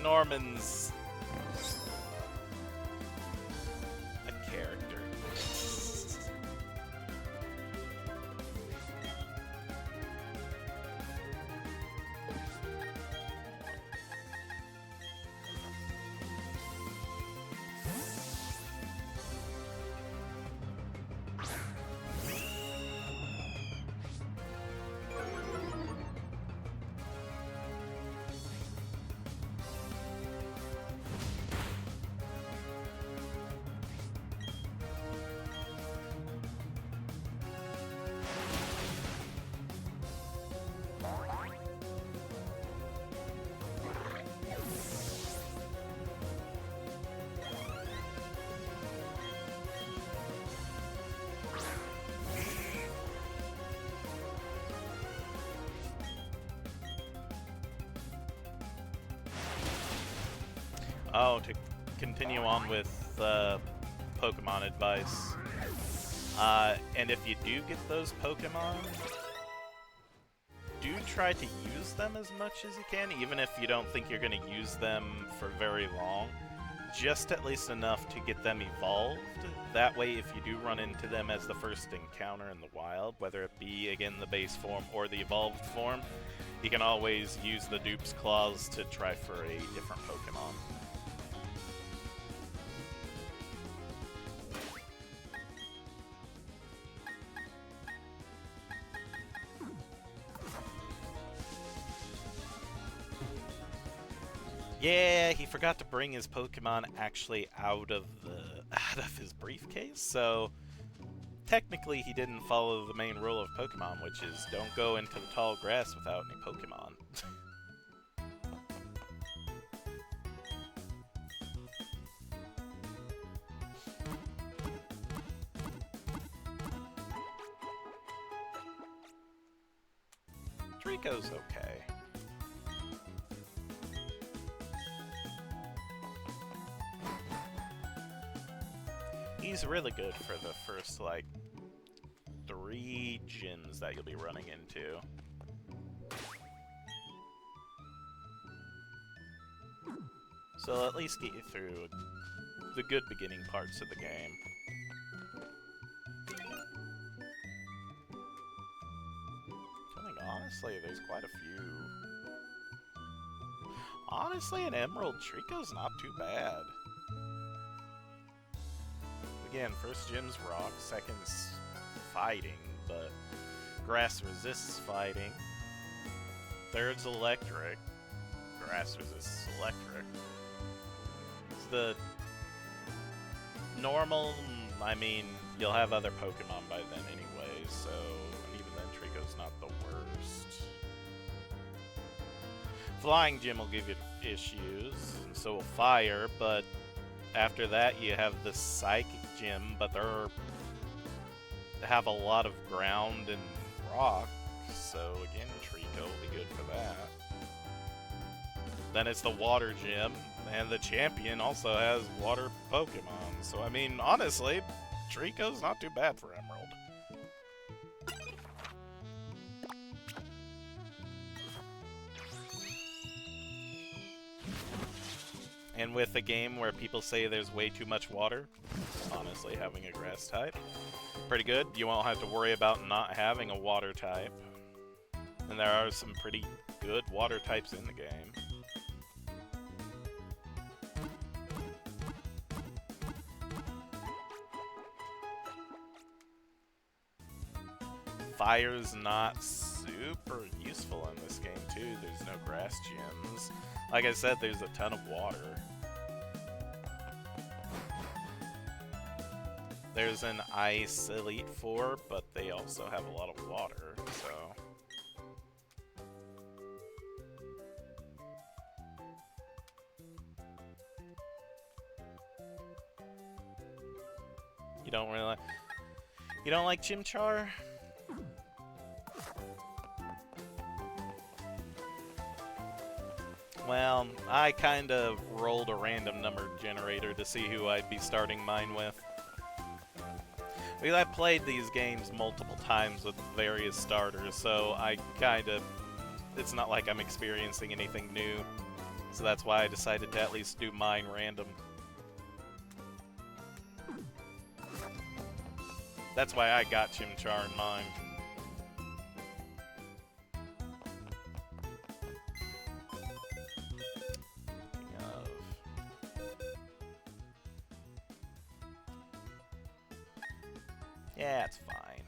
Norman's a character. Oh, to continue on with Pokemon advice. And if you do get those Pokemon, do try to use them as much as you can, even if you don't think you're going to use them for very long. Just at least enough to get them evolved. That way, if you do run into them as the first encounter in the wild, whether it be, again, the base form or the evolved form, you can always use the Dupe's Claws to try for a different Pokemon. Yeah, he forgot to bring his Pokemon actually out of his briefcase, so technically he didn't follow the main rule of Pokemon, which is don't go into the tall grass without any Pokemon. Trico's okay. He's really good for the first, like, 3 gyms that you'll be running into. So it'll at least get you through the good beginning parts of the game. I think, honestly, there's quite a few. Honestly, an Emerald Trico's not too bad. Again, first gym's rock, second's fighting, but grass resists fighting. Third's electric, grass resists electric. It's the normal, I mean, you'll have other Pokemon by then anyway, so even then Trico's not the worst. Flying Gym will give you issues, and so will Fire, but after that you have the Psychic Gym, but they have a lot of ground and rock, so again, Trico will be good for that. Then it's the Water Gym, and the champion also has water Pokemon, so I mean, honestly, Trico's not too bad for Emerald. And with a game where people say there's way too much water, honestly, having a grass type, pretty good. You won't have to worry about not having a water type. And there are some pretty good water types in the game. Fire's not super useful in this game, too. There's no grass gyms. Like I said, there's a ton of water. There's an Ice Elite Four, but they also have a lot of water, so... You don't really like... You don't like Chimchar? Well, I kind of rolled a random number generator to see who I'd be starting mine with. Because I've played these games multiple times with various starters, so I kind of it's not like I'm experiencing anything new. So that's why I decided to at least do mine random. That's why I got Chimchar in mine. Yeah, it's fine.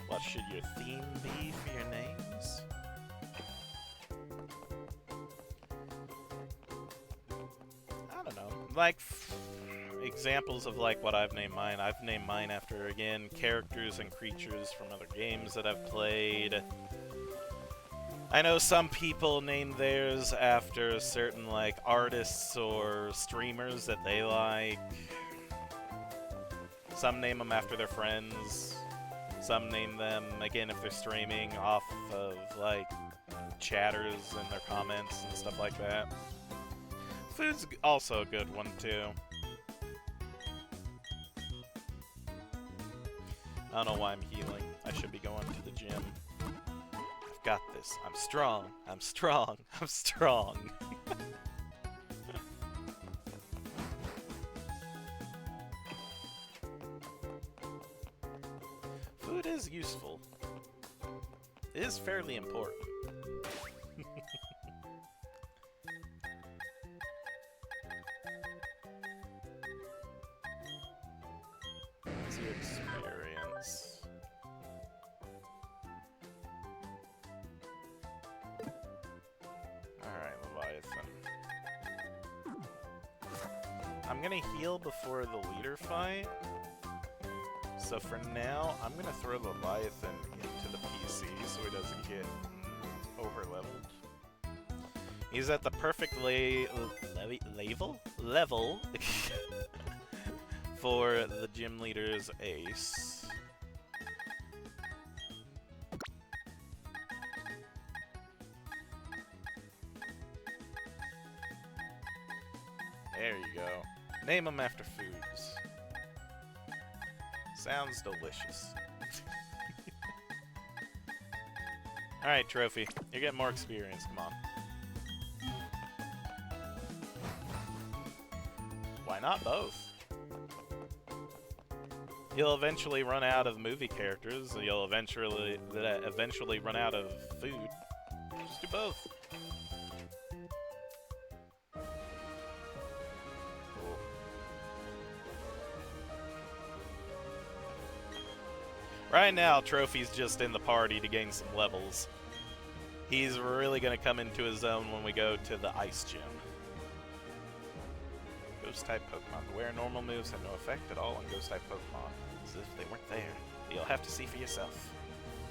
What should your theme be for your names? I don't know. Like, examples of like what I've named mine. I've named mine after, again, characters and creatures from other games that I've played. I know some people name theirs after certain, like, artists or streamers that they like. Some name them after their friends. Some name them, again, if they're streaming, off of, like, chatters and their comments and stuff like that. Food's also a good one, too. I don't know why I'm healing. I should be going to the gym. I've got this. I'm strong. I'm strong. I'm strong. Food is useful. It is fairly important. What's your experience? Alright, Leviathan. I'm gonna heal before the leader fight. So for now, I'm gonna throw Leviathan into the PC so he doesn't get over-leveled. He's at the perfect level for the gym leader's ace. There you go. Name them after foods. Sounds delicious. Alright, Trophy. You're getting more experience, come on. Why not both? You'll eventually run out of movie characters, and you'll eventually run out of food. Just do both. Cool. Right now, Trophy's just in the party to gain some levels. He's really going to come into his own when we go to the Ice Gym. Ghost-type Pokemon. Beware, normal moves have no effect at all on Ghost-type Pokemon. As if they weren't there. You'll have to see for yourself.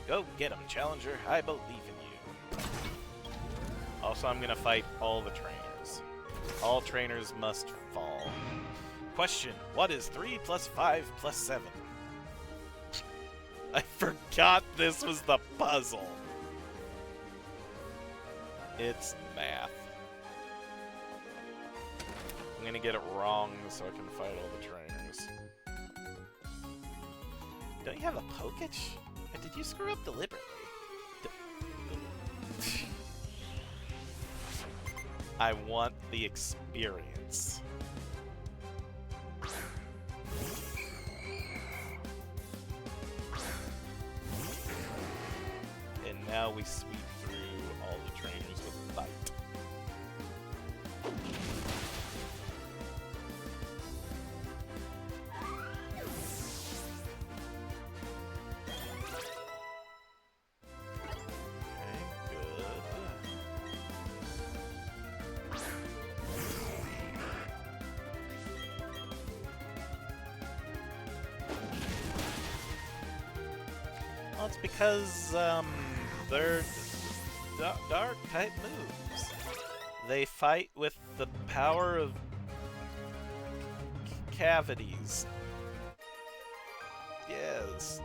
Go get him, Challenger. I believe in you. Also, I'm going to fight all the trainers. All trainers must fall. Question. What is 3 plus 5 plus 7? I forgot this was the puzzle. It's math. I'm gonna get it wrong so I can fight all the trainers. Don't you have a Poketch? Or did you screw up deliberately? I want the experience. And now we sweep through all the trainers with Bite. Well, it's because, they're dark-type moves. They fight with the power of cavities. Yes.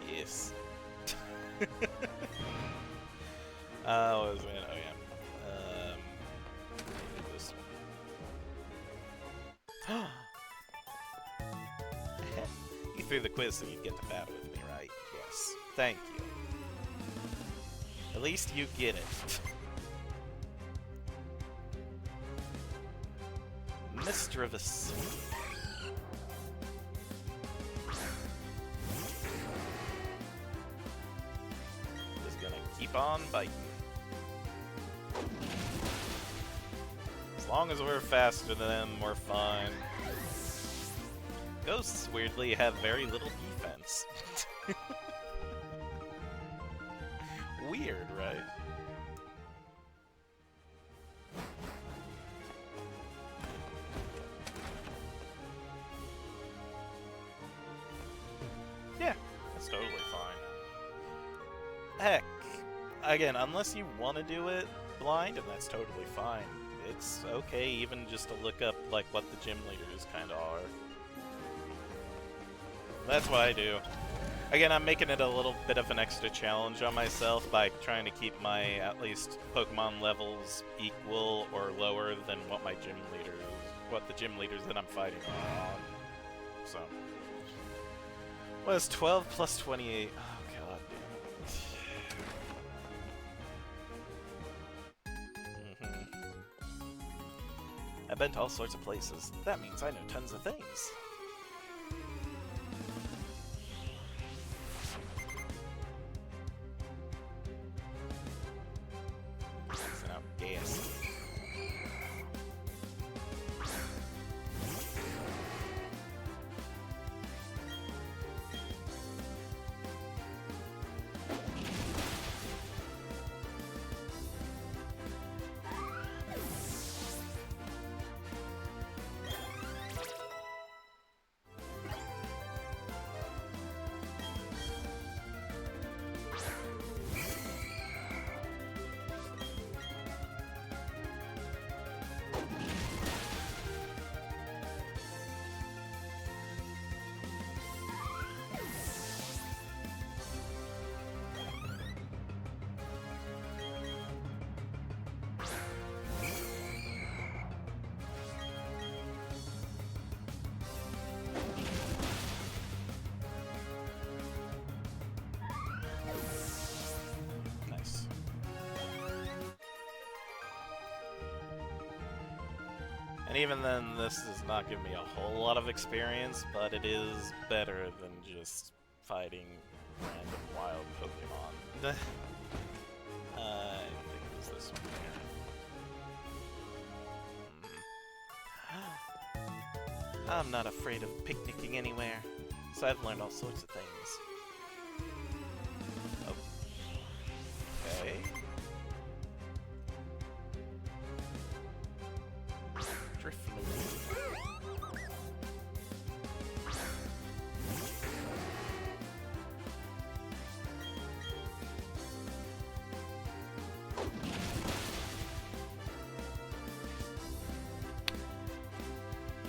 Yes. What was it? Oh, yeah. This one. You threw the quiz so you'd get to battle with me, right? Yes. Thank you. At least you get it. Mischievous. Just gonna keep on biting. As long as we're faster than them, we're fine. Ghosts, weirdly, have very little defense. Weird, right? Yeah, that's totally fine. Heck, again, unless you want to do it blind, and that's totally fine. It's okay even just to look up, like, what the gym leaders kind of are. That's what I do. Again, I'm making it a little bit of an extra challenge on myself by trying to keep my, at least, Pokemon levels equal or lower than what my gym leaders, what the gym leaders that I'm fighting are on. So, what is 12 plus 28? Oh, god damn it. I've been to all sorts of places. That means I know tons of things. And even then, this does not give me a whole lot of experience, but it is better than just fighting random wild Pokemon. I think it was this one here. I'm not afraid of picnicking anywhere, so I've learned all sorts of things. Okay.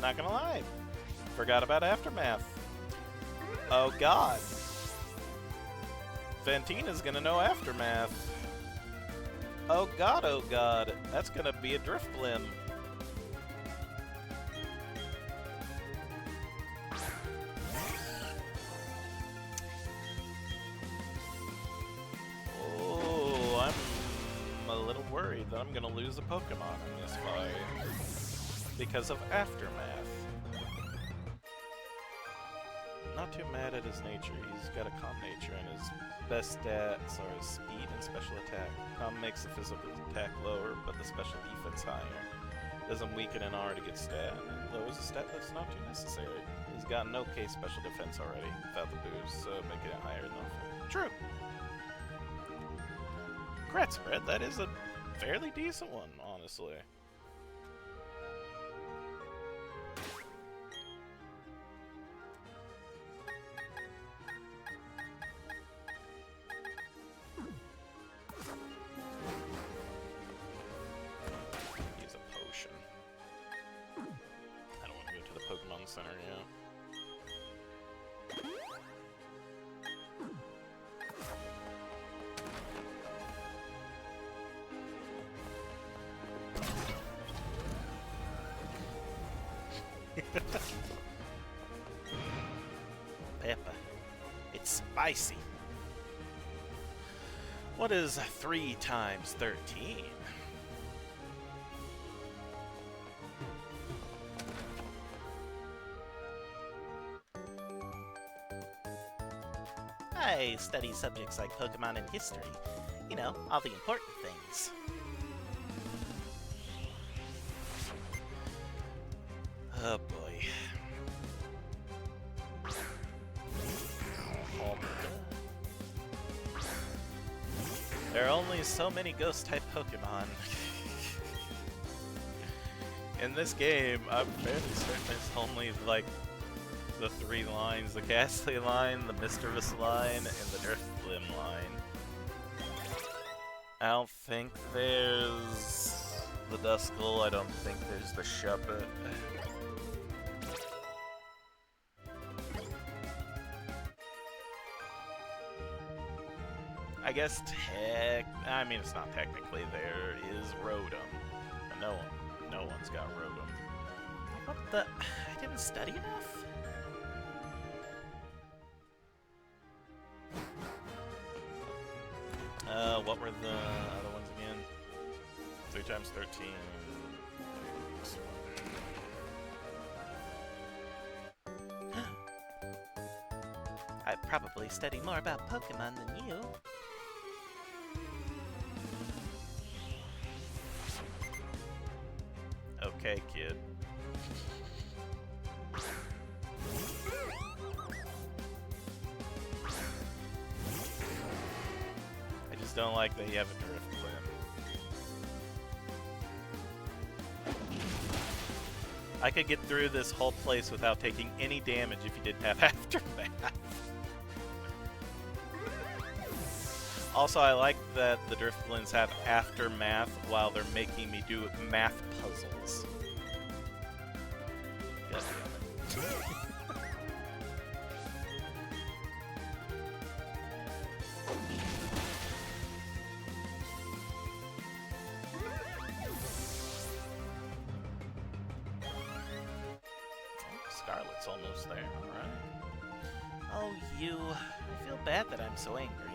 Not gonna lie, forgot about Aftermath. Oh god. Fantina's gonna know Aftermath. Oh god, that's gonna be a Drifblim. Oh, I'm a little worried that I'm gonna lose a Pokemon in this fight. Because of Aftermath. Not too mad at his nature. He's got a calm nature, and his best stats are his speed and special attack. Calm makes the physical attack lower, but the special defense higher. Doesn't weaken an already good stat, and lowers a stat that's not too necessary. He's got an okay special defense already, without the boost, so making it higher enough. True! Crat spread, that is a fairly decent one, honestly. Center, yeah. Spicy. What is 3 times 13? I study subjects like Pokemon and history. You know, all the important things. Oh boy. There are only so many ghost-type Pokemon. In this game, I'm fairly certain it's only like the 3 lines: the Ghastly line, the Mischievous line, and the Drifblim line. I don't think there's the Duskull, I don't think there's the Shuppet. I guess I mean, it's not technically. There is Rotom. But no one's got Rotom. What the? I didn't study enough? What were the other ones again? 3 times 13. This one. I probably study more about Pokemon than you. Okay, kid. I just don't like that you have a Drifblim. I could get through this whole place without taking any damage if you didn't have Aftermath. Also, I like that the Drifblins have Aftermath while they're making me do math puzzles. God damn it. Scarlet's almost there, alright. Oh, you. I feel bad that I'm so angry.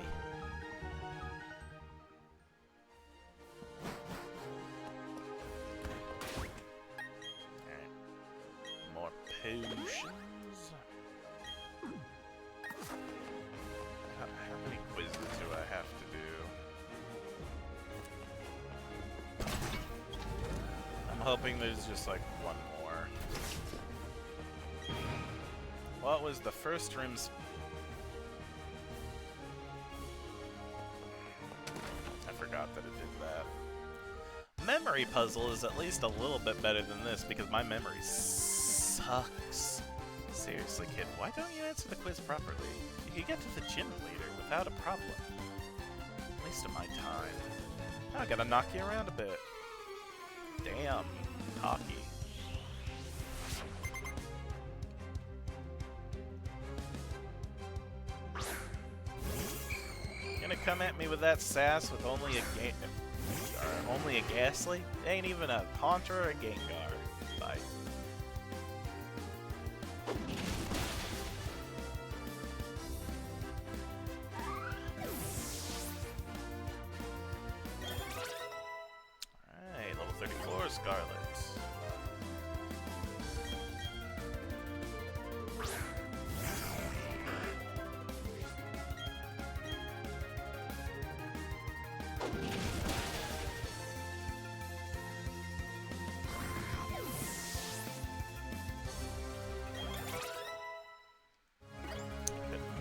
More potions. How many quizzes do I have to do? I'm hoping there's just like one more. What was the first room's... I forgot that it did that. Memory puzzle is at least a little bit better than this because my memory sucks. Seriously, kid, why don't you answer the quiz properly? You can get to the gym leader without a problem. Waste of my time. Now I gotta knock you around a bit. Damn, cocky. Gonna come at me with that sass with only a Ghastly? It ain't even a Haunter or a Gengar. Bye. Alright, level 34 Scarlet.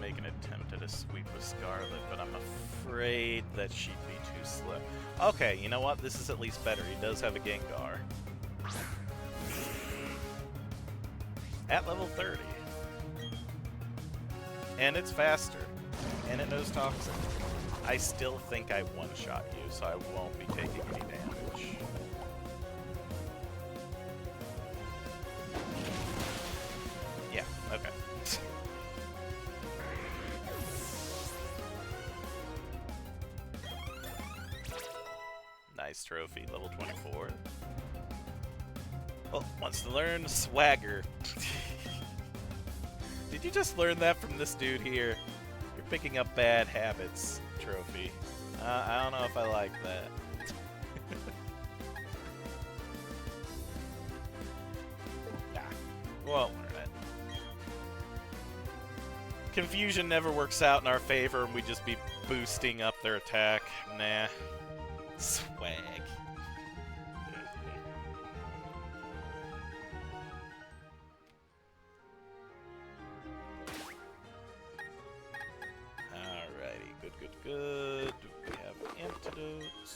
Make an attempt at a sweep with Scarlet, but I'm afraid that she'd be too slim. Okay, you know what? This is at least better. He does have a Gengar. At level 30. And it's faster. And it knows Toxic. I still think I one-shot you, so I won't be taking any damage. Yeah, okay. Nice trophy, level 24. Oh, wants to learn Swagger. Did you just learn that from this dude here? You're picking up bad habits trophy. I don't know if I like that. Nah, won't learn it. Confusion never works out in our favor, and we just be boosting up their attack. Nah. Swag. Alrighty, good. We have antidotes.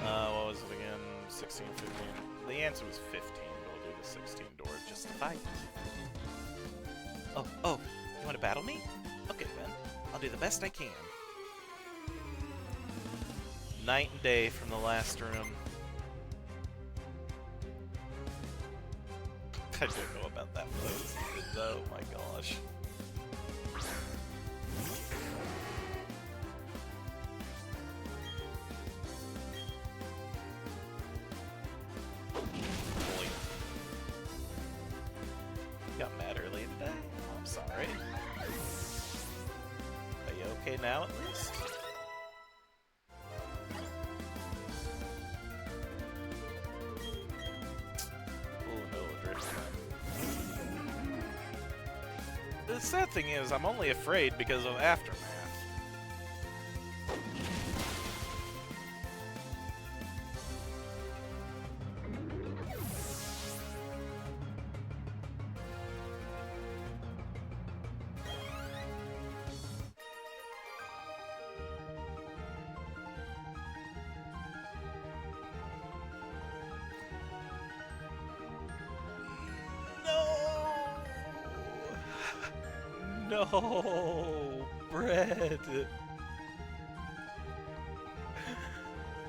What was it again? 16, 15? The answer was 15, but I'll do the 16 door just to fight. Oh, you want to battle me? Okay, then. I'll do the best I can. Night and day from the last room. I don't know about that pose. Oh my gosh. Boy. Got mad early today? I'm sorry. Are you okay now at least? The sad thing is, I'm only afraid because of Aftermath. No, Bread.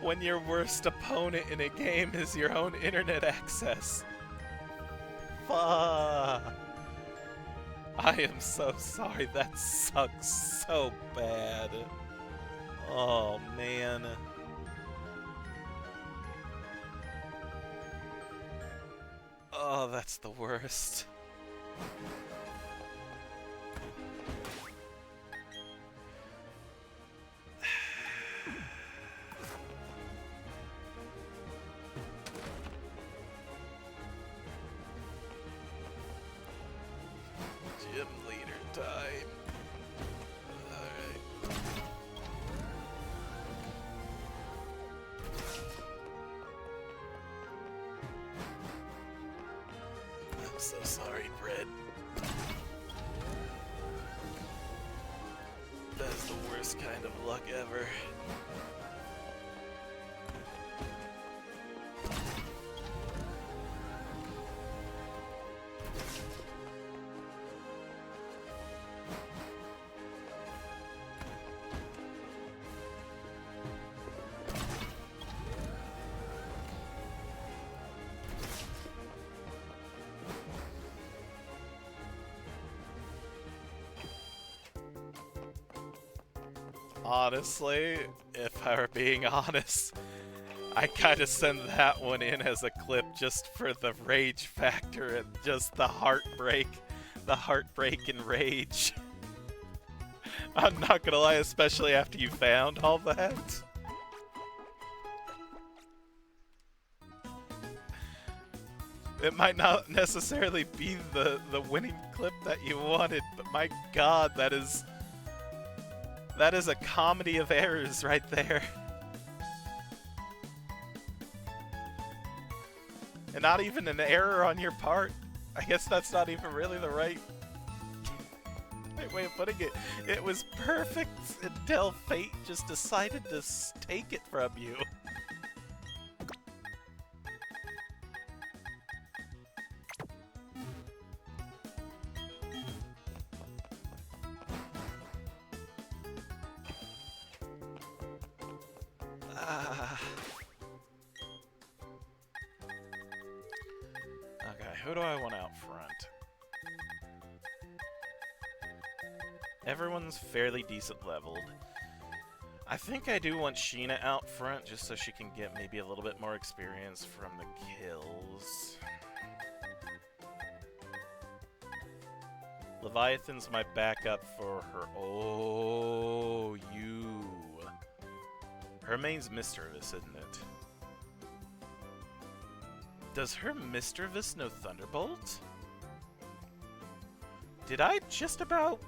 When your worst opponent in a game is your own internet access. Fuck. I am so sorry. That sucks so bad. Oh, man. Oh, that's the worst. Gym leader time. Alright. I'm so sorry, Bread. That's the worst kind of luck ever. Honestly, if I were being honest, I kind of send that one in as a clip just for the rage factor and just the heartbreak and rage. I'm not gonna lie, especially after you found all that. It might not necessarily be the winning clip that you wanted, but my god, that is a comedy of errors right there. And not even an error on your part. I guess that's not even really the right way of putting it. It was perfect until fate just decided to take it from you. Okay, who do I want out front? Everyone's fairly decent leveled. I think I do want Sheena out front just so she can get maybe a little bit more experience from the kills. Leviathan's my backup for her. Oh, you. Her main's Mischievous, isn't it? Does her Mischievous know Thunderbolt? Did I just about...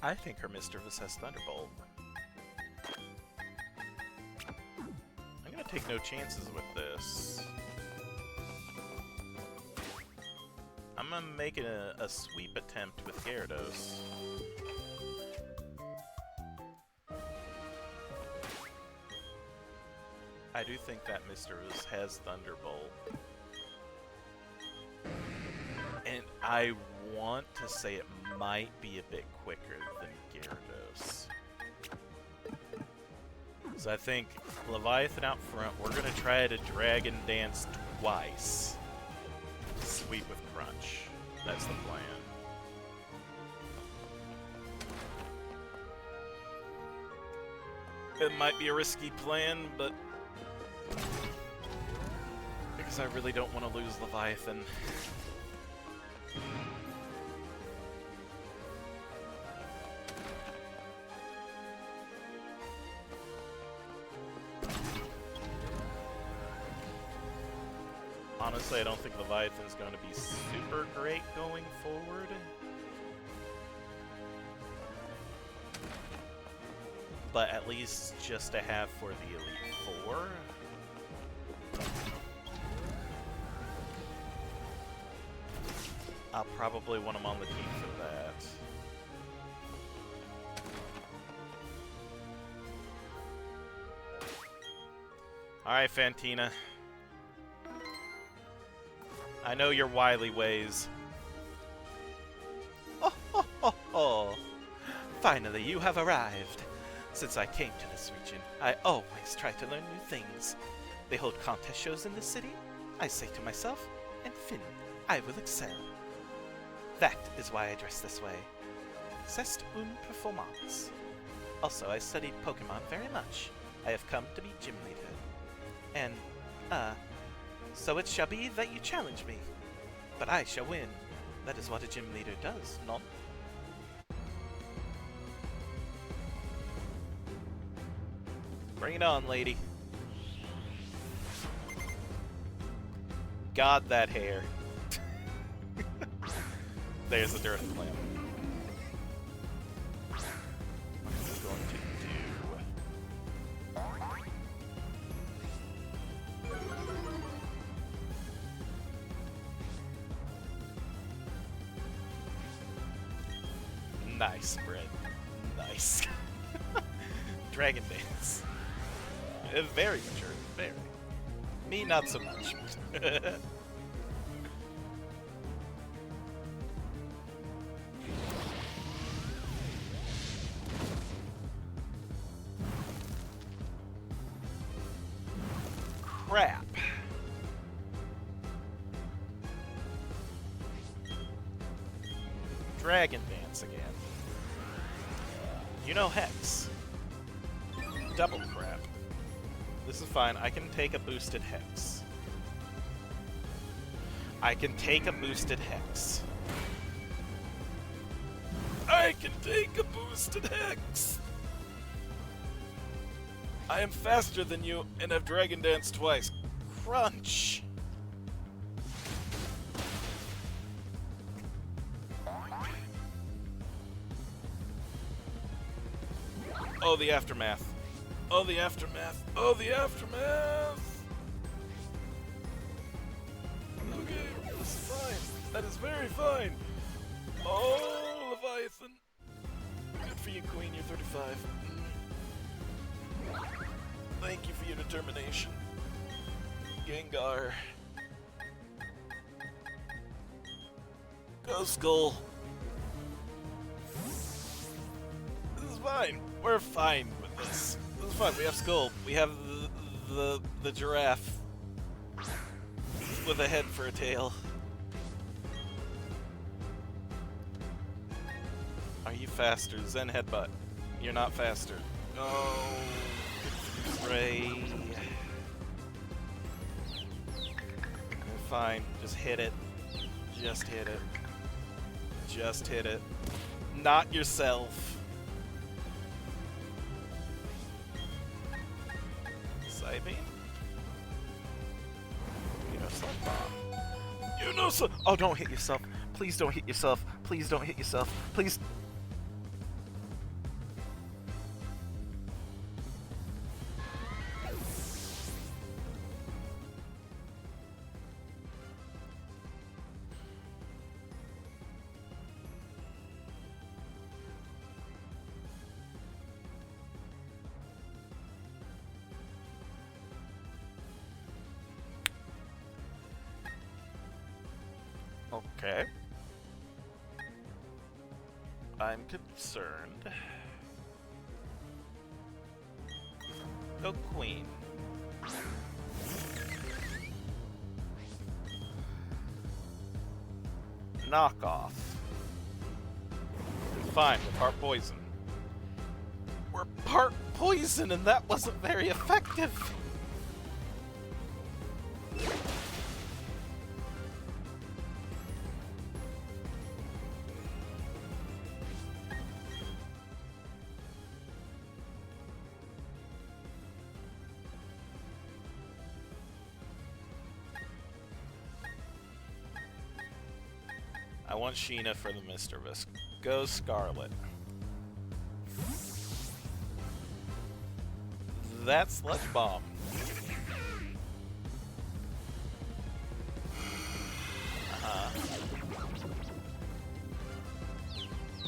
I think her Mischievous has Thunderbolt. I'm gonna take no chances with this. I'm gonna make a sweep attempt with Gyarados. I do think that Mischievous has Thunderbolt. And I want to say it might be a bit quicker than Gyarados. So I think Leviathan out front, we're going to try to Dragon Dance twice. Sweep with Crunch. That's the plan. It might be a risky plan, but... because I really don't want to lose Leviathan. Honestly, I don't think Leviathan's going to be super great going forward. But at least just to have for the Elite Four. I'll probably want him on the team for that. Alright, Fantina. I know your wily ways. Oh, oh, oh, oh. Finally, you have arrived. Since I came to this region, I always try to learn new things. They hold contest shows in the city. I say to myself, and Finn, I will excel. That is why I dress this way. C'est une performance. Also, I studied Pokemon very much. I have come to be gym leader. And, so it shall be that you challenge me. But I shall win. That is what a gym leader does, non? Bring it on, lady. God, that hair. There's the Dearth Clamp. What is it going to do? Nice, Brett. Nice. Dragon Dance. Very mature, very. Me, not so much. Crap. Dragon Dance again. You know Hex. Double crap. This is fine. I can take a boosted Hex. I can take a boosted Hex. I can take a boosted Hex! I am faster than you and have Dragon Dance twice. Crunch! Oh, the aftermath. Oh, the aftermath. Oh, the aftermath! Okay, this is fine. That is very fine. Oh, Leviathan. Good for you, Queen. You're 35. Thank you for your determination. Gengar. Go, Skull. This is fine. We're fine with this. This is fine. We have Skull. We have the giraffe with a head for a tail. Are you faster? Zen Headbutt. You're not faster. No. Ray. fine. Just hit it. Just hit it. Just hit it. Not yourself. Side beam? You know slug bomb. You know so. Oh, don't hit yourself. Please don't hit yourself. Please don't hit yourself. Please. Okay. I'm concerned. Go queen. Knock off. Fine, we're part poison. We're part poison and that wasn't very effective. I want Sheena for the Mischievous. Go Scarlet. That's Sludge Bomb.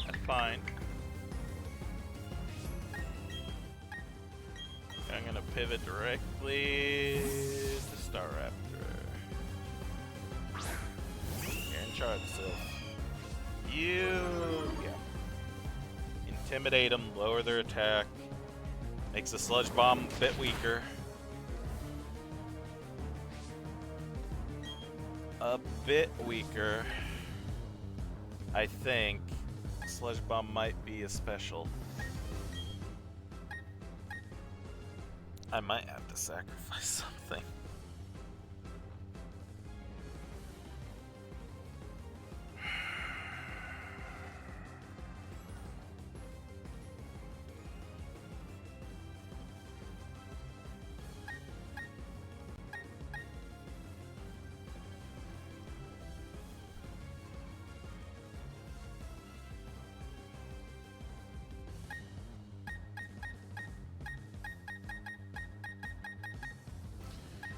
That's fine. I'm gonna pivot directly to Star Raptor. You're in charge, Sylph. Yeah. Intimidate them, lower their attack. Makes the Sludge Bomb a bit weaker. A bit weaker. I think Sludge Bomb might be a special. I might have to sacrifice something.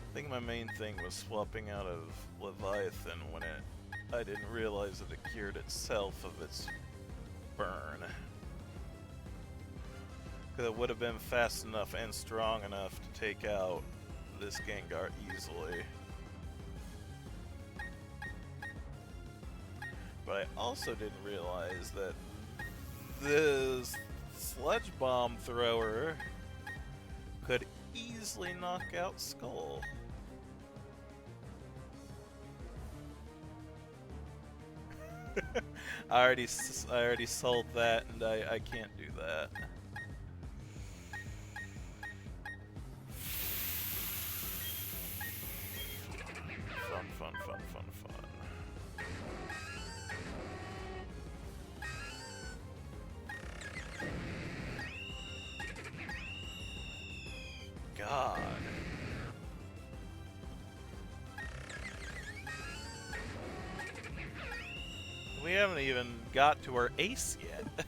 I think my main thing was swapping out of Leviathan when I didn't realize that it cured itself of its burn. Because it would have been fast enough and strong enough to take out this Gengar easily. But I also didn't realize that this Sludge Bomb thrower could easily knock out Skull. I already sold that, and I can't do that. Fun. God. We haven't even got to our ace yet.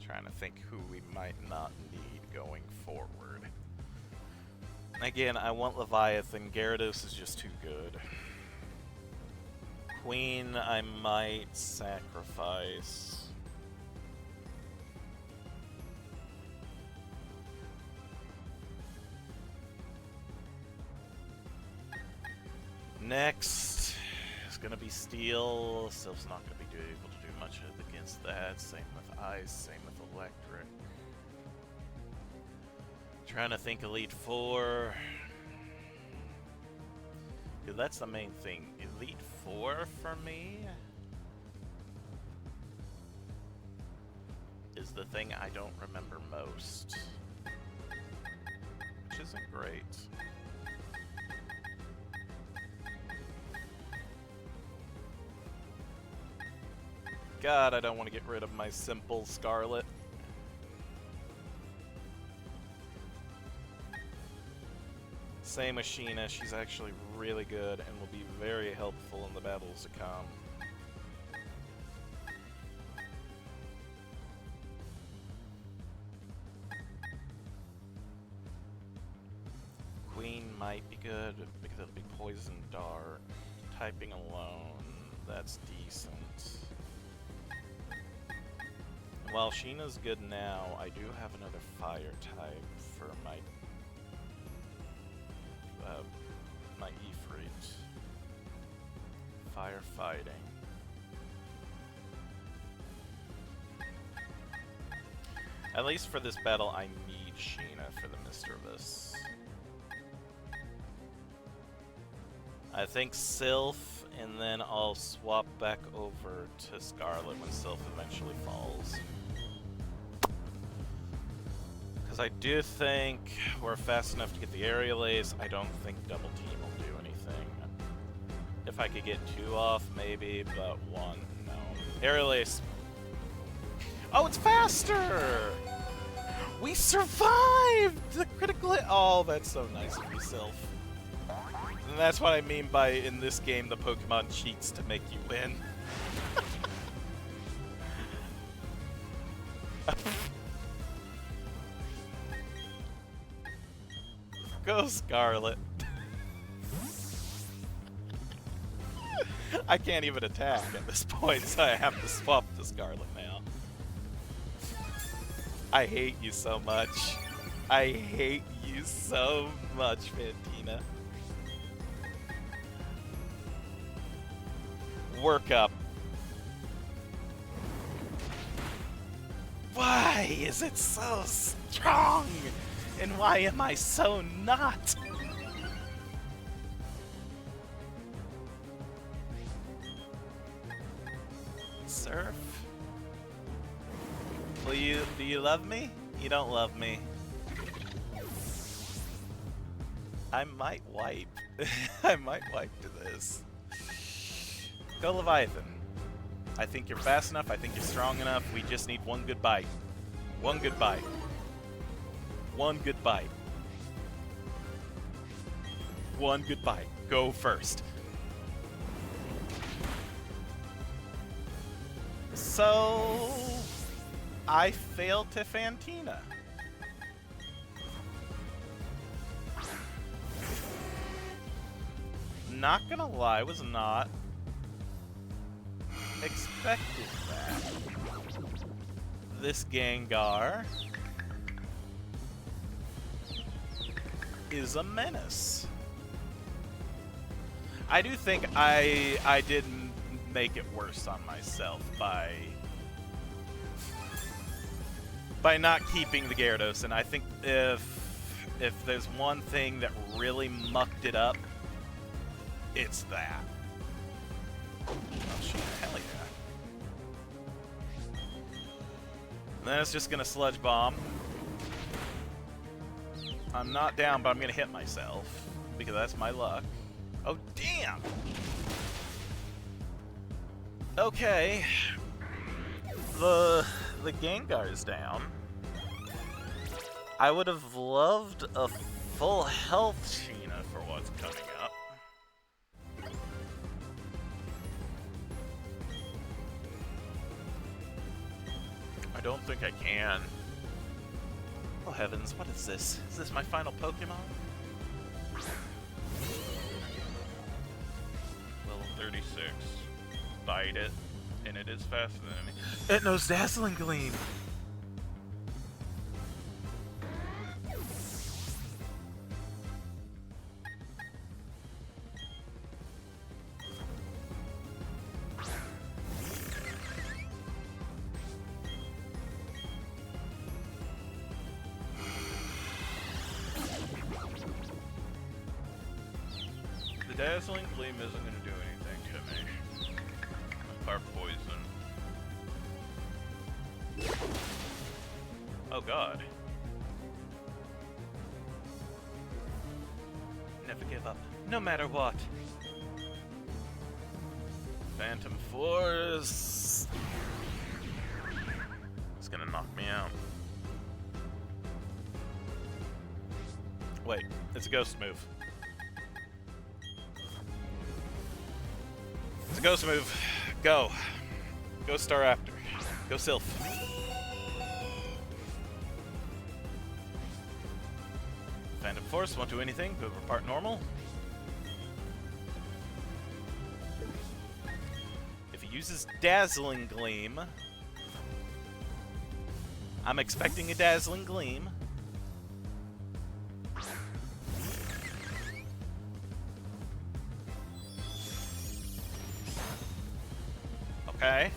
Trying to think who we might not need going forward. Again, I want Leviathan. Gyarados is just too good. Queen, I might sacrifice. Next is gonna be Steel. Sylph's not gonna be able to do much against that. Same with Ice, same with Electric. Trying to think Elite Four. Dude, that's the main thing. Elite Four for me is is the thing I don't remember most. Which isn't great. God, I don't want to get rid of my simple Scarlet. Same as Sheena, she's actually really good and will be very helpful in the battles to come. Queen might be good because it'll be Poison Dart. Typing alone, that's decent. And while Sheena's good now, I do have another fire type for my Ifrit. Firefighting. At least for this battle, I need Sheena for the Misdreavus. I think Sylph, and then I'll swap back over to Scarlet when Sylph eventually falls. Because I do think we're fast enough to get the aerial ace. I don't think double team will do anything. If I could get 2 off, maybe, but 1, no. Aerial ace. Oh, it's faster! We survived the critical hit. Oh, that's so nice of you, Sylph. And that's what I mean by, in this game, the Pokemon cheats to make you win. Go Scarlet. I can't even attack at this point, so I have to swap to Scarlet now. I hate you so much. I hate you so much, Fantina. Work up. Why is it so strong? And why am I so not? Surf? Do you love me? You don't love me. I might wipe. I might wipe to this. Go Leviathan. I think you're fast enough. I think you're strong enough. We just need one good bite. One good bite. One good bite. One good bite. Go first. So I failed to Fantina. Not gonna lie, was not expected that. This Gengar is a menace. I do think I did make it worse on myself by not keeping the Gyarados, and I think if there's one thing that really mucked it up, it's that. Oh shit, hell yeah. And then it's just gonna Sludge Bomb. I'm not down, but I'm gonna hit myself, because that's my luck. Oh, damn! Okay. The Gengar's down. I would have loved a full health Sheena for what's coming up. I don't think I can. Oh heavens, what is this? Is this my final Pokemon? Level 36. Bite it, and it is faster than me. It knows Dazzling Gleam! The Dazzling Gleam isn't going to do anything to me. Apart poison. Oh god. Never give up, no matter what. Phantom Force. It's gonna knock me out. Wait, it's a ghost move. It's a ghost move. Go. Go Staraptor. Go Sylph. Phantom Force won't do anything, but we're part normal. If he uses Dazzling Gleam, I'm expecting a Dazzling Gleam. Okay.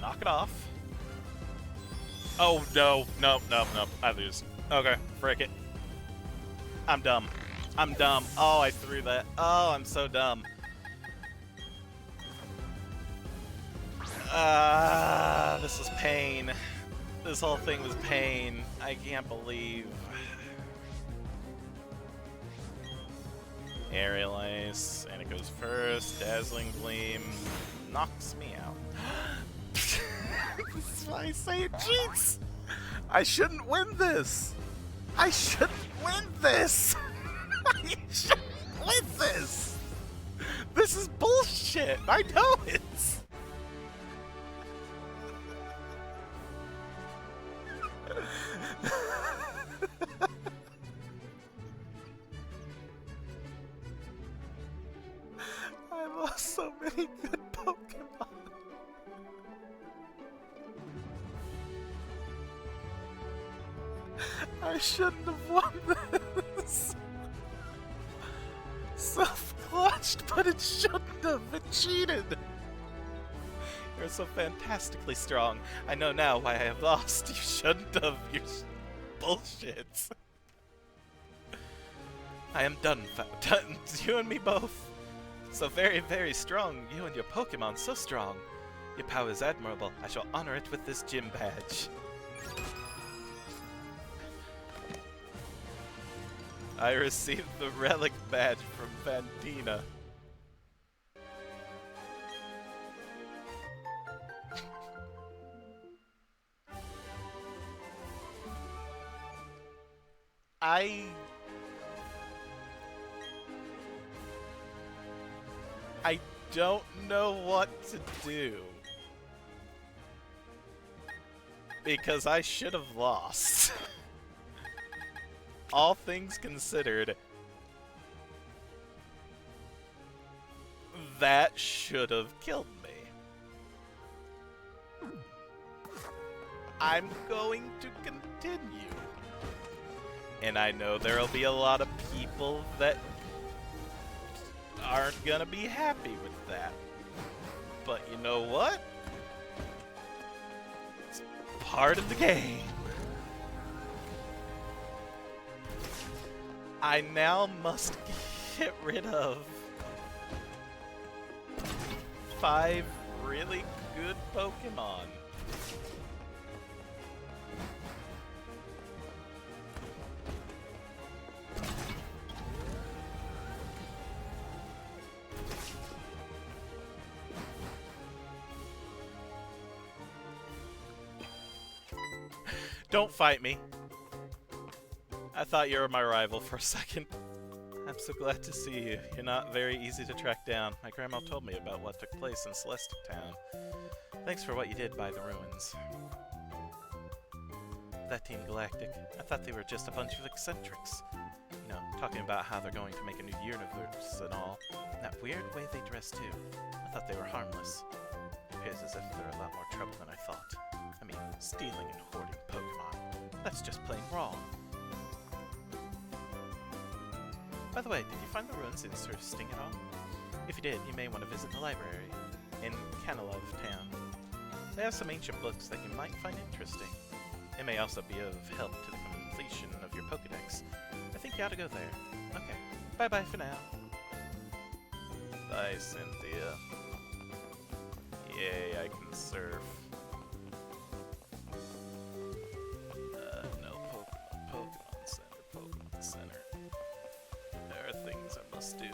Knock it off. Oh, no. No, no, no. I lose. Okay, frick it. I'm dumb. I'm dumb. Oh, I threw that. Oh, I'm so dumb. This was pain. This whole thing was pain. I can't believe. Aerial Ace, and it goes first. Dazzling Gleam knocks me out. This is why I say it cheats! I shouldn't win this! I shouldn't win this! I shouldn't win this! This is bullshit! I know it! I lost so many good Pokemon. I shouldn't have won this. Self-clutched, but it shouldn't have. It cheated. You're so fantastically strong. I know now why I have lost. You shouldn't have. You're bullshit. I am done. Done. You and me both. So very, very strong. You and your Pokemon so strong. Your power is admirable. I shall honor it with this gym badge. I received the relic badge from Fantina. I don't know what to do. Because I should have lost. All things considered, that should have killed me. I'm going to continue. And I know there'll be a lot of people that aren't gonna be happy with that. But you know what? It's part of the game. I now must get rid of 5 really good Pokemon. Don't fight me. I thought you were my rival for a second. I'm so glad to see you. You're not very easy to track down. My grandma told me about what took place in Celestic Town. Thanks for what you did by the ruins. That Team Galactic, I thought they were just a bunch of eccentrics. You know, talking about how they're going to make a new universe and all. And that weird way they dress too. I thought they were harmless. It appears as if they're a lot more trouble than I thought. I mean, stealing and hoarding Pokemon. That's just plain wrong. By the way, did you find the ruins interesting at all? If you did, you may want to visit the library in Canalove Town. They have some ancient books that you might find interesting. It may also be of help to the completion of your Pokedex. I think you ought to go there. Okay, bye-bye for now. Bye, Cynthia. Yay, I can surf. must do.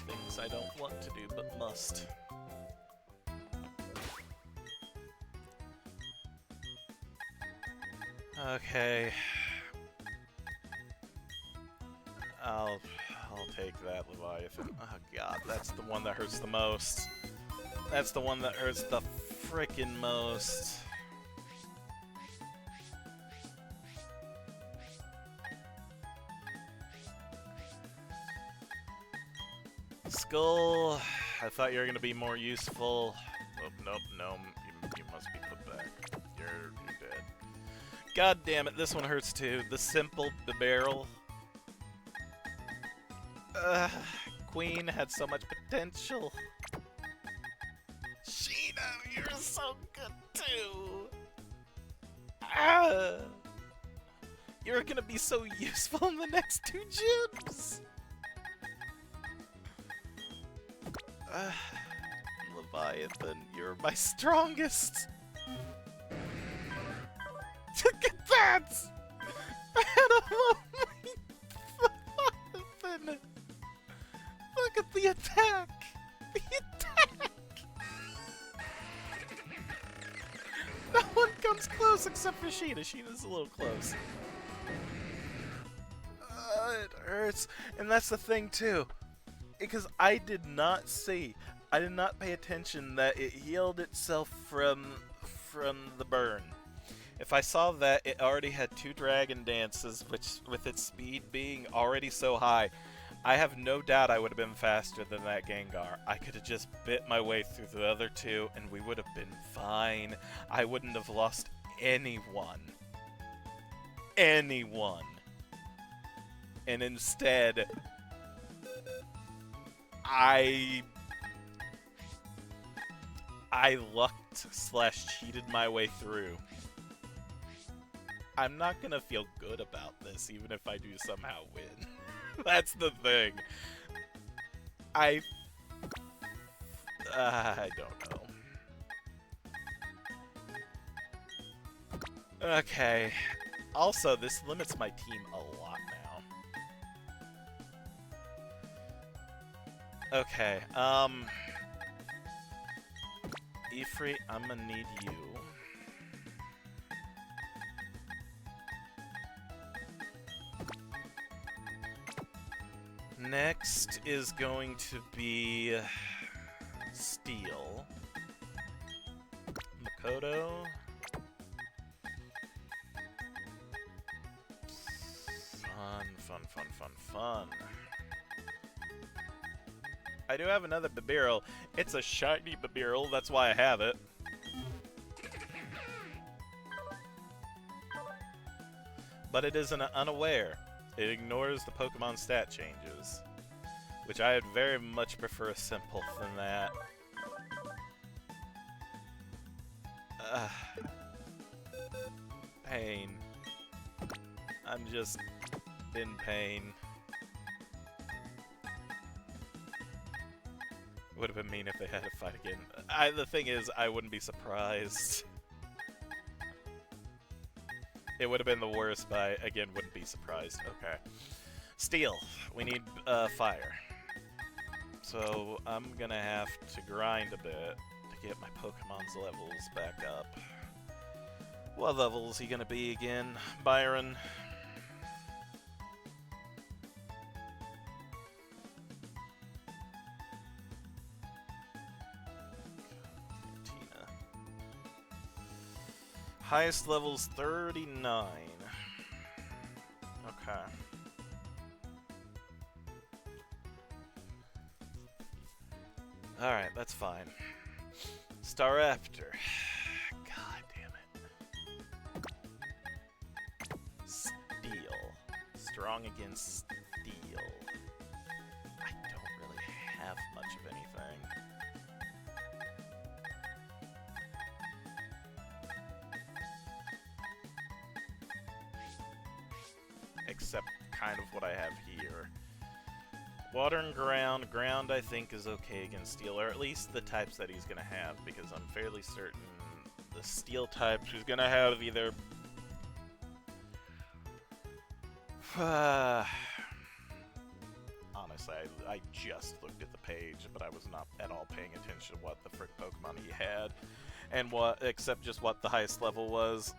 Things I don't want to do, but must. Okay. I'll take that Leviathan. Oh god, that's the one that hurts the most. That's the one that hurts the frickin' most. Skull, I thought you were gonna be more useful. Oh, nope, no, you must be put back. You're dead. God damn it, this one hurts too. The simple barrel. Queen had so much potential. Sheena, you're so good too. You're gonna be so useful in the next 2 gyms. Leviathan, you're my strongest. Look at that! I had a Leviathan. Look at the attack! The attack! No one comes close except for Sheena. Sheena's a little close. It hurts. And that's the thing, too. Because I did not pay attention that it healed itself from the burn. If I saw that it already had 2 dragon dances, which with its speed being already so high, I have no doubt I would have been faster than that Gengar. I could have just bit my way through the other 2 and we would have been fine. I wouldn't have lost anyone. Anyone. And instead, I lucked / cheated my way through. I'm not gonna feel good about this, even if I do somehow win. That's the thing. I don't know. Okay. Also, this limits my team a lot now. Okay, Ifrit, I'm gonna need you. Next is going to be Steel. Makoto. Fun. I do have another Bibarel. It's a shiny Bibarel, that's why I have it. But it is unaware. It ignores the Pokemon stat changes, which I would very much prefer a simple than that. Pain. I'm just in pain. Would have been mean if they had to fight again. The thing is, I wouldn't be surprised. It would have been the worst, but I, again, wouldn't be surprised. Okay. Steel. We need fire. So I'm gonna have to grind a bit to get my Pokemon's levels back up. What level is he gonna be again, Byron? Highest level's 39. Okay. Alright, that's fine. Staraptor. God damn it. Steel. Strong against steel. I don't really have much of anything. Except kind of what I have here. Water and ground. Ground, I think, is okay against steel, or at least the types that he's gonna have, because I'm fairly certain the steel types he's gonna have either honestly. I just looked at the page, but I was not at all paying attention to what the frick Pokemon he had. And except just what the highest level was.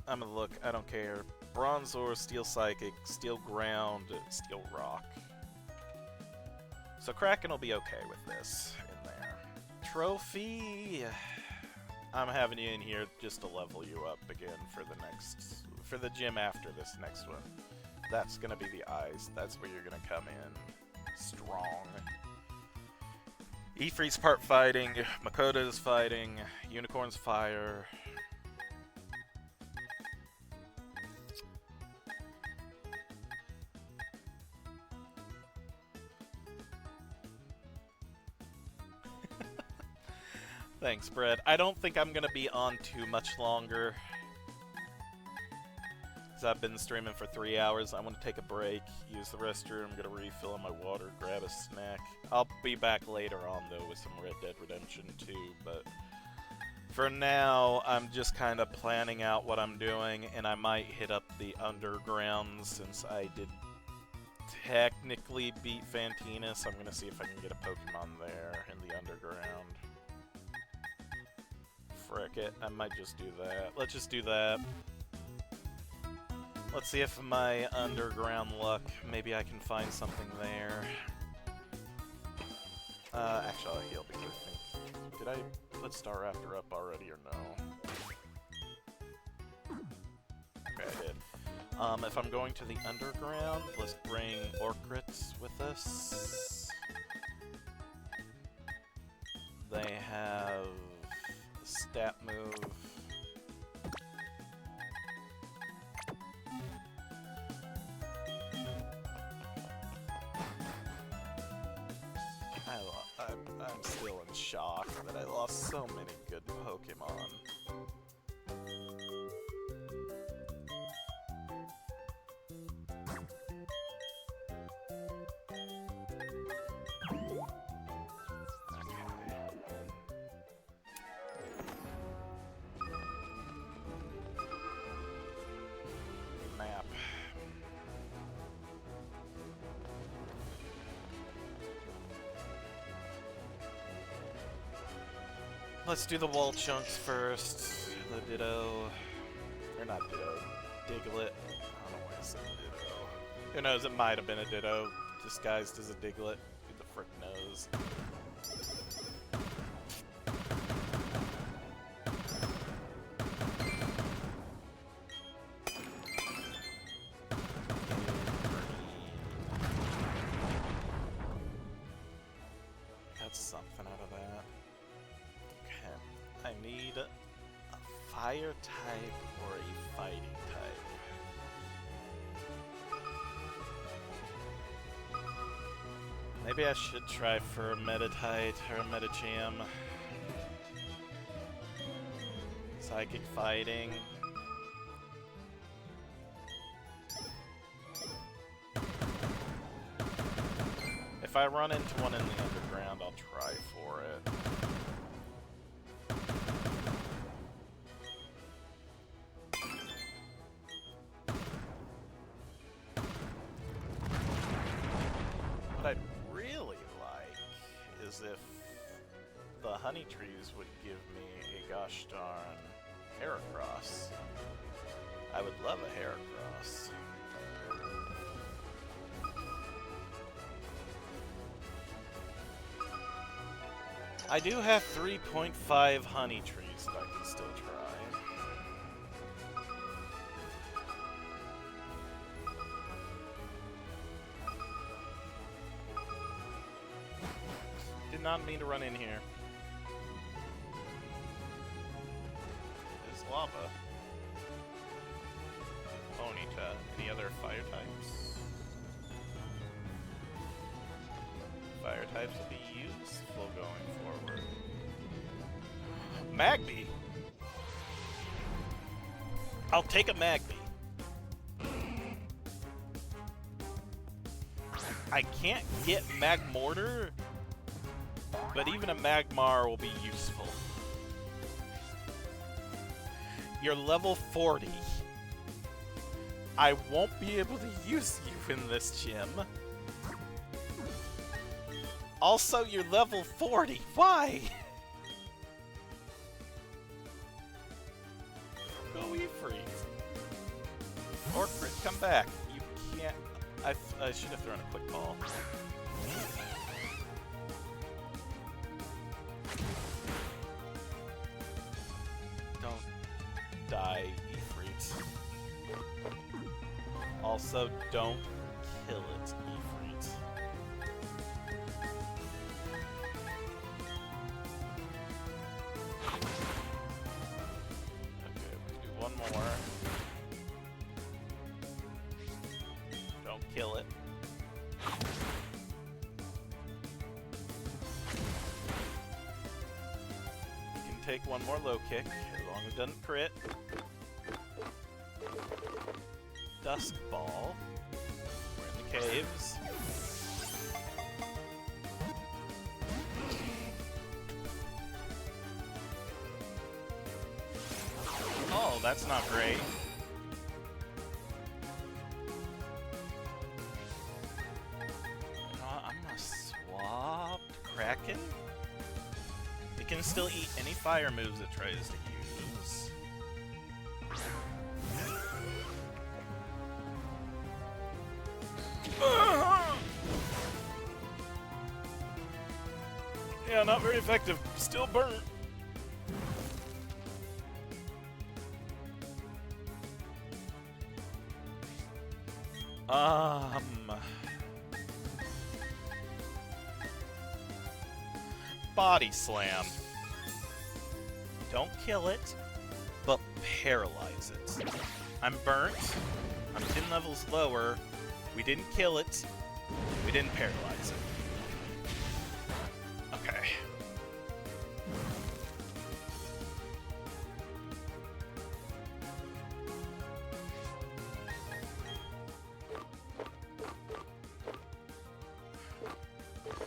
I'm gonna look, I don't care. Bronzor, Steel Psychic, Steel Ground, Steel Rock. So Kraken will be okay with this in there. Trophy! I'm having you in here just to level you up again for the gym after this next one. That's gonna be the eyes. That's where you're gonna come in strong. Ifrit's part fighting, Makota's fighting, Unicorn's fire. Thanks, Brett. I don't think I'm gonna be on too much longer. Because I've been streaming for 3 hours. I want to take a break, use the restroom, get a refill on my water, grab a snack. I'll be back later on, though, with some Red Dead Redemption 2, but for now, I'm just kind of planning out what I'm doing, and I might hit up the Underground since I did technically beat Fantina, so I'm going to see if I can get a Pokemon there in the Underground. Frick it, I might just do that. Let's just do that. Let's see if my underground luck, maybe I can find something there. Actually, I'll heal because I think... Did I put Staraptor up already or no? Okay, I did. If I'm going to the underground, let's bring Orcrits with us. They have a stat move. I'm still in shock that I lost so many good Pokemon. Map. Let's do the wall chunks first. The Ditto. Or not Ditto. Diglett. I don't know why I said Ditto. Who knows, it might have been a Ditto disguised as a Diglett. Who the frick knows? Got something out of that. I need a fire type or a fighting type. Maybe I should try for a Meditite or a Medicham. Psychic fighting. If I run into one in the underground, I'll try for it. What I'd really like is if the honey trees would give me a gosh darn Heracross. I would love a Heracross. I do have 3.5 honey trees that I can still try. Did not mean to run in here. It's lava. Ponyta. Any other fire types? Fire types will be useful going forward. Magby! I'll take a Magby. I can't get Magmortar, but even a Magmar will be useful. You're level 40. I won't be able to use you in this gym. Also, you're level 40. Why? Go Ifrit. Orcrit, come back. You can't... I should have thrown a quick ball. Don't die, Ifrit. Also, don't kill it, Ifrit. Okay, we can do one more. Don't kill it. You can take one more low kick, as long as it doesn't crit. Dusk Ball. We're in the caves. Oh, that's not great. I'm gonna swap Kraken. It can still eat any fire moves it tries to use. Yeah, not very effective. Still burnt. Body Slam. Don't kill it, but paralyze it. I'm burnt. I'm 10 levels lower. We didn't kill it. We didn't paralyze it. Okay.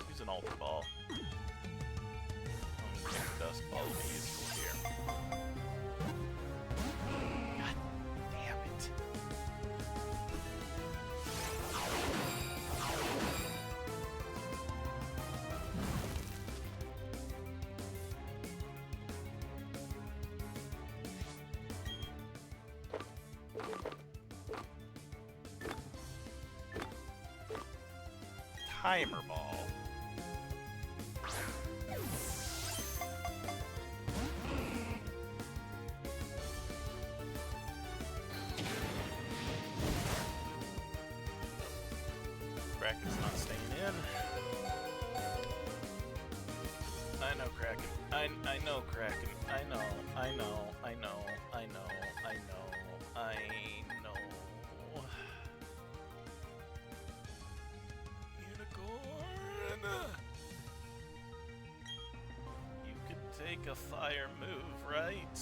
Use an Ultra Ball. Dust Ball will be useful here. God damn it. Timer Ball. Kraken's not staying in. I know Kraken. I know Kraken. I know. Unicorn! You could take a fire move, right?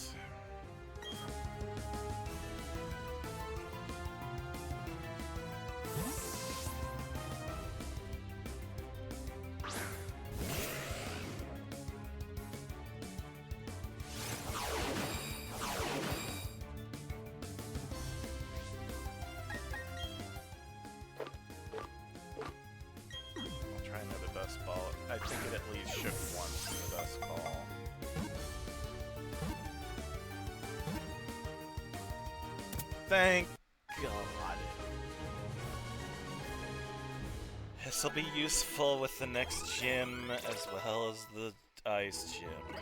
Dust Ball. I think it at least shook once in the Dust Ball. Thank God. This'll be useful with the next gym as well as the Ice Gym.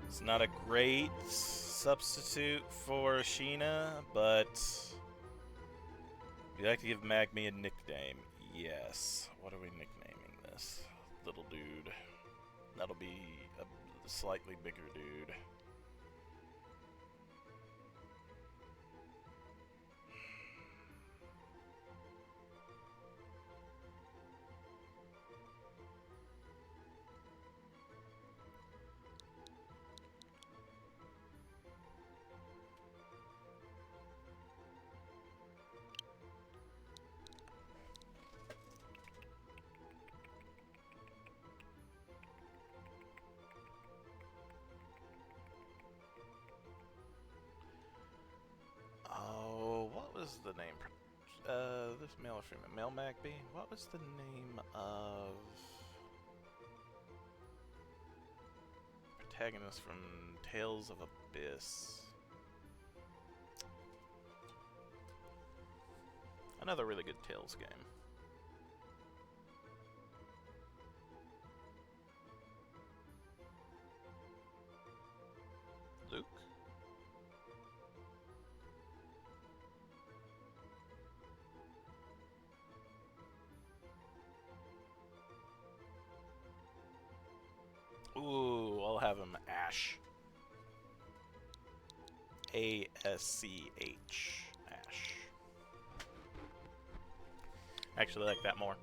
It's not a great substitute for Sheena, but we like to give Magmi a nickname. Yes. What are we nicknaming this little dude? That'll be a slightly bigger dude. Was the name? This male or female? Male Magby? What was the name of protagonist from Tales of Abyss. Another really good Tales game. Luke? Ooh, I'll have him Ash. A-S-C-H. Ash. Actually like that more.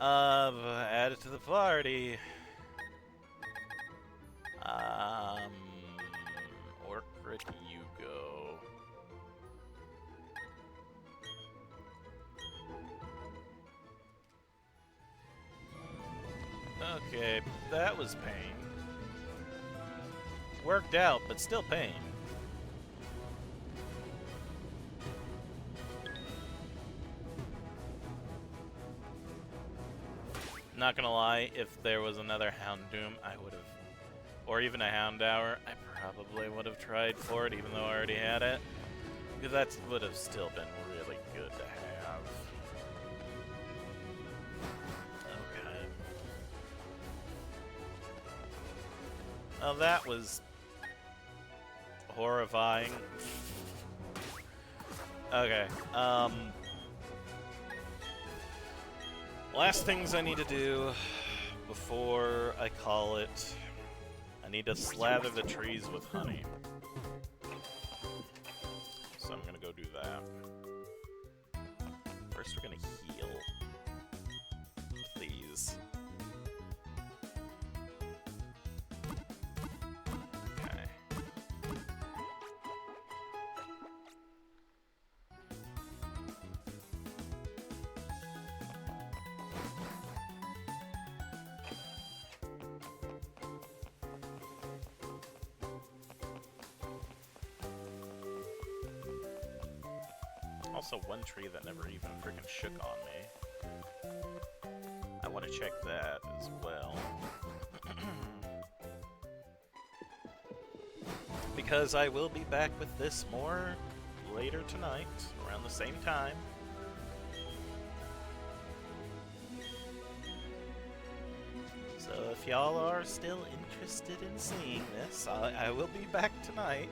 Add it to the party. Orcrit Yugo. Okay, that was pain. Worked out, but still pain. Not gonna lie, if there was another Houndoom, I would have, or even a Houndour, I probably would have tried for it, even though I already had it. Because that would have still been really good to have. Okay. Well, that was horrifying. Okay, last things I need to do before I call it, I need to slather the trees with honey. So I'm gonna go do that. First we're gonna heal. Please. Okay. Also, one tree that never even freaking shook on me. I want to check that as well. Because I will be back with this more later tonight, around the same time. So if y'all are still interested in seeing this, I will be back tonight.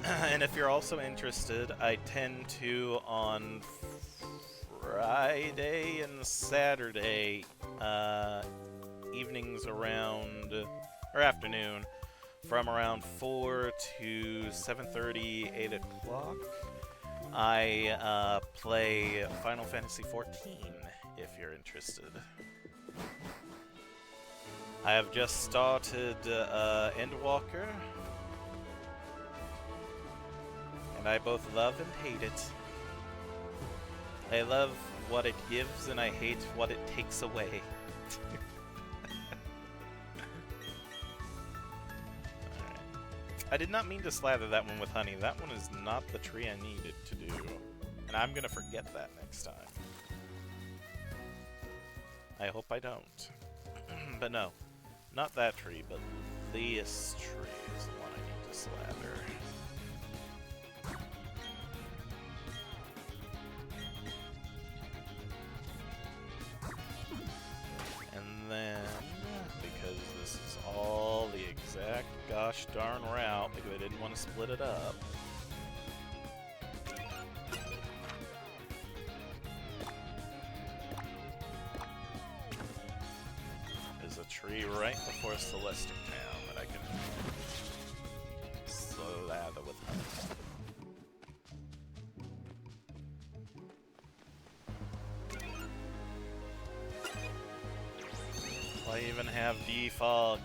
And if you're also interested, I tend to, on Friday and Saturday, evenings around, or afternoon, from around 4 to 7:30, 8 o'clock, I play Final Fantasy XIV, if you're interested. I have just started Endwalker. I both love and hate it. I love what it gives, and I hate what it takes away. Alright. I did not mean to slather that one with honey. That one is not the tree I needed to do. And I'm gonna forget that next time. I hope I don't. But no. Not that tree, but this tree is the one I need to slather. And then, because this is all the exact gosh darn route, because I didn't want to split it up. There's a tree right before Celestic Town that I can slather with honey. I even have defog.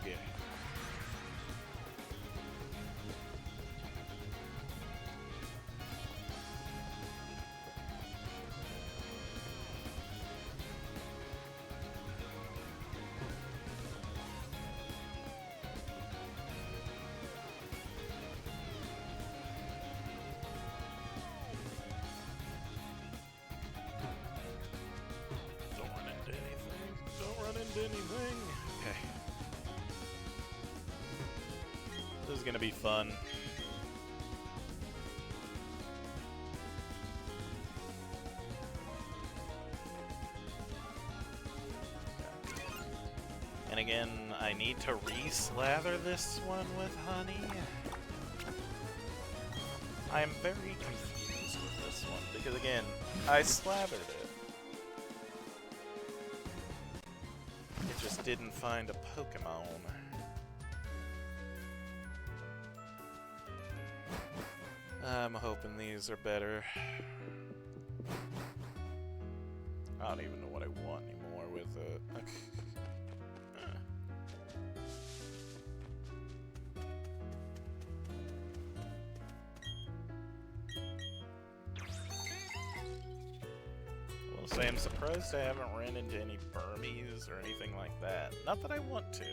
Don't run into anything. Don't run into anything. Okay. is gonna be fun. And again, I need to re-slather this one with honey. I am very confused with this one, because again, I slathered it. It just didn't find a Pokemon. I'm hoping these are better. I don't even know what I want anymore with it. Well, say I'm surprised I haven't ran into any Burmies or anything like that. Not that I want to.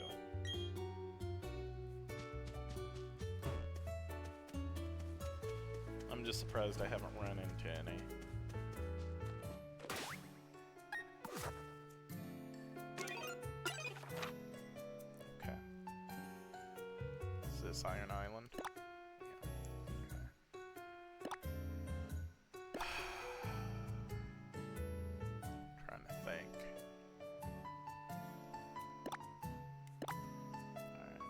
I'm just surprised I haven't run into any. Okay. Is this Iron Island? Yeah. Trying to think. Alright.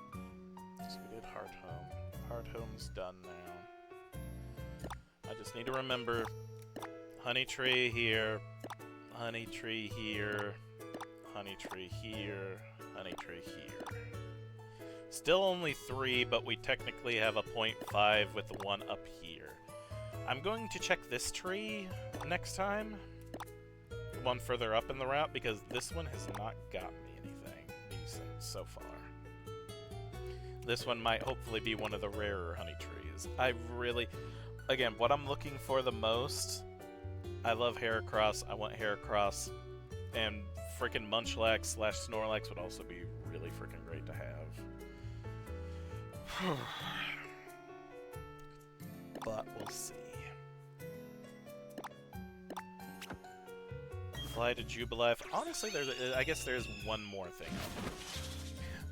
So we did Heart Home. Heart Home's done now. I just need to remember honey tree here, honey tree here, honey tree here, honey tree here. Still only 3, but we technically have a 0.5 with the one up here. I'm going to check this tree next time, the one further up in the route, because this one has not got me anything decent so far. This one might hopefully be one of the rarer honey trees. I really... Again, what I'm looking for the most, I love Heracross, I want Heracross, and frickin' Munchlax / Snorlax would also be really frickin' great to have. But we'll see. Fly to Jubilife. Honestly, I guess there's one more thing.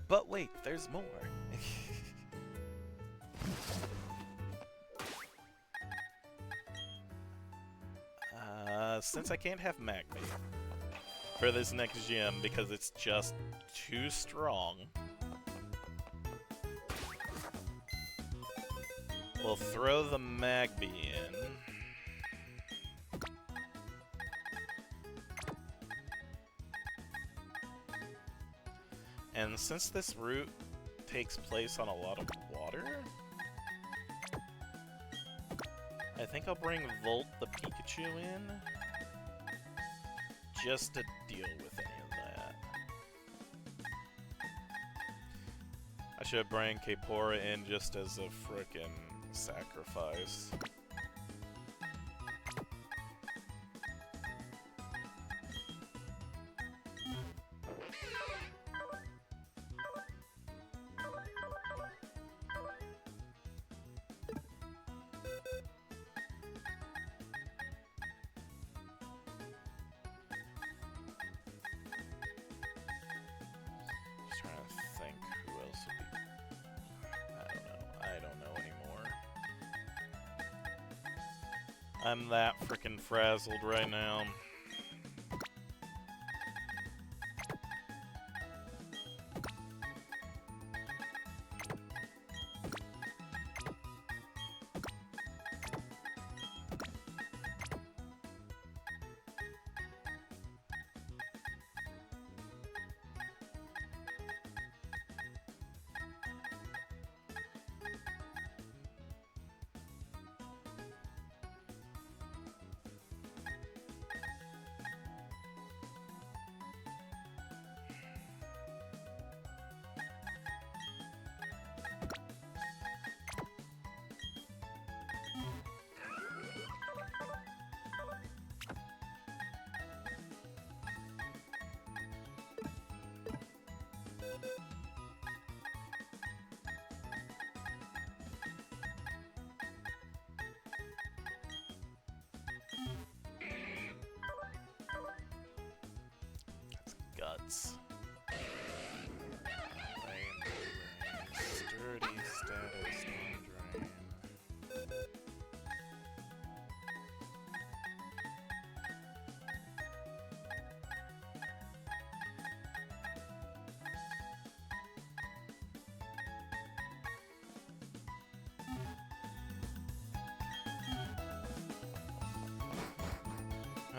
But wait, there's more. Since I can't have Magby for this next gym because it's just too strong, we'll throw the Magby in. And since this route takes place on a lot of water, I think I'll bring Volt the Pikachu in, just to deal with any of that. I should bring Kaepora in just as a frickin' sacrifice. I'm that frickin' frazzled right now.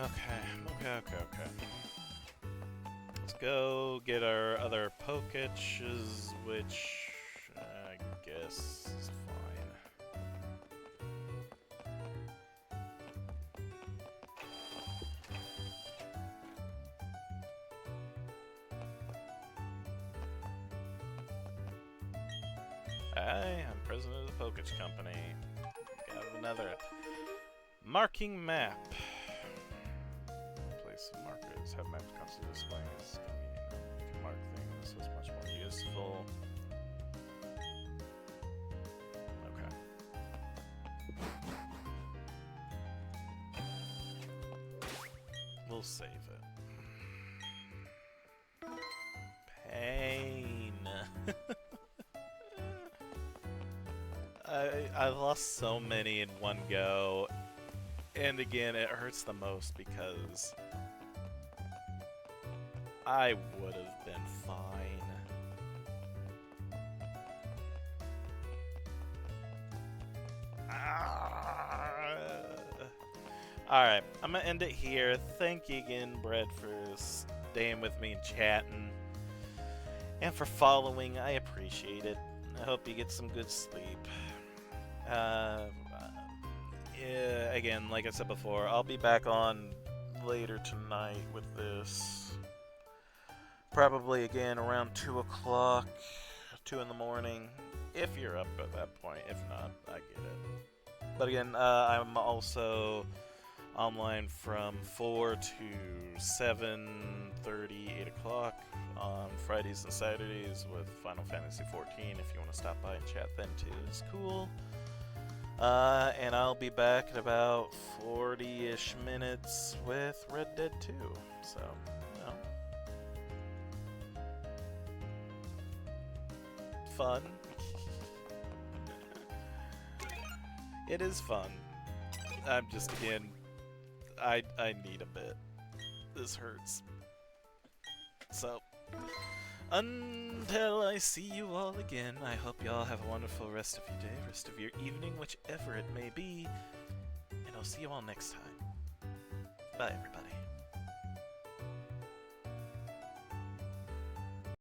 Okay. Let's go get our other Poketches, which I guess is fine. Hi, I'm president of the Poketch Company. Got another marking map. Place of markers. Have maps constantly displaying is convenient. You can mark things, so it's much more useful. Okay. We'll save it. Pain. I lost so many in one go, and again, it hurts the most because I would have been fine. Alright, I'm gonna end it here. Thank you again, Brett, for staying with me and chatting. And for following, I appreciate it. I hope you get some good sleep. Yeah, again, like I said before, I'll be back on later tonight with this. Probably again around 2 o'clock, 2 in the morning, if you're up at that point. If not, I get it. But again, I'm also online from 4 to 7:30, 8 o'clock on Fridays and Saturdays with Final Fantasy XIV. If you want to stop by and chat then too, it's cool. And I'll be back in about 40-ish minutes with Red Dead 2. So, you know. Fun. It is fun. I'm just, again, I need a bit. This hurts. So, until I see you all again, I hope y'all have a wonderful rest of your day, rest of your evening, whichever it may be. And I'll see you all next time. Bye, everybody.